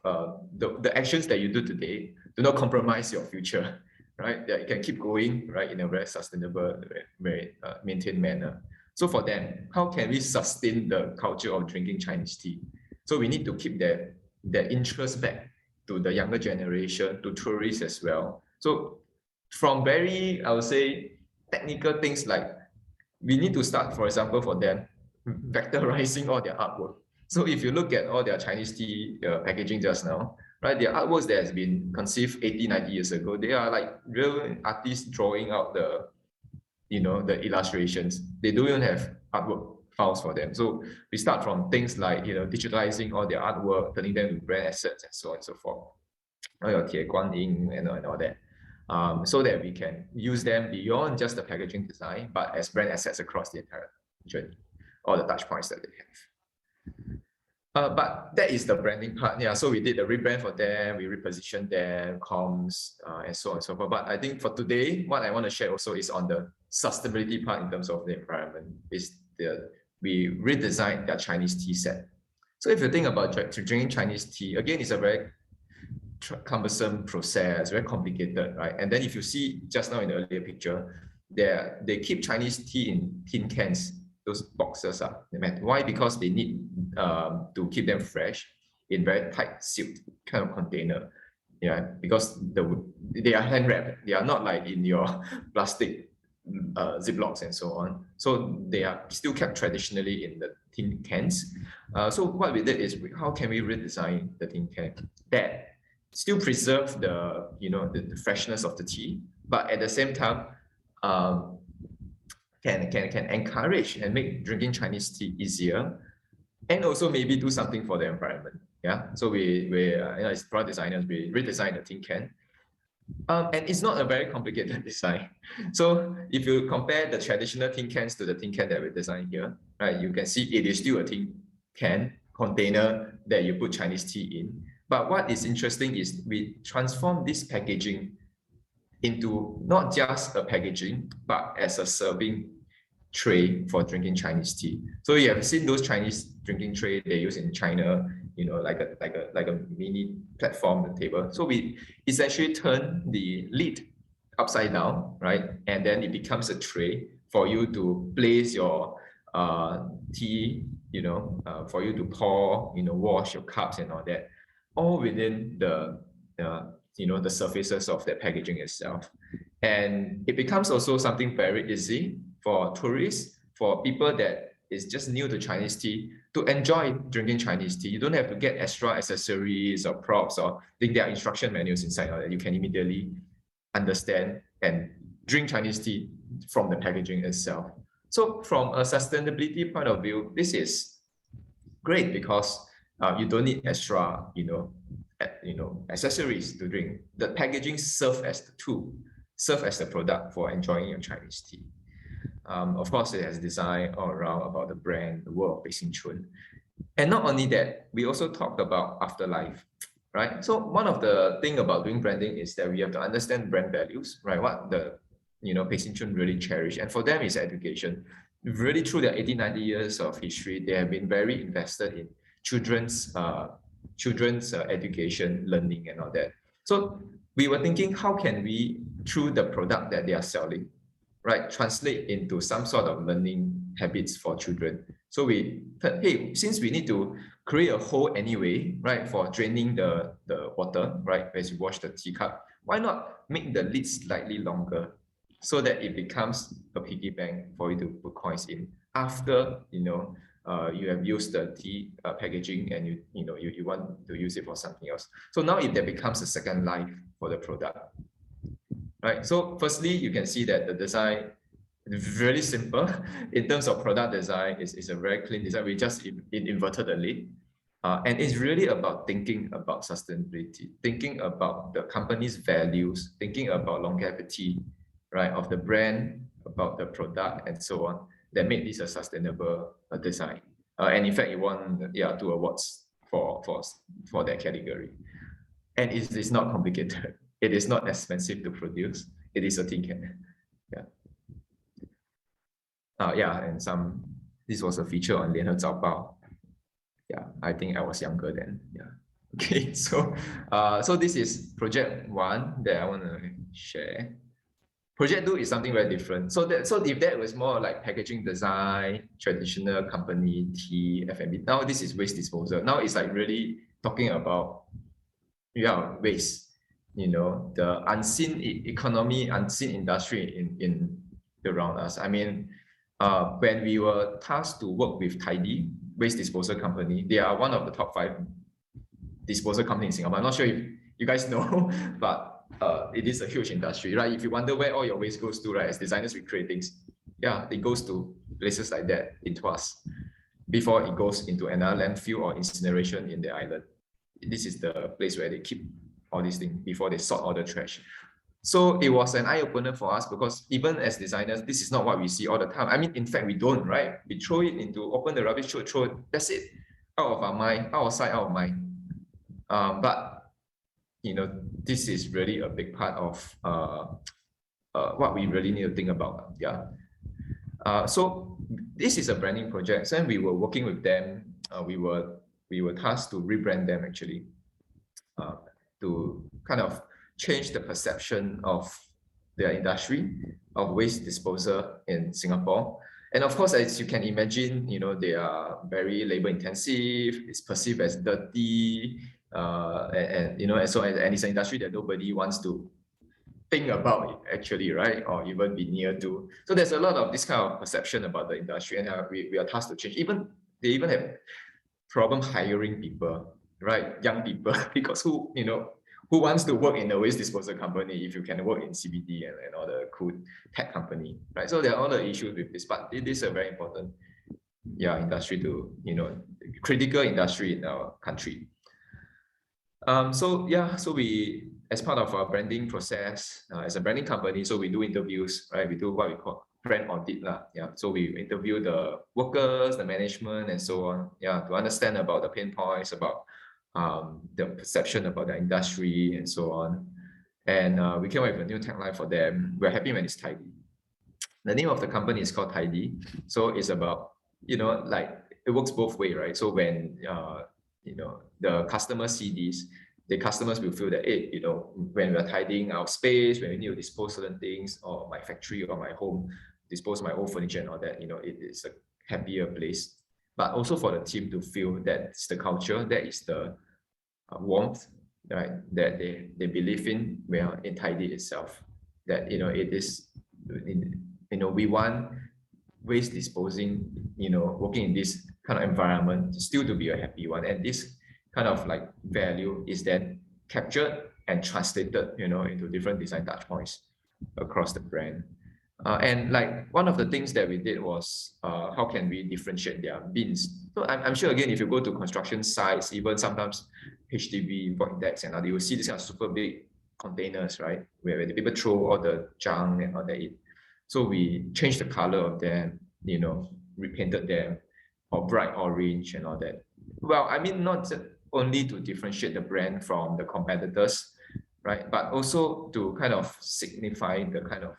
the actions that you do today do not compromise your future, right? That you can keep going, right, in a very sustainable, very maintained manner. So for them, how can we sustain the culture of drinking Chinese tea? So we need to keep that interest back to the younger generation, to tourists as well. So from very, I would say, technical things like we need to start, for example, for them, vectorizing all their artwork. So if you look at all their Chinese tea packaging just now, right, their artworks that has been conceived 80, 90 years ago, they are like real artists drawing out the illustrations. They don't even have artwork files for them. So we start from things like, digitalizing all their artwork, turning them to brand assets and so on and so forth. And all that. So that we can use them beyond just the packaging design, but as brand assets across the entire journey, all the touch points that they have. But that is the branding part. Yeah, so we did the rebrand for them, we repositioned them, comms, and so on and so forth. But I think for today, what I want to share also is on the sustainability part in terms of the environment. We redesigned their Chinese tea set. So if you think about drinking Chinese tea, again, it's a very cumbersome process, very complicated, right? And then if you see just now in the earlier picture, they keep Chinese tea in tin cans. Those boxes are. Why? Because they need to keep them fresh in very tight sealed kind of container. Yeah, because they are hand wrapped. They are not like in your plastic Ziplocs and so on. So they are still kept traditionally in the tin cans. So what we did is, how can we redesign the tin can that still preserve the freshness of the tea, but at the same time can encourage and make drinking Chinese tea easier, and also maybe do something for the environment. Yeah, so we as product designers, we redesigned the tin can. And it's not a very complicated design. So if you compare the traditional tin cans to the tin can that we designed here, right, you can see it is still a tin can container that you put Chinese tea in. But what is interesting is we transform this packaging into not just a packaging, but as a serving tray for drinking Chinese tea. So you have seen those Chinese drinking tray they use in China, like a mini platform table. So we essentially turn the lid upside down, right? And then it becomes a tray for you to place your tea, for you to pour, wash your cups and all that, all within the surfaces of the packaging itself. And it becomes also something very easy for tourists, for people that is just new to Chinese tea, to enjoy drinking Chinese tea. You don't have to get extra accessories or props or think there are instruction manuals inside that you can immediately understand and drink Chinese tea from the packaging itself. So from a sustainability point of view, this is great because you don't need extra, accessories to drink. The packaging serves as the tool, serve as the product for enjoying your Chinese tea. Of course, it has design all around about the brand, the world of Beijing Chun. And not only that, we also talked about afterlife, right? So one of the thing about doing branding is that we have to understand brand values, right? What the Beijing Chun really cherish. And for them, is education. Really, through their 80, 90 years of history, they have been very invested in children's education, learning, and all that. So we were thinking, how can we, through the product that they are selling, right, translate into some sort of learning habits for children? So we thought, hey, since we need to create a hole anyway, right, for draining the water, right, as you wash the teacup, why not make the lid slightly longer so that it becomes a piggy bank for you to put coins in after you have used the tea packaging and you want to use it for something else. So now if that becomes a second life for the product, right? So firstly, you can see that the design is really simple in terms of product design. It's a very clean design. We just inverted the lid. And it's really about thinking about sustainability, thinking about the company's values, thinking about longevity, right, of the brand, about the product, and so on, that made this a sustainable design. And in fact, it won 2 awards for that category. And it is not complicated. It is not expensive to produce. It is a tin can. And this was a feature on 联合早报. Yeah, I think I was younger then. Yeah. Okay, so this is project 1 that I want to share. Project 2 is something very different. So if that was more like packaging design, traditional company, tea, F&B, now this is waste disposal. Now it's like really talking about waste, the unseen economy, unseen industry in around us. I mean, when we were tasked to work with Tidy, waste disposal company, they are one of the top 5 disposal companies in Singapore. I'm not sure if you guys know, but it is a huge industry, right? If you wonder where all your waste goes to, right, as designers we create things, yeah, it goes to places like that in Tuas before it goes into another landfill or incineration in the island. This is the place where they keep all these things before they sort all the trash. So it was an eye-opener for us because even as designers, this is not what we see all the time. I mean, in fact, we don't, right? We throw it into, open the rubbish, throw it, that's it. Out of our mind, out of sight, out of mind. But, you know, this is really a big part of what we really need to think about. Yeah. So this is a branding project. So we were working with them. We were tasked to rebrand them actually, to kind of change the perception of their industry of waste disposal in Singapore. And of course, as you can imagine, you know, they are very labor intensive. It's perceived as dirty, and you know, and so and it's an industry that nobody wants to think about it actually, right? Or even be near to. So there's a lot of this kind of perception about the industry, and we are tasked to change. They even have problem hiring people, right? Young people, because who wants to work in a waste disposal company if you can work in CBD and all the cool tech company, right? So there are all the issues with this, but it is a very important, industry to, critical industry in our country. So we, as part of our branding process, as a branding company, so we do interviews, right? We do what we call brand audit, So we interview the workers, the management, and so on, to understand about the pain points, about the perception about the industry, and so on. And we came up with a new tagline for them. We're happy when it's tidy. The name of the company is called Tidy. So it's about, like it works both ways, right? So when the customers see this, the customers will feel that, hey, when we're tidying our space, when we need to dispose certain things, or my factory or my home, dispose my old furniture and all that, it is a happier place. But also for the team to feel that it's the culture, that is the warmth, right, that they believe in, where in Tidy itself, that it is, we want waste disposing, working in this kind of environment still to be a happy one, and this kind of like value is then captured and translated, into different design touch points across the brand. And like one of the things that we did was, how can we differentiate their bins? So I'm sure, again, if you go to construction sites, even sometimes HDB, Void Decks and other, you will see these kind of super big containers, right? Where the people throw all the junk and all that in. So we changed the color of them, repainted them, or bright orange and all that. Well, I mean, not only to differentiate the brand from the competitors, right? But also to kind of signify the kind of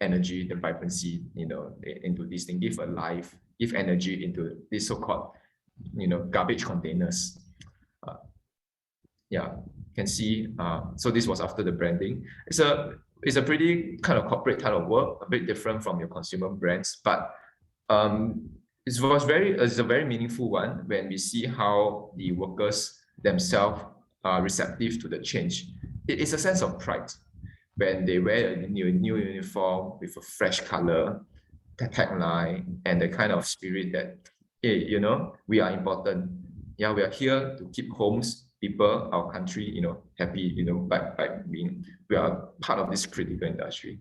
energy, the vibrancy, into this thing, give a life, give energy into this so-called, garbage containers. Can see. So this was after the branding. It's a pretty kind of corporate type of work, a bit different from your consumer brands, but it's a very meaningful one when we see how the workers themselves are receptive to the change. It is a sense of pride when they wear a new uniform with a fresh color, the tagline, and the kind of spirit that, hey, we are important. Yeah, we are here to keep homes, people, our country, happy, by being, we are part of this critical industry.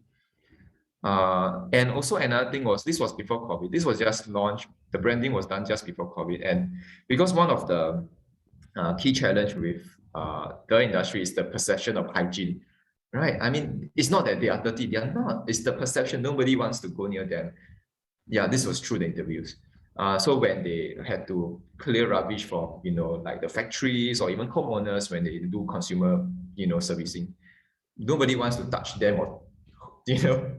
And also another thing was, this was before COVID. This was just launched. The branding was done just before COVID. And because one of the key challenge with the industry is the perception of hygiene, right? I mean, it's not that they are dirty, they are not. It's the perception. Nobody wants to go near them. Yeah, this was through the interviews. So when they had to clear rubbish from, like the factories or even homeowners, when they do consumer, servicing, nobody wants to touch them or,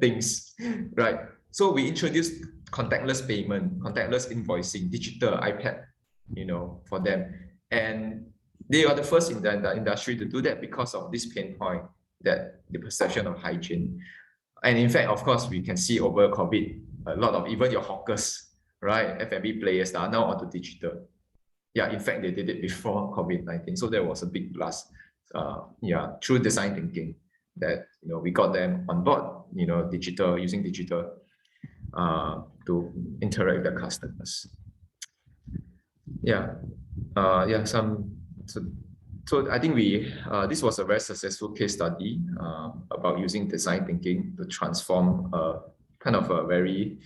things, right? So we introduced contactless payment, contactless invoicing, digital iPad, for them. And they are the first in the industry to do that because of this pain point, that the perception of hygiene. And in fact, of course, we can see over COVID, a lot of even your hawkers, right, F&B players are now onto digital. Yeah, in fact, they did it before COVID-19. So there was a big plus, through design thinking, that we got them on board, digital, using digital to interact with the customers. So So I think this was a very successful case study about using design thinking to transform kind of a very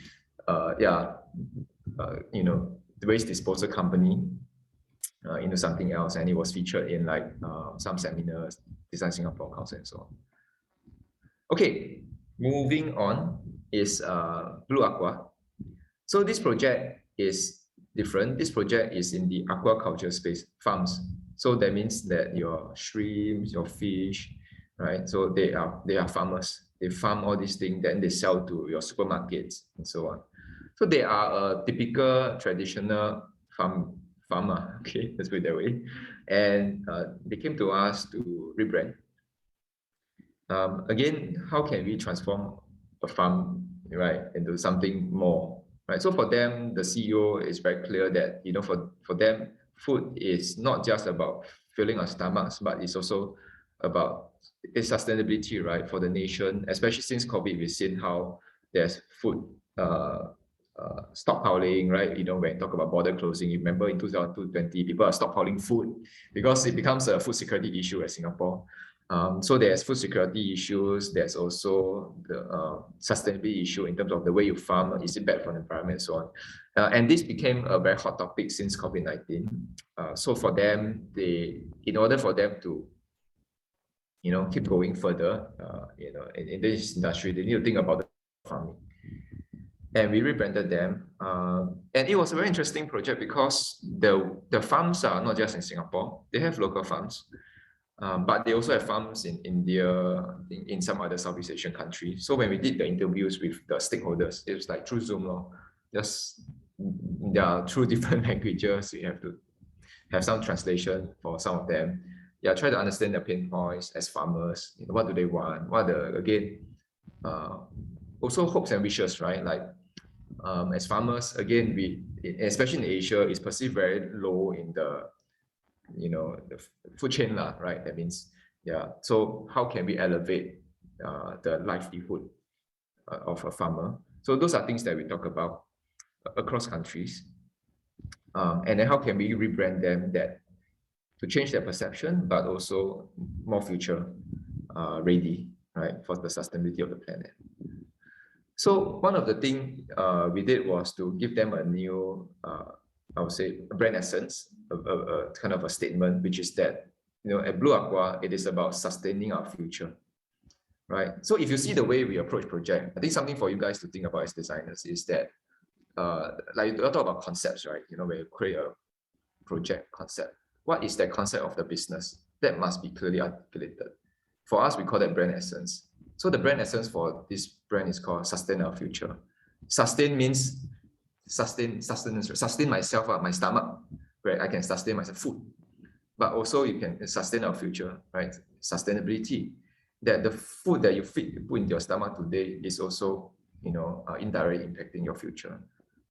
waste disposal company into something else, and it was featured in like some seminars, Design Singapore Council and so on. Okay, moving on is Blue Aqua. So this project is different. This project is in the aquaculture space, farms. So that means that your shrimps, your fish, right? So they are farmers. They farm all these things, then they sell to your supermarkets and so on. So they are a typical traditional farmer. Okay, let's put it that way. And they came to us to rebrand. Again, how can we transform a farm, right, into something more, right? So for them, the CEO is very clear that, you know, for them, food is not just about filling our stomachs, but it's also about its sustainability, right, for the nation, especially since COVID, we've seen how there's food stockpiling, right? You know, when you talk about border closing, you remember in 2020, people are stockpiling food because it becomes a food security issue at Singapore. So there's food security issues. There's also the sustainability issue in terms of the way you farm. Is it bad for the environment and so on? And this became a very hot topic since COVID-19. So for them, in order for them to, you know, keep going further, you know, in this industry, they need to think about the farming. And we rebranded them. And it was a very interesting project because the farms are not just in Singapore. They have local farms. But they also have farms in India, in some other Southeast Asian countries. So when we did the interviews with the stakeholders, it was like through Zoom, just through different languages. You have to have some translation for some of them. Yeah, try to understand their pain points as farmers. You know, what do they want? What are the, again, also hopes and wishes, right? Like as farmers, again, especially in Asia, it's perceived very low in the, you know, the food chain, right? That means, yeah. So how can we elevate the livelihood of a farmer? So those are things that we talk about across countries. And then how can we rebrand them to change their perception, but also more future ready, right, for the sustainability of the planet. So one of the things we did was to give them a new, I would say, a brand essence, a kind of a statement, which is that, you know, at Blue Aqua, it is about sustaining our future, right? So if you see the way we approach project, I think something for you guys to think about as designers is that, like you talk about concepts, right? You know, when you create a project concept, what is that concept of the business? That must be clearly articulated. For us, we call that brand essence. So the brand essence for this brand is called Sustain Our Future. Sustain means sustenance, sustain myself, my stomach, where I can sustain myself, food. But also you can sustain our future, right? Sustainability. That the food that you put into your stomach today is also, you know, indirectly impacting your future.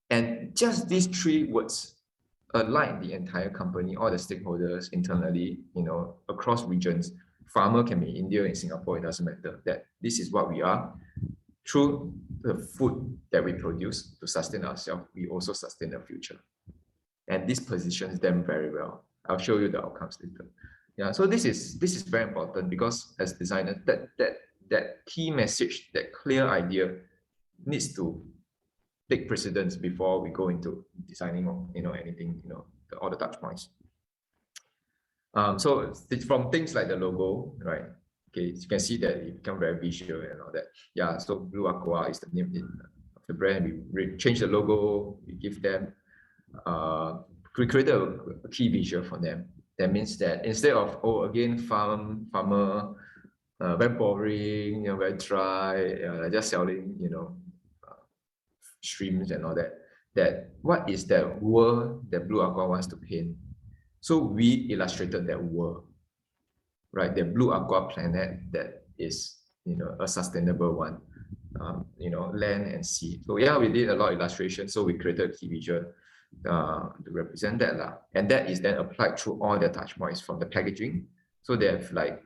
And just these three words align the entire company, all the stakeholders internally, you know, across regions. Farmer can be India and Singapore, it doesn't matter. That this is what we are. Through the food that we produce to sustain ourselves, we also sustain the future. And this positions them very well. I'll show you the outcomes later. Yeah, so this is very important because as designers, that key message, that clear idea needs to take precedence before we go into designing, you know, anything, you know, all the touch points. So it's from things like the logo, right? Okay, you can see that it becomes very visual and all that. Yeah, so Blue Aqua is the name of the brand. We changed the logo, we give them, we created a key visual for them. That means that instead of, oh, again, farmer, very boring, you know, very dry, just selling, you know, streams and all that what is that world that Blue Aqua wants to paint? So we illustrated that world, right? The Blue Aqua planet that is, you know, a sustainable one, you know, land and sea. So yeah, we did a lot of illustration. So we created a key visual to represent that. And that is then applied through all the touch points from the packaging. So they have like,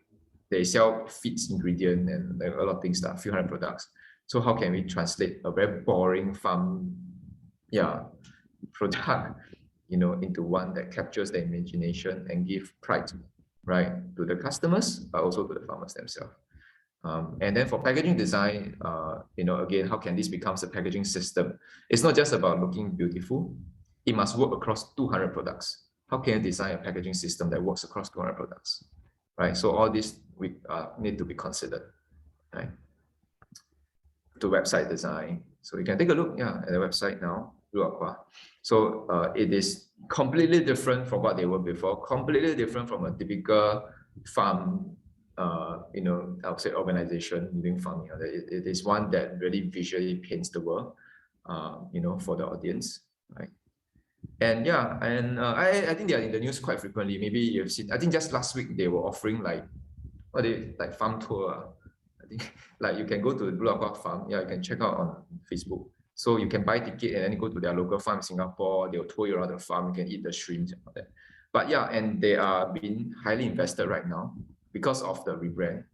they sell feeds, ingredient and like a lot of things, a few hundred products. So how can we translate a very boring farm, product, you know, into one that captures the imagination and give pride right, to the customers, but also to the farmers themselves. And then for packaging design, again, how can this become a packaging system? It's not just about looking beautiful. It must work across 200 products. How can you design a packaging system that works across 200 products, right? So all this we need to be considered, right? To website design. So you can take a look, at the website now, Blue Aqua. So it is completely different from what they were before, completely different from a typical farm, I would say organization doing farming. It is one that really visually paints the world, for the audience, right? And I think they are in the news quite frequently. Maybe you've seen, I think just last week they were offering like farm tour. I think like you can go to the Blue Aqua farm. Yeah, you can check out on Facebook. So you can buy ticket and then go to their local farm in Singapore. They'll tour you around the farm. You can eat the shrimps and all that. But yeah, and they are being highly invested right now because of the rebrand.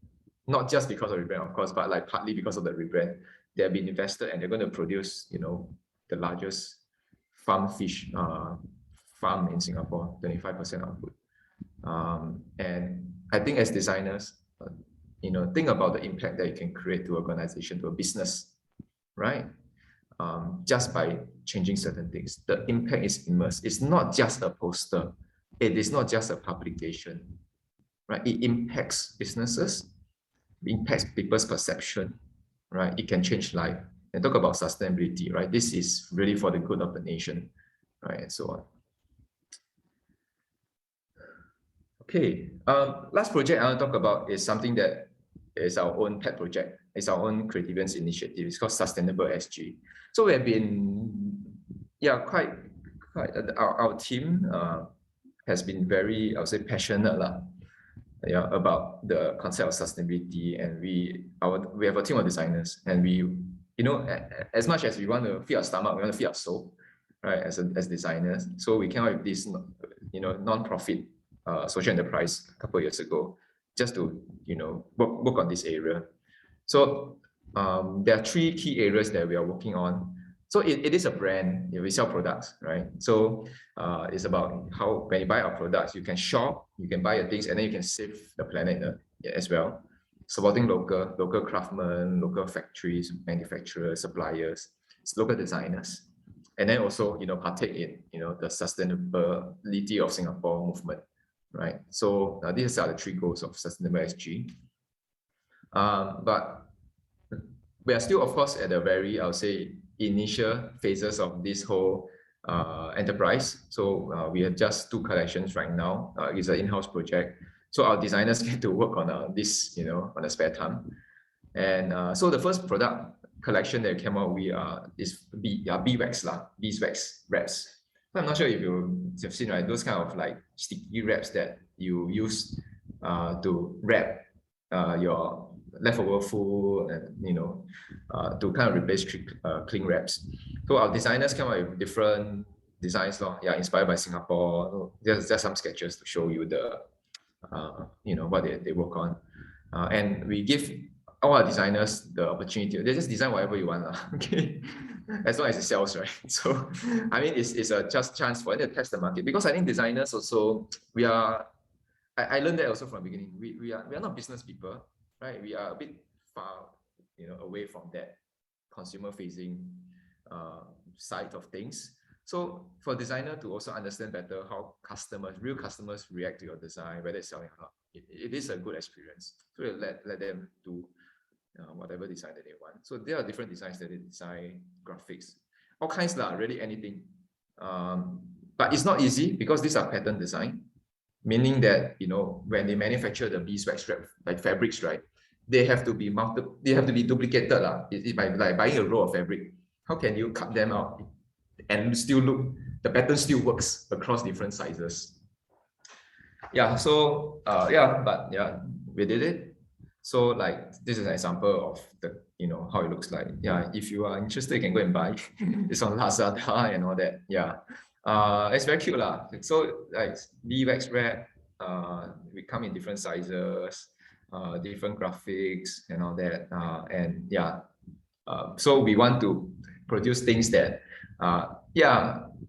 Not just because of the rebrand, of course, but like partly because of the rebrand. They're being invested and they're going to produce, the largest farm fish farm in Singapore, 25% output. And I think as designers, think about the impact that you can create to organization, to a business, right? Just by changing certain things. The impact is immense. It's not just a poster. It is not just a publication, right? It impacts businesses, it impacts people's perception, right? It can change life. And talk about sustainability, right? This is really for the good of the nation, right? And so on. Okay, last project I want to talk about is something that is our own pet project. It's our own creative initiative. It's called Sustainable SG. So we have been, quite our team has been very, I would say, passionate about the concept of sustainability, and we have a team of designers, and we, as much as we want to feed our stomach, we want to feed our soul, right? As designers, so we came up with this, non-profit social enterprise a couple of years ago, just to work on this area. So there are 3 key areas that we are working on. So it is a brand. We sell products, right? So it's about how when you buy our products, you can shop, you can buy your things, and then you can save the planet as well. Supporting local craftsmen, local factories, manufacturers, suppliers, local designers, and then also partake in the sustainability of Singapore movement. Right, so these are the 3 goals of Sustainable SG. But we are still, of course, at the very, I would say, initial phases of this whole enterprise. So we have just 2 collections right now. It's an in-house project. So our designers get to work on this, on a spare time. And so the first product collection that came out is beeswax wraps. I'm not sure if you've seen, right, those kind of like sticky wraps that you use to wrap your leftover food, and to kind of replace cling wraps. So our designers come up with different designs, inspired by Singapore. There's just some sketches to show you the what they work on, and we give all our designers the opportunity. They just design whatever you want, okay, as long as it sells, right? So I mean, it's a just chance for them to test the market, because I think designers also, I learned that also from the beginning. We are not business people, right? We are a bit far away from that consumer facing side of things. So for a designer to also understand better how real customers react to your design, whether it's selling or not, it is a good experience. So let them do whatever design that they want. So there are different designs that they design, graphics, all kinds, really anything. But it's not easy, because these are pattern design, meaning that when they manufacture the beeswax wrap, like fabrics, right, they have to be duplicated by like buying a roll of fabric. How can you cut them out and still the pattern still works across different sizes? So we did it. So like this is an example of the how it looks like. If you are interested, you can go and buy. It's on Lazada and all that. It's very cute So like beeswax wrap, we come in different sizes, different graphics and all that. So we want to produce things that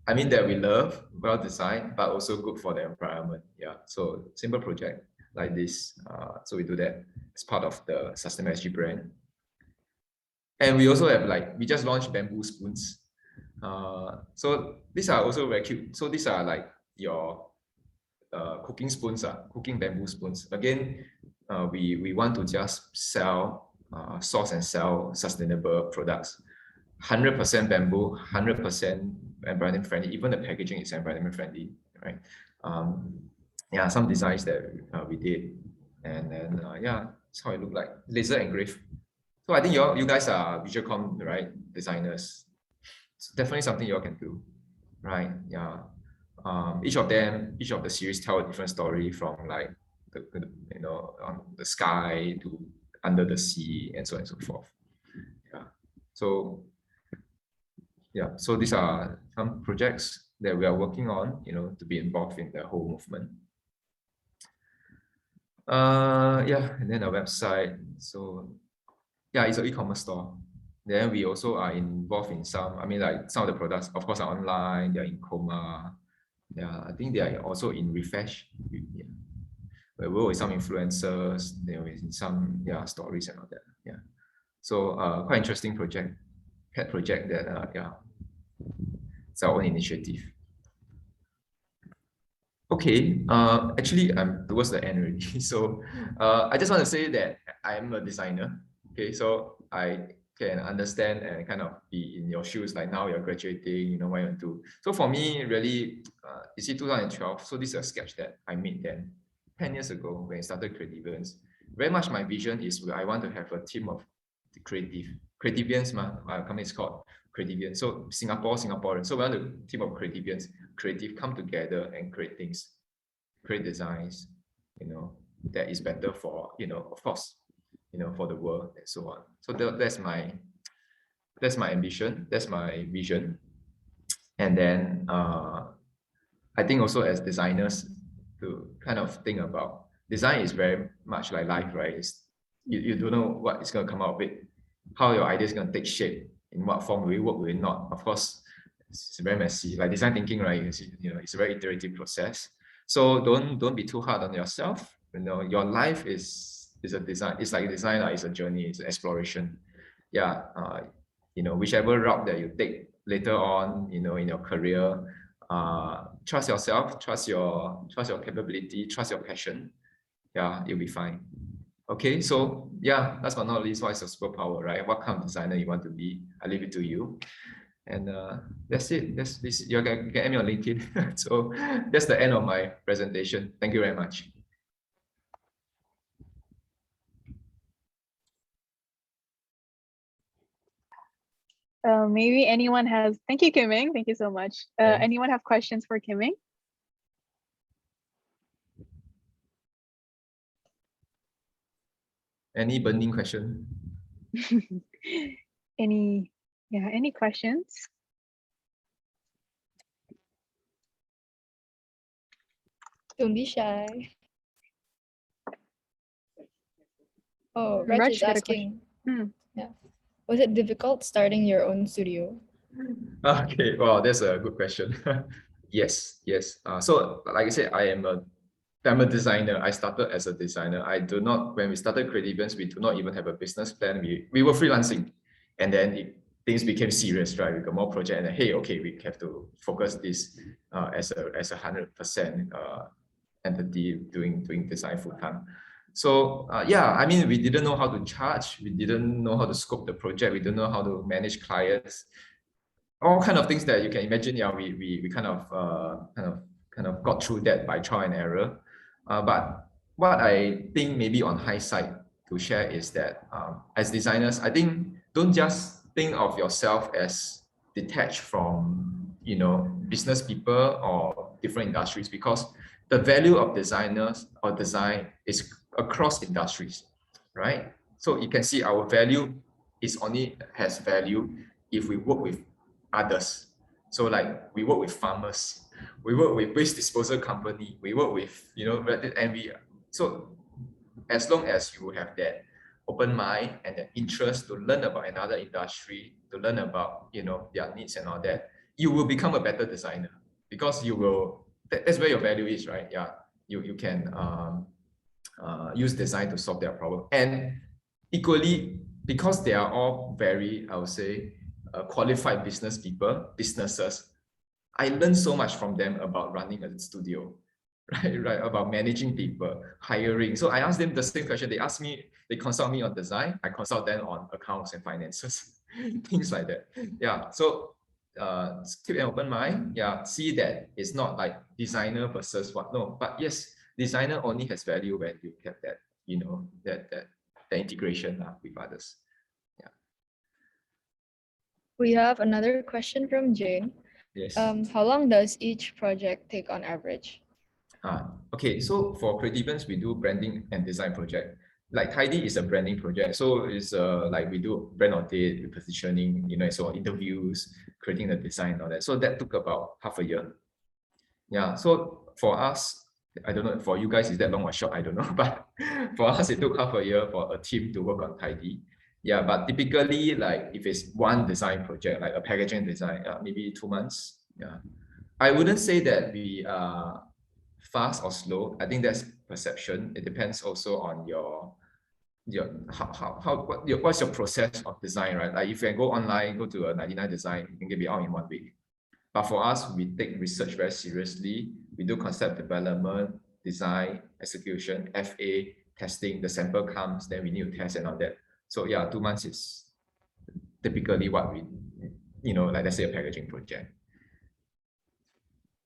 I mean that we love, well designed, but also good for the environment. Yeah. So simple project like this. So we do that as part of the Sustainable SG brand. And we also have like, we just launched bamboo spoons. So these are also very cute. So these are like your cooking spoons, cooking bamboo spoons. Again, we want to just sell, source and sell sustainable products. 100% bamboo, 100% environment friendly. Even the packaging is environment friendly, right? Yeah, some designs that we did, and then yeah, that's how it looked like. Laser engraved. So I think you guys are visual comm, right? Designers. It's definitely something you all can do, right? Yeah. Each of the series tell a different story, from like the the sky to under the sea and so on and so forth. Yeah. So yeah, so these are some projects that we are working on, to be involved in the whole movement. Yeah, and then our website. So yeah, it's an e-commerce store. Then we also are involved in some, I mean, like some of the products, of course, are online, they're in Coma. Yeah, I think they are also in Refresh. Yeah. We work with some influencers, in some stories and all that. Yeah. So quite interesting project, pet project that yeah, it's our own initiative. Okay, actually I'm towards the end already. So I just want to say that I'm a designer. Okay, so I can understand and kind of be in your shoes, like now you're graduating, what you want to do. So for me, really, you see 2012, so this is a sketch that I made then, 10 years ago when I started Creative Events. Very much my vision is I want to have a team of creativians, my company is called Creativians. So Singaporean. So we want a team of Creativians, creative, come together and create things, create designs, that is better for, of course, for the world and so on. So that's my ambition, that's my vision. And then I think also as designers to kind of think about design is very much like life, right? You don't know what is going to come out of it, how your idea is going to take shape, in what form will it work, will it not. Of course, it's very messy. Like design thinking, right? It's a very iterative process. So don't be too hard on yourself. Your life is a design. It's like design, it's a journey, it's an exploration. Yeah, whichever route that you take later on, in your career, trust yourself, trust your capability, trust your passion. Yeah, you'll be fine. Okay, so yeah, last but not least, what is your superpower, right? What kind of designer you want to be? I leave it to you. And that's it. That's this. You can add me on LinkedIn. So that's the end of my presentation. Thank you very much. Maybe anyone has, thank you, Kim Ming. Thank you so much. Anyone have questions for Kim Ming? Any burning question? Any questions? Don't be shy. Oh, Raj Raj is got a asking. question. Yeah. Was it difficult starting your own studio? Okay, well, that's a good question. Yes. So like I said, I'm a designer. I started as a designer. When we started Creative Events, we do not even have a business plan. We were freelancing, and then things became serious, right? We got more project, and then, hey, okay, we have to focus this as a 100% entity doing design full time. So yeah, I mean, we didn't know how to charge. We didn't know how to scope the project. We didn't know how to manage clients. All kind of things that you can imagine. Yeah, we kind of got through that by trial and error. But what I think maybe on hindsight to share is that as designers, I think don't just think of yourself as detached from business people or different industries, because the value of designers or design is across industries, right? So you can see our value has value if we work with others. So like we work with farmers, we work with waste disposal company, we work with so as long as you have that open mind and the interest to learn about another industry, to learn about their needs and all that, you will become a better designer because you will, that's where your value is, right? Yeah, you can use design to solve their problem. And equally, because they are all very, I would say, qualified businesses, I learned so much from them about running a studio, right, about managing people, hiring. So I asked them the same question. They asked me, they consult me on design. I consult them on accounts and finances, things like that. Yeah, so keep an open mind. Yeah, see that it's not like designer versus what. No, but yes, designer only has value when you have that, you know, that integration with others. Yeah. We have another question from Jane. Yes. How long does each project take on average? Okay, so for Creativans, we do branding and design project. Like Tidy is a branding project. So it's like we do brand audit, positioning, you know, so interviews, creating the design and all that. So that took about half a year. Yeah, so for us, I don't know, for you guys, is that long or short? I don't know. But for us, it took half a year for a team to work on Tidy. Yeah, but typically, like if it's one design project, like a packaging design, maybe 2 months. Yeah, I wouldn't say that we are fast or slow. I think that's perception. It depends also on what's your process of design, right? Like if you can go online, go to a 99 design, you can get it out in 1 week. But for us, we take research very seriously. We do concept development, design, execution, FA, testing. The sample comes, then we need to test and all that. So yeah, 2 months is typically what we, you know, like let's say a packaging project.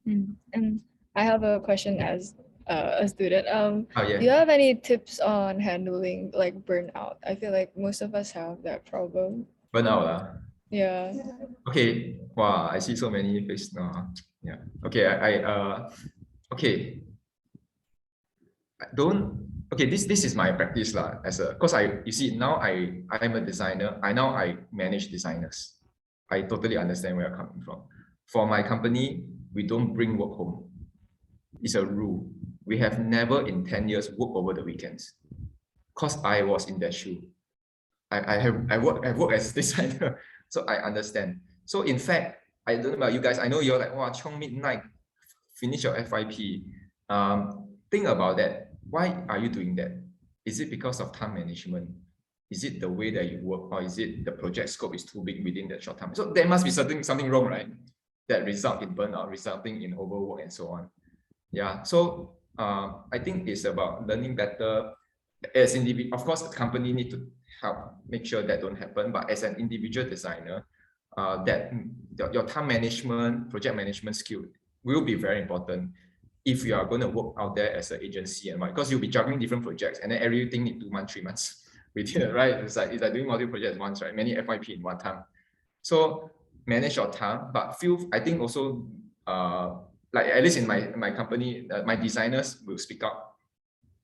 And I have a question as a student. Yeah. Do you have any tips on handling like burnout? I feel like most of us have that problem. Burnout. Yeah. Okay. Wow, I see so many faces now. Yeah. Okay. Okay. Okay, this is my practice lah. Because you see now I'm a designer. I manage designers. I totally understand where you're coming from. For my company, we don't bring work home. It's a rule. We have never in 10 years worked over the weekends. Because I was in that shoe. I work as a designer, so I understand. So in fact, I don't know about you guys. I know you're like, wow, Chong midnight, finish your FYP. Think about that. Why are you doing that? Is it because of time management? Is it the way that you work, or is it the project scope is too big within that short time? So there must be something wrong, right? That result in burnout, resulting in overwork and so on. Yeah. So I think it's about learning better as individual. Of course, the company need to help make sure that don't happen. But as an individual designer, that your time management, project management skill will be very important if you are going to work out there as an agency, and because you'll be juggling different projects, and then everything need 2 months, 3 months within it, right? It's like doing multiple projects once, right? Many FYP in one time. So manage your time, but I think also like at least in my company, my designers will speak up.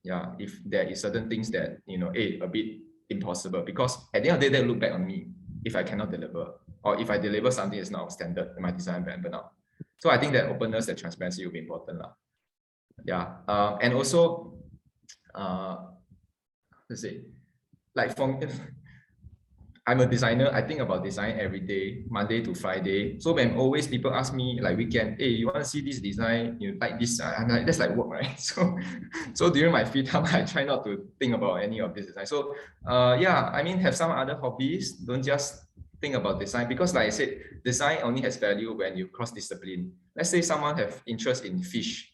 Yeah, if there is certain things that, you know, a bit impossible, because at the end of the day, they look back on me if I cannot deliver, or if I deliver something that's not standard in my design burn out. So I think that openness and transparency will be important. Yeah. And also, let's say, like I'm a designer. I think about design every day, Monday to Friday. So when always people ask me like weekend, hey, you want to see this design? You like this? I'm like, that's like work, right? So during my free time, I try not to think about any of this design. So yeah, I mean, have some other hobbies. Don't just think about design, because like I said, design only has value when you cross discipline. Let's say someone have interest in fish.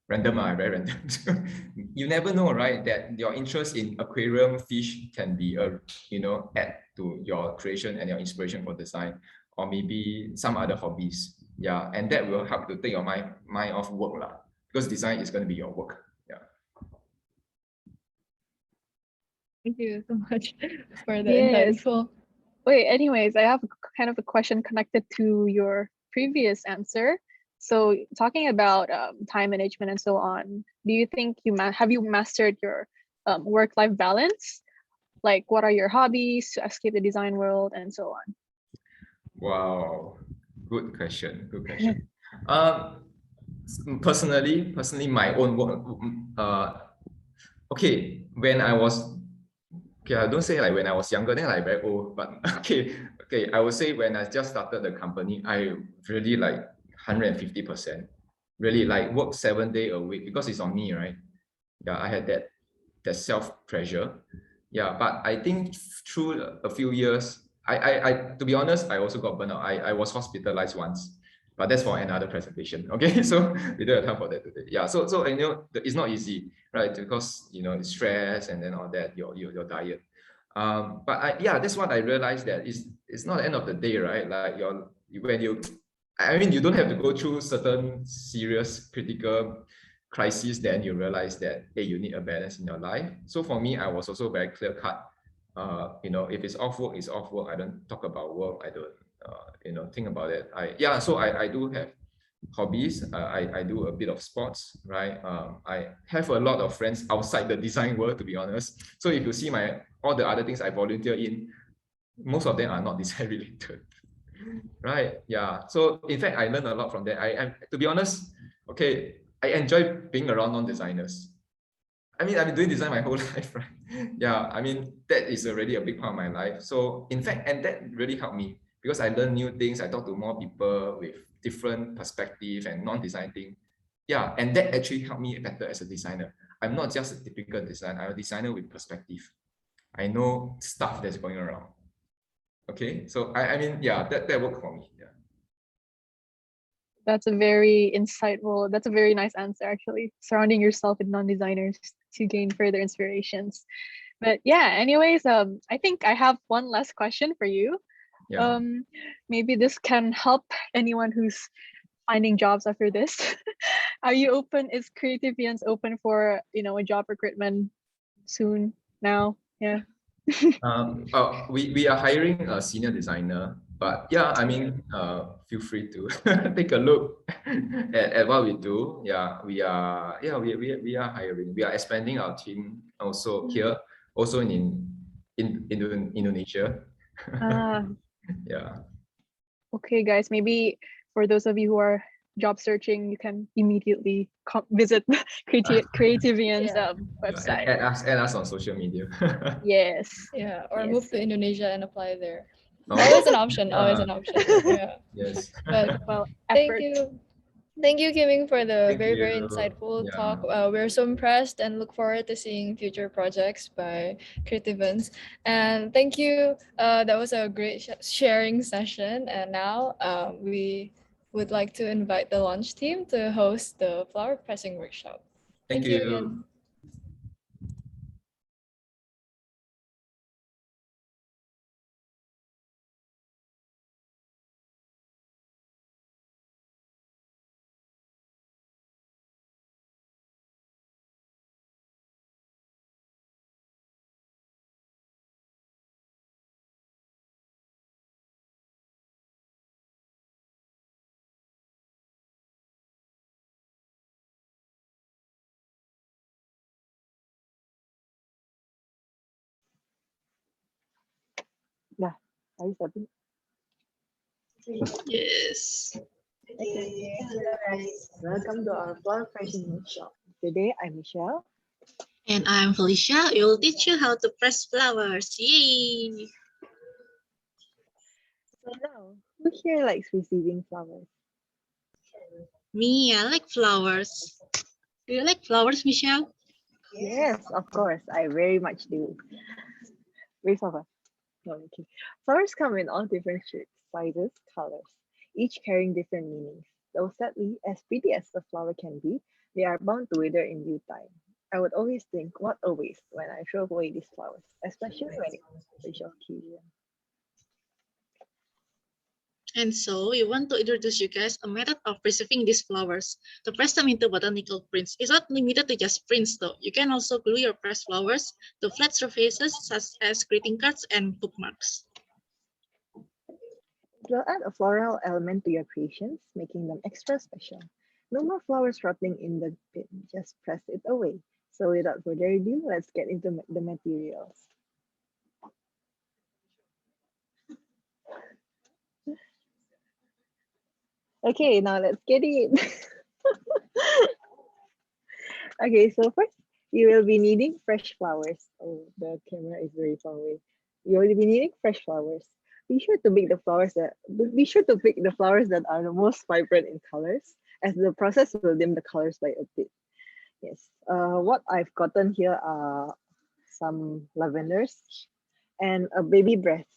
Random, very random. You never know, right? That your interest in aquarium fish can be add to your creation and your inspiration for design, or maybe some other hobbies. Yeah, and that will help to take your mind off work because design is going to be your work. Yeah. Thank you so much for the Yes. insightful. Wait, anyways, I have kind of a question connected to your previous answer. So talking about time management and so on, do you think have you mastered your work-life balance? Like, what are your hobbies to escape the design world and so on? Wow, good question. Good question. Personally, my own work. Okay, when I was, okay, I don't say like when I was younger, then like very old, but okay, okay, I would say when I just started the company, I really like 150%. Really like work 7 days a week because it's on me, right? Yeah, I had that self pressure. Yeah, but I think through a few years, I to be honest, I also got burnout. I was hospitalized once, but that's for another presentation. Okay, so we don't have time for that today. Yeah, so you know it's not easy, right? Because you know it's stress and then all that, your diet. But yeah, that's what I realized that it's not the end of the day, right? Like when you, I mean, you don't have to go through certain serious critical crises, then you realize that hey, you need a balance in your life. So for me, I was also very clear cut. You know, if it's off work, it's off work. I don't talk about work. I don't you know think about it. So I do have hobbies. I do a bit of sports, right? I have a lot of friends outside the design world, to be honest. So if you see all the other things I volunteer in, most of them are not design related. Right. Yeah. So in fact, I learned a lot from that. To be honest, okay, I enjoy being around non-designers. I mean, I've been doing design my whole life, right? Yeah. I mean, that is already a big part of my life. So in fact, and that really helped me because I learned new things. I talk to more people with different perspective and non-design thing. Yeah. And that actually helped me better as a designer. I'm not just a typical designer. I'm a designer with perspective. I know stuff that's going around. Okay. So I mean, yeah, that worked for me. Yeah. That's a very insightful, that's a very nice answer, actually. Surrounding yourself with non-designers to gain further inspirations. But yeah, anyways, I think I have one last question for you. Yeah. Maybe this can help anyone who's finding jobs after this. Are you open? Is Creativians open for, you know, a job recruitment soon now? Yeah. We are hiring a senior designer, but yeah, I mean, feel free to take a look at what we do. Yeah, we are hiring. We are expanding our team also here, also in Indonesia. Ah, Yeah. okay, guys. Maybe for those of you who are job searching, you can immediately visit Creativian's Yeah, website. add us on social media. Yes. Yeah, or Yes. move to Indonesia and apply there. Oh, Always an option. Always yeah. an option. Yeah. Yes. But Well, thank effort. you. Thank you, Kiming, for the Thank very you. insightful Yeah. talk. We're so impressed and look forward to seeing future projects by Creativans. And thank you. That was a great sharing session. And now we would like to invite the launch team to host the flower pressing workshop. Thank you you. again. Yeah. Are you starting? Yes. Okay. Welcome to our flower pressing workshop. Today I'm Michelle. And I'm Felicia. We will teach you how to press flowers. Yay! So now, who here likes receiving flowers? Me, I like flowers. Do you like flowers, Michelle? Yes, of course. I very much do. Where's Papa? No, okay. Flowers come in all different shapes, sizes, colors, each carrying different meanings. Though sadly, as pretty as the flower can be, they are bound to wither in due time. I would always think, what a waste when I throw away these flowers, especially when it comes to the occasion. And so we want to introduce you guys a method of preserving these flowers. To press them into botanical prints is not limited to just prints though. You can also glue your pressed flowers to flat surfaces such as greeting cards and bookmarks. It will add a floral element to your creations, making them extra special. No more flowers rotting in the bin, just press it away. So without further ado, let's get into the materials. Okay, now let's get it. Okay, so first you will be needing fresh flowers. Oh, the camera is very far away. You will be needing fresh flowers. be sure to pick the flowers that are the most vibrant in colors, as the process will dim the colors by a bit. Yes. What I've gotten here are some lavenders and a baby breath.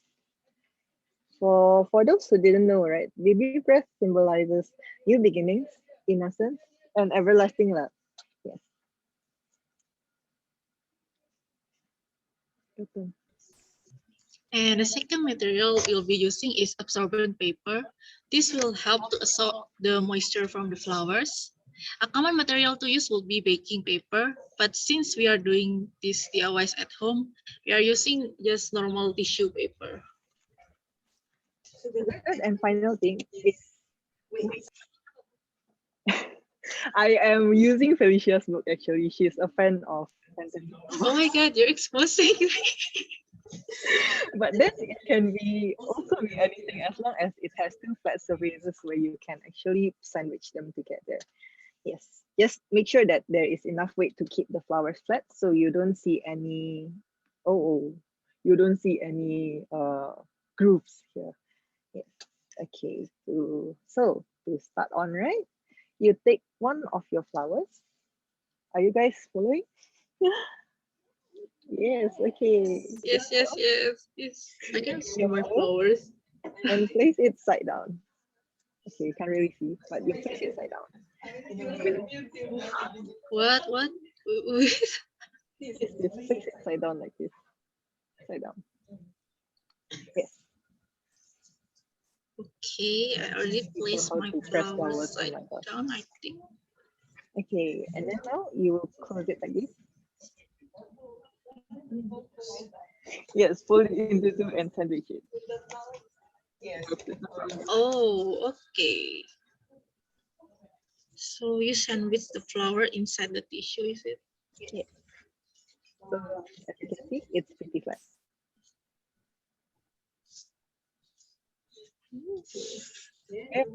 For those who didn't know, right, baby breath symbolizes new beginnings, innocence, and everlasting love. Yes. Open. And the second material we'll be using is absorbent paper. This will help to absorb the moisture from the flowers. A common material to use will be baking paper, but since we are doing this DIYs at home, we are using just normal tissue paper. So the third and final thing is I am using Felicia's book actually. She's a fan of fantasy. Oh my god, you're exposing me. But then it can be also be anything as long as it has two flat surfaces where you can actually sandwich them together. Yes, just make sure that there is enough weight to keep the flowers flat so you don't see any you don't see any grooves here. Yes. Okay, so to start on, right, you take one of your flowers. Are you guys following? Yes, okay. Yes. I can see my flowers. And place it side down. Okay, you can't really see, but you place it side down. What? Yes, place it side down like this. Side down. Yes. Okay, I already placed my flowers side down, I think. Okay, and then now you will close it like this. Yes, fold it into two and sandwich it. Oh, okay. So you sandwich the flower inside the tissue, is it? Yes. So as you can see, it's pretty flat. Yep.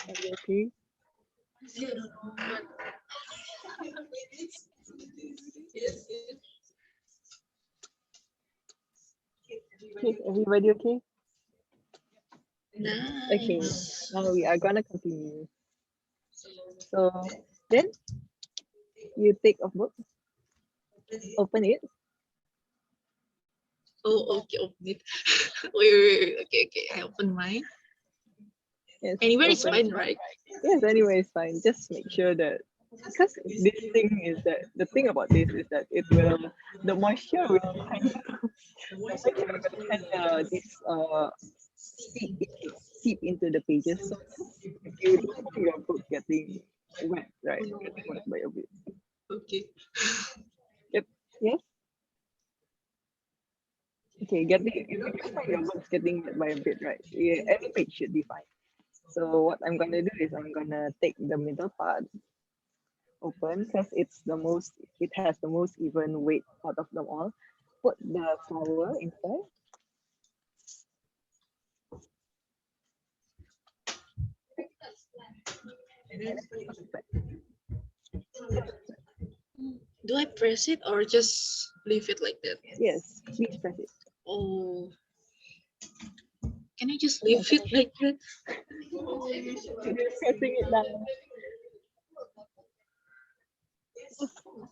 Okay. Okay, everybody okay? Okay, now we are gonna continue. So then you take a book, open it. Oh, okay, open it. wait. Okay, I open mine. Yes, Anywhere is open fine, it. right? Yes, anywhere is fine. Just make sure that because this thing is that the thing about this is that it will the moisture will kind of this seep into the pages. So if you don't want your book getting wet, right? Getting wet by a bit. Okay. Yep. Yes. Okay, getting if you don't want your books getting wet by a bit, right? Yeah, any page should be fine. So what I'm gonna do is I'm gonna take the middle part open because it has the most even weight out of them all. Put the flower inside. Do I press it or just leave it like that? Yes, please press it. Oh. Can I just leave it like that? Pressing it down.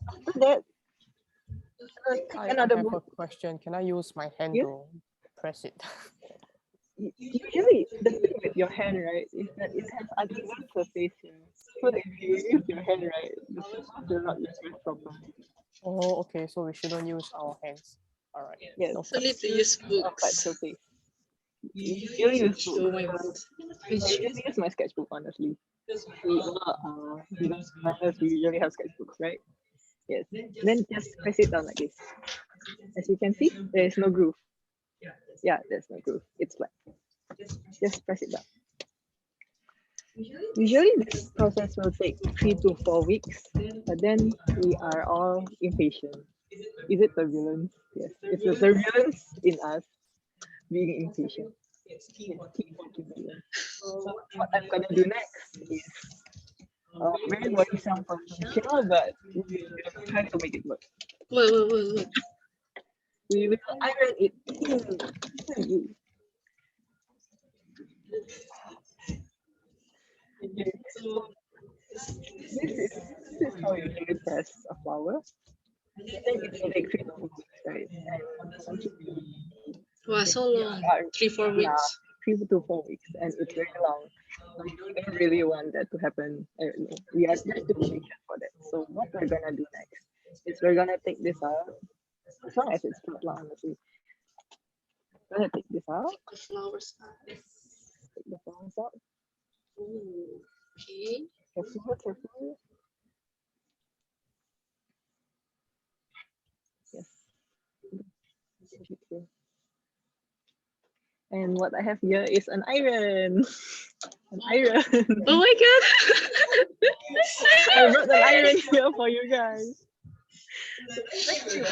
After that, I another have a book. question. Can I use my hand Yeah. to press it? Usually, the thing with your hand, right, is that it has uneven surface here. So if you use your hand, right, the flowers will not rest properly. Oh, okay. So we shouldn't use our hands. All right. Yes. No So I need to use A flat books. surface. You use Show my books. books. I usually use my sketchbook, honestly. We usually have sketchbooks, right? Yes. Then just press it down like this. As you can see, there is no groove. Yeah, there's no groove. It's flat. Just press it down. Usually this process will take 3 to 4 weeks, but then we are all impatient. Is it turbulence? Yes, it's the turbulence in us being impatient. Yes, keep working. So what I'm gonna do next is very worrisome for future, but we will try to make it work. Wait. We will iron it. Okay, so this is how you usually press a flower. And then it will take 3 to 4 weeks, right? Wow, so long. 3-4 Yeah, weeks. 3 to 4 weeks, and it's very long. So we don't really want that to happen. We are just too patient for that. So what we're gonna do next is we're gonna take this out. As long as it's flat, honestly. We're gonna take this out. The flowers out. Take the flowers out. Ooh, okay. Careful. Yes. And what I have here is an iron. An iron. Oh my god! I brought an iron here for you guys. Next you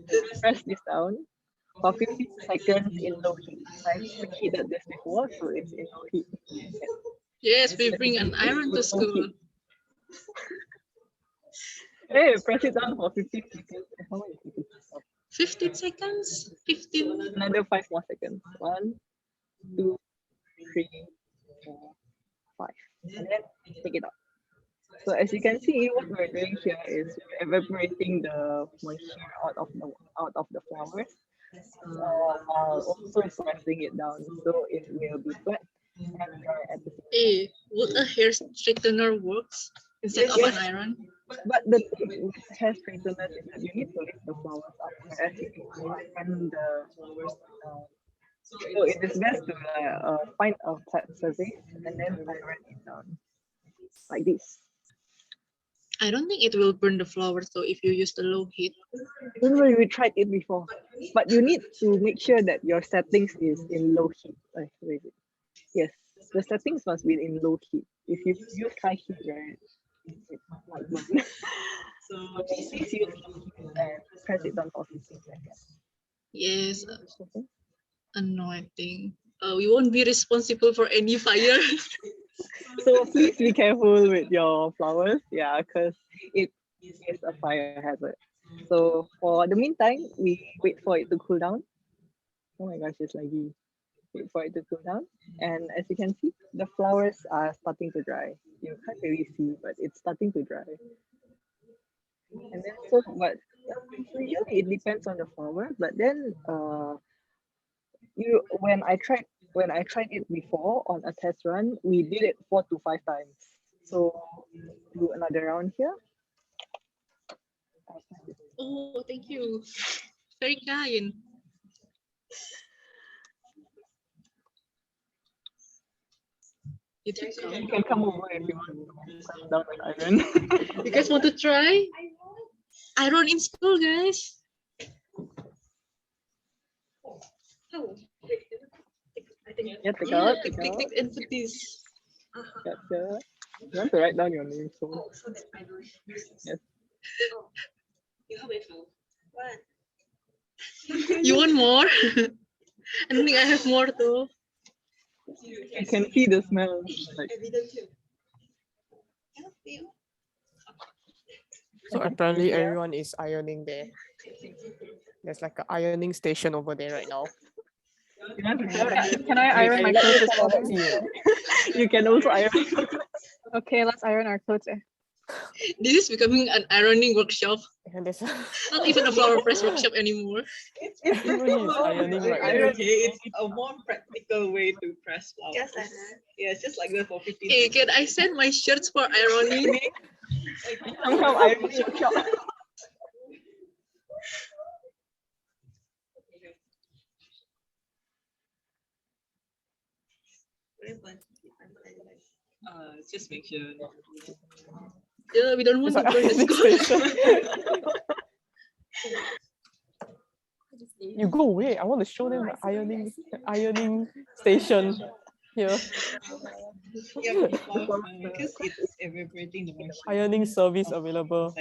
just press this down for 15 seconds in low heat. I've preheated this before, so it's in low heat. Yes, we bring an iron to school. Hey, press it down for 15 seconds. How many seconds? 15 seconds? 15? Another 5 more seconds. 1, 2, 3, 4, 5. And then take it out. So as you can see, what we're doing here is we're evaporating the moisture out of the flowers, while also pressing it down so it will be flat and dry at the same time. Hey, would a hair straightener works instead of an iron? But the thing with hair straighteners is that you need to lift the flowers up, whereas you need to iron the flowers down. So it is best to find a flat surface and then iron it down like this. I don't think it will burn the flowers though if you use the low heat. Don't worry, we tried it before, but you need to make sure that your settings is in low heat. Wait. Yes, the settings must be in low heat. If you use high heat, right, it might burn. So please use low heat and press it down for 15 seconds. Yes, annoying. We won't be responsible for any fire. So please be careful with your flowers, yeah, because it is a fire hazard. So for the meantime, we wait for it to cool down. Oh my gosh, it's laggy. Wait for it to cool down. And as you can see, the flowers are starting to dry. You can't really see, but it's starting to dry. And then usually it depends on the flower, but then when I tried it before on a test run, we did it 4 to 5 times. So do another round here. Oh, thank you. Very kind. You can come over if you want to come down with iron. You guys want to try? Iron in school, guys. Oh, Yeah, take out. Take and put this. Gotcha. You want to write down your name, so yes. You want more? I don't think I have more though. You can see the smell. Like, So apparently everyone is ironing there. There's like an ironing station over there right now. Can I iron my clothes as well? You can also iron. Okay, let's iron our clothes. This is becoming an ironing workshop. And there's Not even a flower press workshop anymore. It's ironing right now. Okay, it's a more practical way to press flowers. Yes, Yeah, it's just like that for 15 Hey, can I send my shirts for ironing? Somehow ironing shop. Just make sure. Yeah, we don't want to burn the school. You go away. I want to show them the ironing station here. Because it's evaporating the moisture. Ironing service available.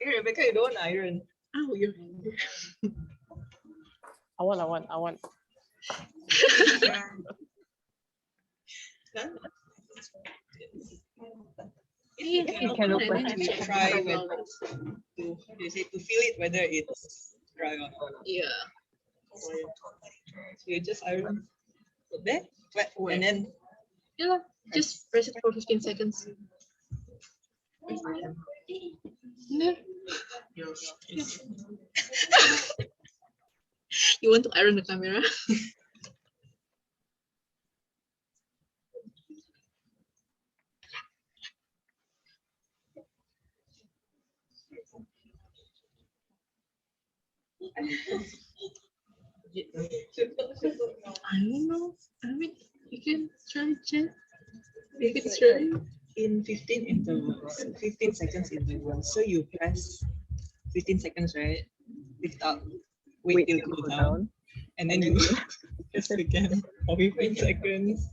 Hey, Rebecca, you don't iron. Oh, you. I want. You can open and then it. you try whether to how do you say to feel it whether it's dry or not. Yeah. So you just iron put there, wet, and then yeah, just press it for 15 seconds. Yeah. You want to iron the camera? I don't know. I mean, you can try check if it's ready in 15 intervals, 15 seconds intervals. So you press 15 seconds, right? Lift up, wait till it cool down, and then you press again for 15 seconds.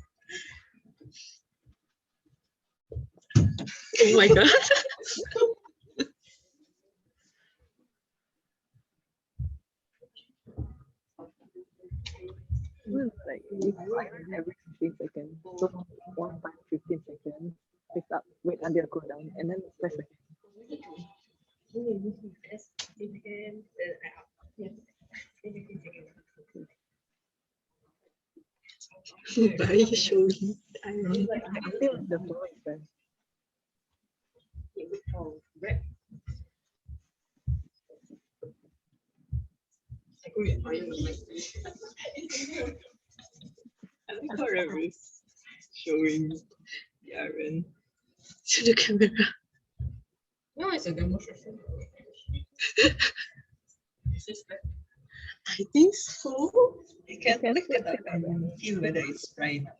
Oh my god. Like if iron every 15 seconds, so one time 15 seconds, lift up, wait until it cool down, and then press again. Why are you showing iron? I feel the flow is there. I like how Rev is showing the iron to the camera. No, it's a demonstration. I think so. You can lift it up and feel whether it's dry enough.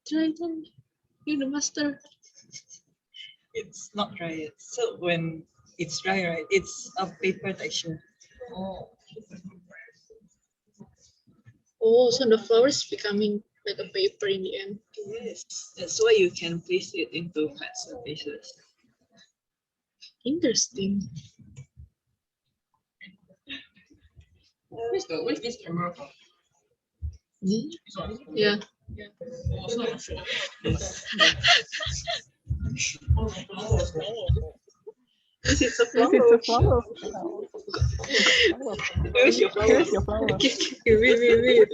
Try it on. You're the master. It's not dry yet. So when it's dry, right, it's a paper texture. Oh, so the flower is becoming like a paper in the end. Yes, that's why you can place it into flat surfaces. Interesting. Where's this camera from? Yeah. This is a flower. This is a flower. Where's your flower? Here's your flower. Wait.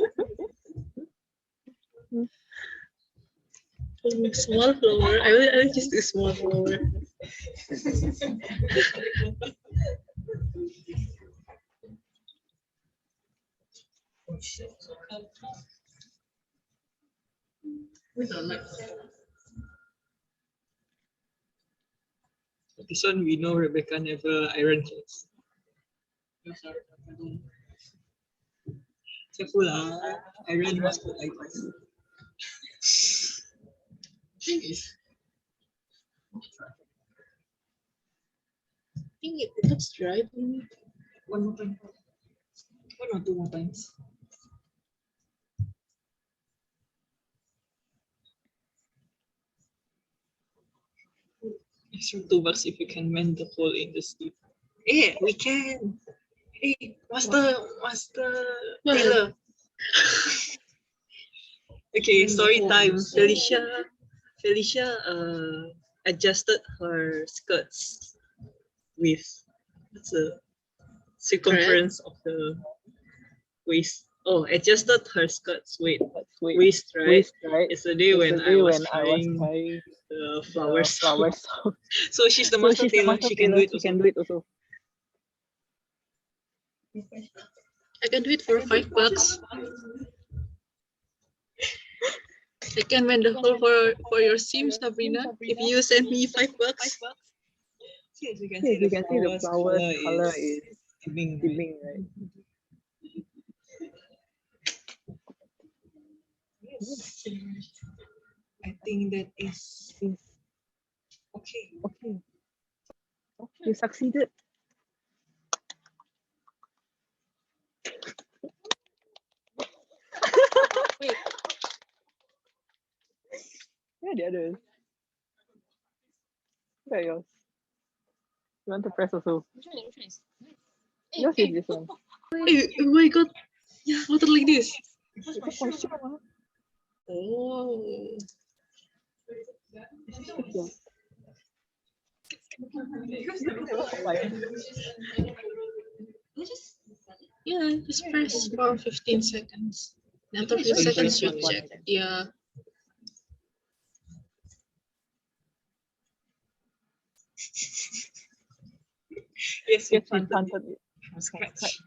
Small flower. I will just do small flower. This one we know Rebecca never iron clothes. Careful lah, iron must put like this. I think it looks dry. One more time. One or two more times. It's from 2 bucks if you can mend the hole in the sleeve. Hey, we can. Hey, Master Taylor. Okay, story time. Felicia adjusted her skirts with what's the circumference of the waist. Oh, adjusted her skirts with waist, right? Yesterday when I was trying the flowers. So she's the master tailor. She can do it also. I can do it for 5 bucks. I can mend the hole for your seam, Sabrina. If you send me 5 bucks. Yes, you can see the flowers color is dimming, right? Yes. I think that is okay. You succeeded. Wait. Where are the others? Where are yours? You want to press also? Which one? Which one is? Yours is this one. Oh my god. Yeah, water like this. It's a posture, huh? Oh. Yeah, just press for 15 seconds. After 15 Just seconds, press you one, one. check. Yeah. Yes, Yes, we planted it from scratch.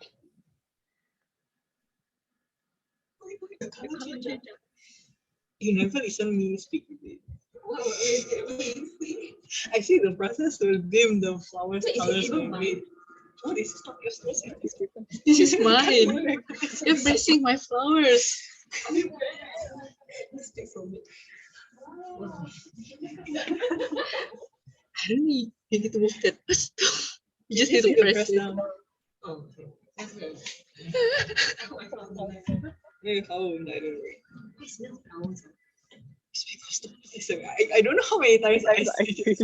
You never listen me speak with it. I see the process will dim the flowers colors a bit. Oh, this is not yours. This is mine. You're pressing my flowers. I don't need. You need to move that. You just need to press down. Oh, okay. Maybe how would I don't know. It's because the place. I don't know how many times I see this.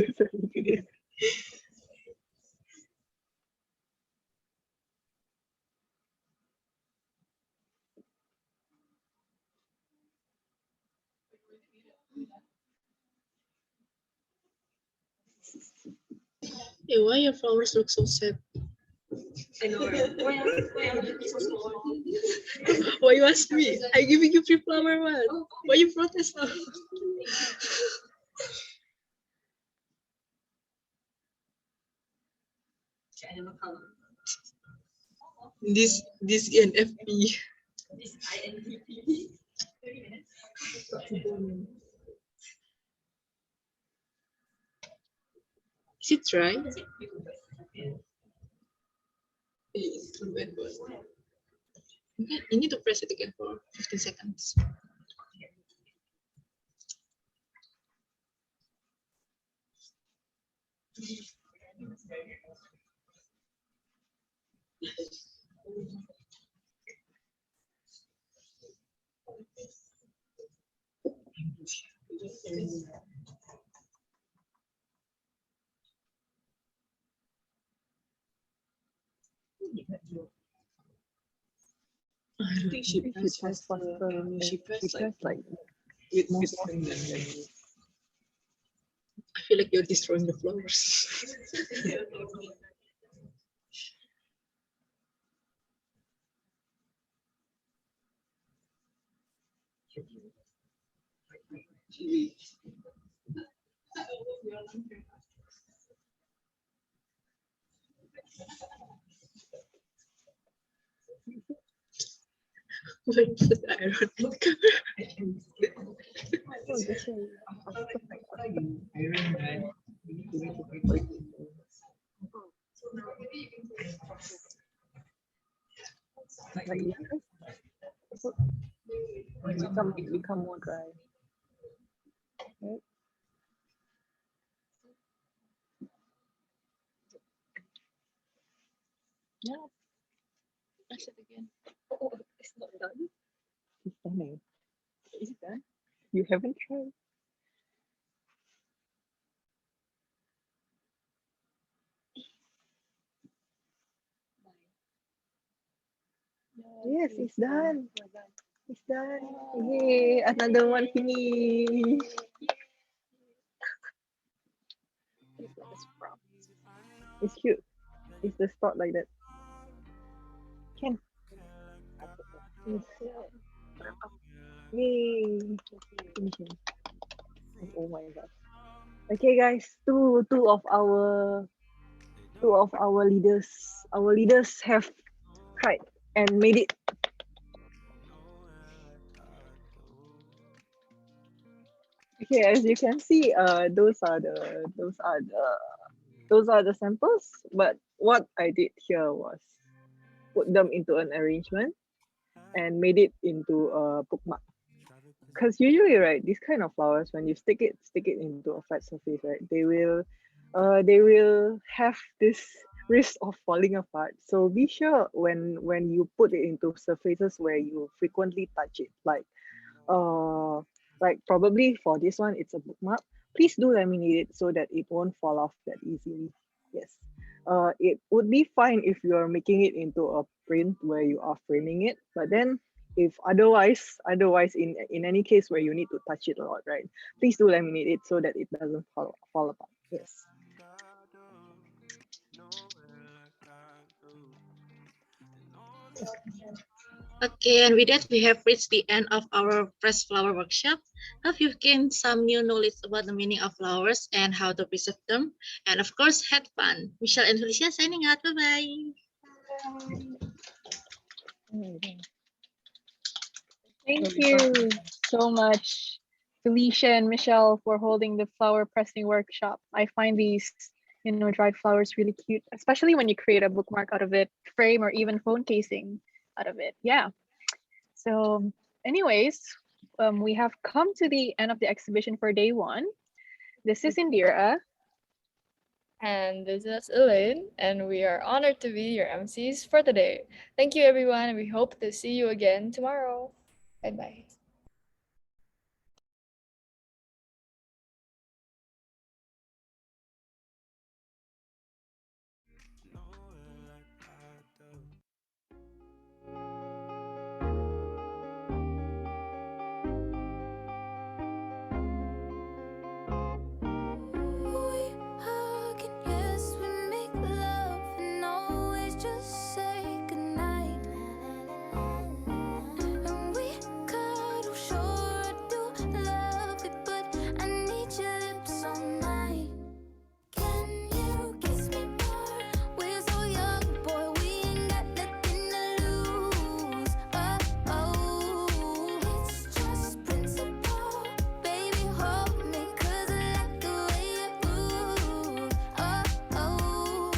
Hey, why your flowers look so sad? I know. Why you ask me? I giving you free flower one. Why you protest now? This ENFP. This INTP. Is it dry? It's too bad, but you need to press it again for 15 seconds. I don't think she pressed faster. She pressed like with more strength than me. I feel like you're destroying the flowers. Wait, I don't Like become more dry. Right? Yeah. Press it again. Oh, it's not done. It's done. Is it done? You haven't tried. Yes, it's done. It's done. Yay, another one finished. It's cute. It's the spot like that. Can. Yes. Yay. Finishing. Oh my gosh. Okay, guys. Two of our leaders have cried and made it. Okay, as you can see, those are the samples. But what I did here was put them into an arrangement and made it into a bookmark. Because usually, right, these kind of flowers, when you stick it into a flat surface, right, they will have this risk of falling apart. So be sure when you put it into surfaces where you frequently touch it, like probably for this one, it's a bookmark. Please do laminate it so that it won't fall off that easily. Yes. It would be fine if you are making it into a print where you are framing it, but then if otherwise in any case where you need to touch it a lot, right? Please do laminate it so that it doesn't fall apart. Yes. Okay, and with that, we have reached the end of our press flower workshop. Hope you've gained some new knowledge about the meaning of flowers and how to preserve them. And of course, had fun. Michelle and Felicia signing out. Bye-bye. Thank you so much, Felicia and Michelle, for holding the flower pressing workshop. I find these, dried flowers really cute, especially when you create a bookmark out of it, frame, or even phone casing out of it. Yeah. So, anyways, we have come to the end of the exhibition for day one. This is Indira. And this is Elaine, and we are honored to be your MCs for today. Thank you, everyone, and we hope to see you again tomorrow. Bye bye. We hug and yes, we make love and always just say goodnight. And we cuddle, sure I do love it, but I need your lips all night. Can you kiss me more? We're so young, boy, we ain't got nothing to lose. Oh, oh, it's just principle. Baby, hold me, 'cause I like the way you move. Oh, oh.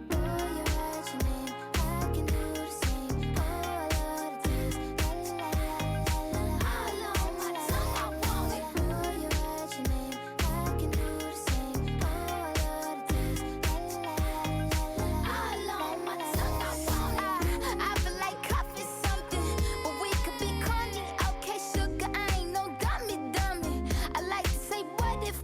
Boy, you write your name, I can do the same. Oh, I love to dance, la la la la la. All on my tongue, I want it. Boy, you write your name, I can do the same. Oh, I love to dance, la la la la la. All on my tongue, I want it. I feel like coffee something, but we could be corny. Okay, sugar, I ain't no dummy, dummy. I like to say, what if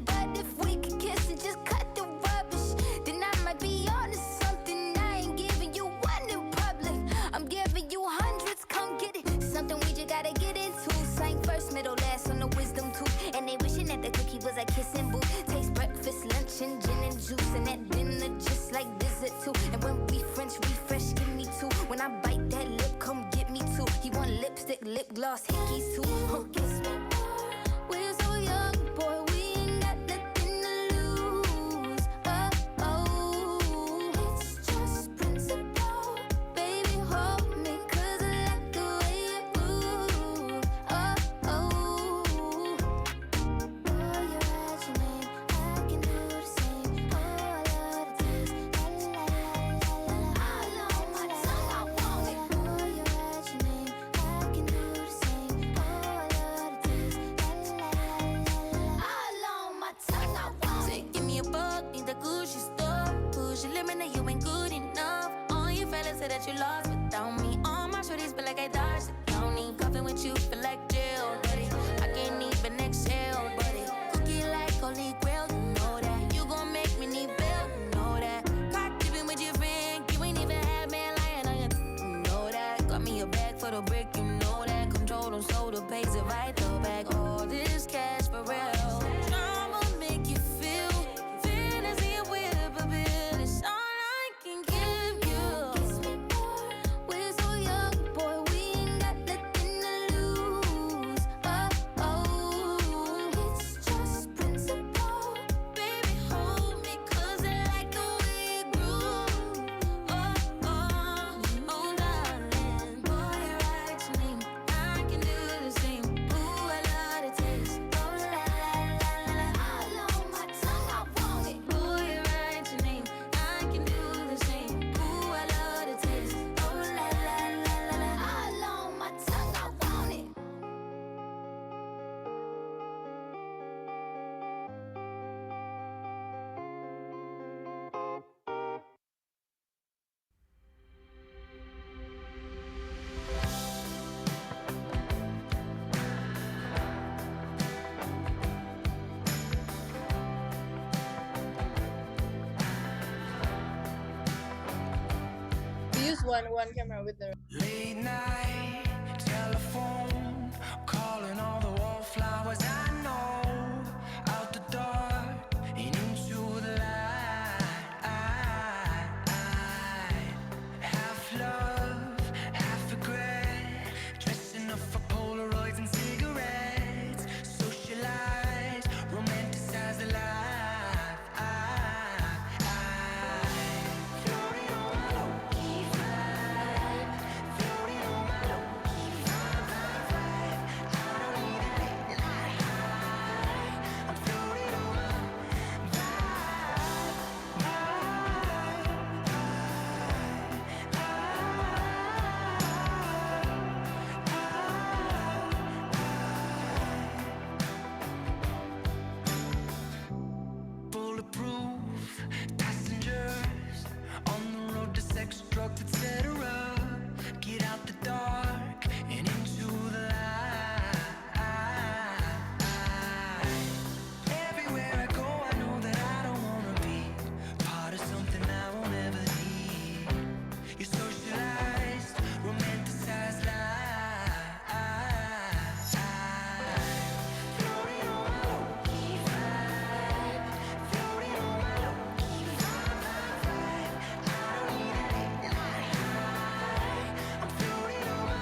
we could kiss and just cut the rubbish? Then I might be honest something. I ain't giving you one in public. I'm giving you hundreds. Come get it. Something we just gotta get into. Sang first, middle, last on the wisdom tooth. And they wishing that the cookie was a kissing booth. Taste breakfast, lunch, and gin and juice. And at dinner, just like dessert too. And when we French refresh, give me two. When I bite that lip, come get me two. He want lipstick, lip gloss, hickeys too. Kiss me more. We're so young, boy, we ain't got nothing to lose. Oh, oh, it's just principle. Baby, hold me, 'cause I like the way you move. Oh, oh. Boy, you write your name, I can do the same. Oh, I love to dance, la la la la la. All on my tongue, I want it. Boy, you write your name, I can do the same. Oh, I love to dance, la la la la la. All on my tongue, I want it. Say, give me a buck, need the Gucci store. Push your limit, now you ain't good enough. All your fellas say that you lost without me. All my shorties feel like I dodged the county. Coughing with you feel like jail, buddy. I can't even exhale, buddy. Cookie like holy grail, you know that. You gon' make me need bail, you know that. Caught dipping with your friend, you ain't even had man lying on you know that. Got me a bag for the brick, you know that. Control them, so the pays it right, throw back all this cash for real. Drama make you feel fantasy with a bill. It's all I can give you. Kiss me more. one camera with the Late night telephone, calling all the wallflowers I know. Out the dark and into the light. Half love, half regret. Dressing up for Polaroids and cigarettes. Socialize, romanticize the life. Floating on my low-key vibe. Floating on my low-key vibe. I don't need a late night high. I'm floating on my bulletproof passengers on the road to sex, drugs, etc. Get out the dark and into the light. Everywhere I go, I know that I don't wanna be part of something I won't ever need. You socialized, romanticized life. Floating on my low-key vibe. Floating on my low-key vibe. I don't need a late night high. I'm floating on my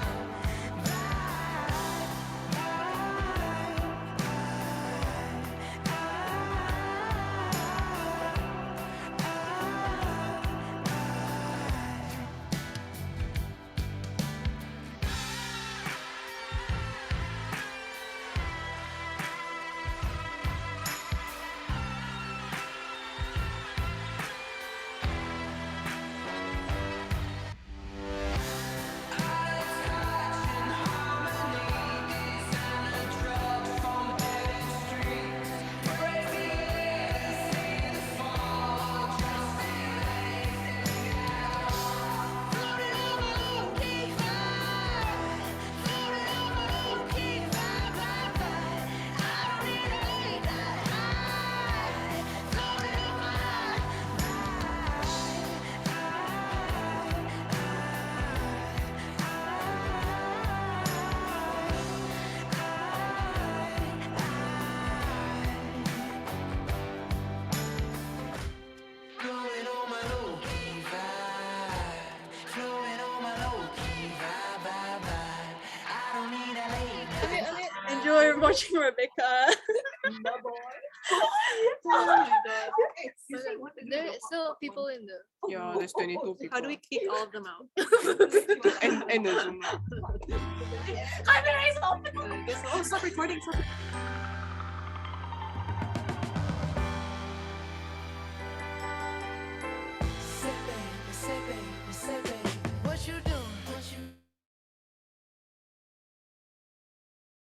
Flowing on my low-key vibe. Flowing on my low-key vibe. I don't need a late night. enjoy watching Rebecca. Oh my god. There are still people in the. Yeah, there's 22 people. How do we kick all of them out? And the Zoom. Camera is open. Stop recording. Stop.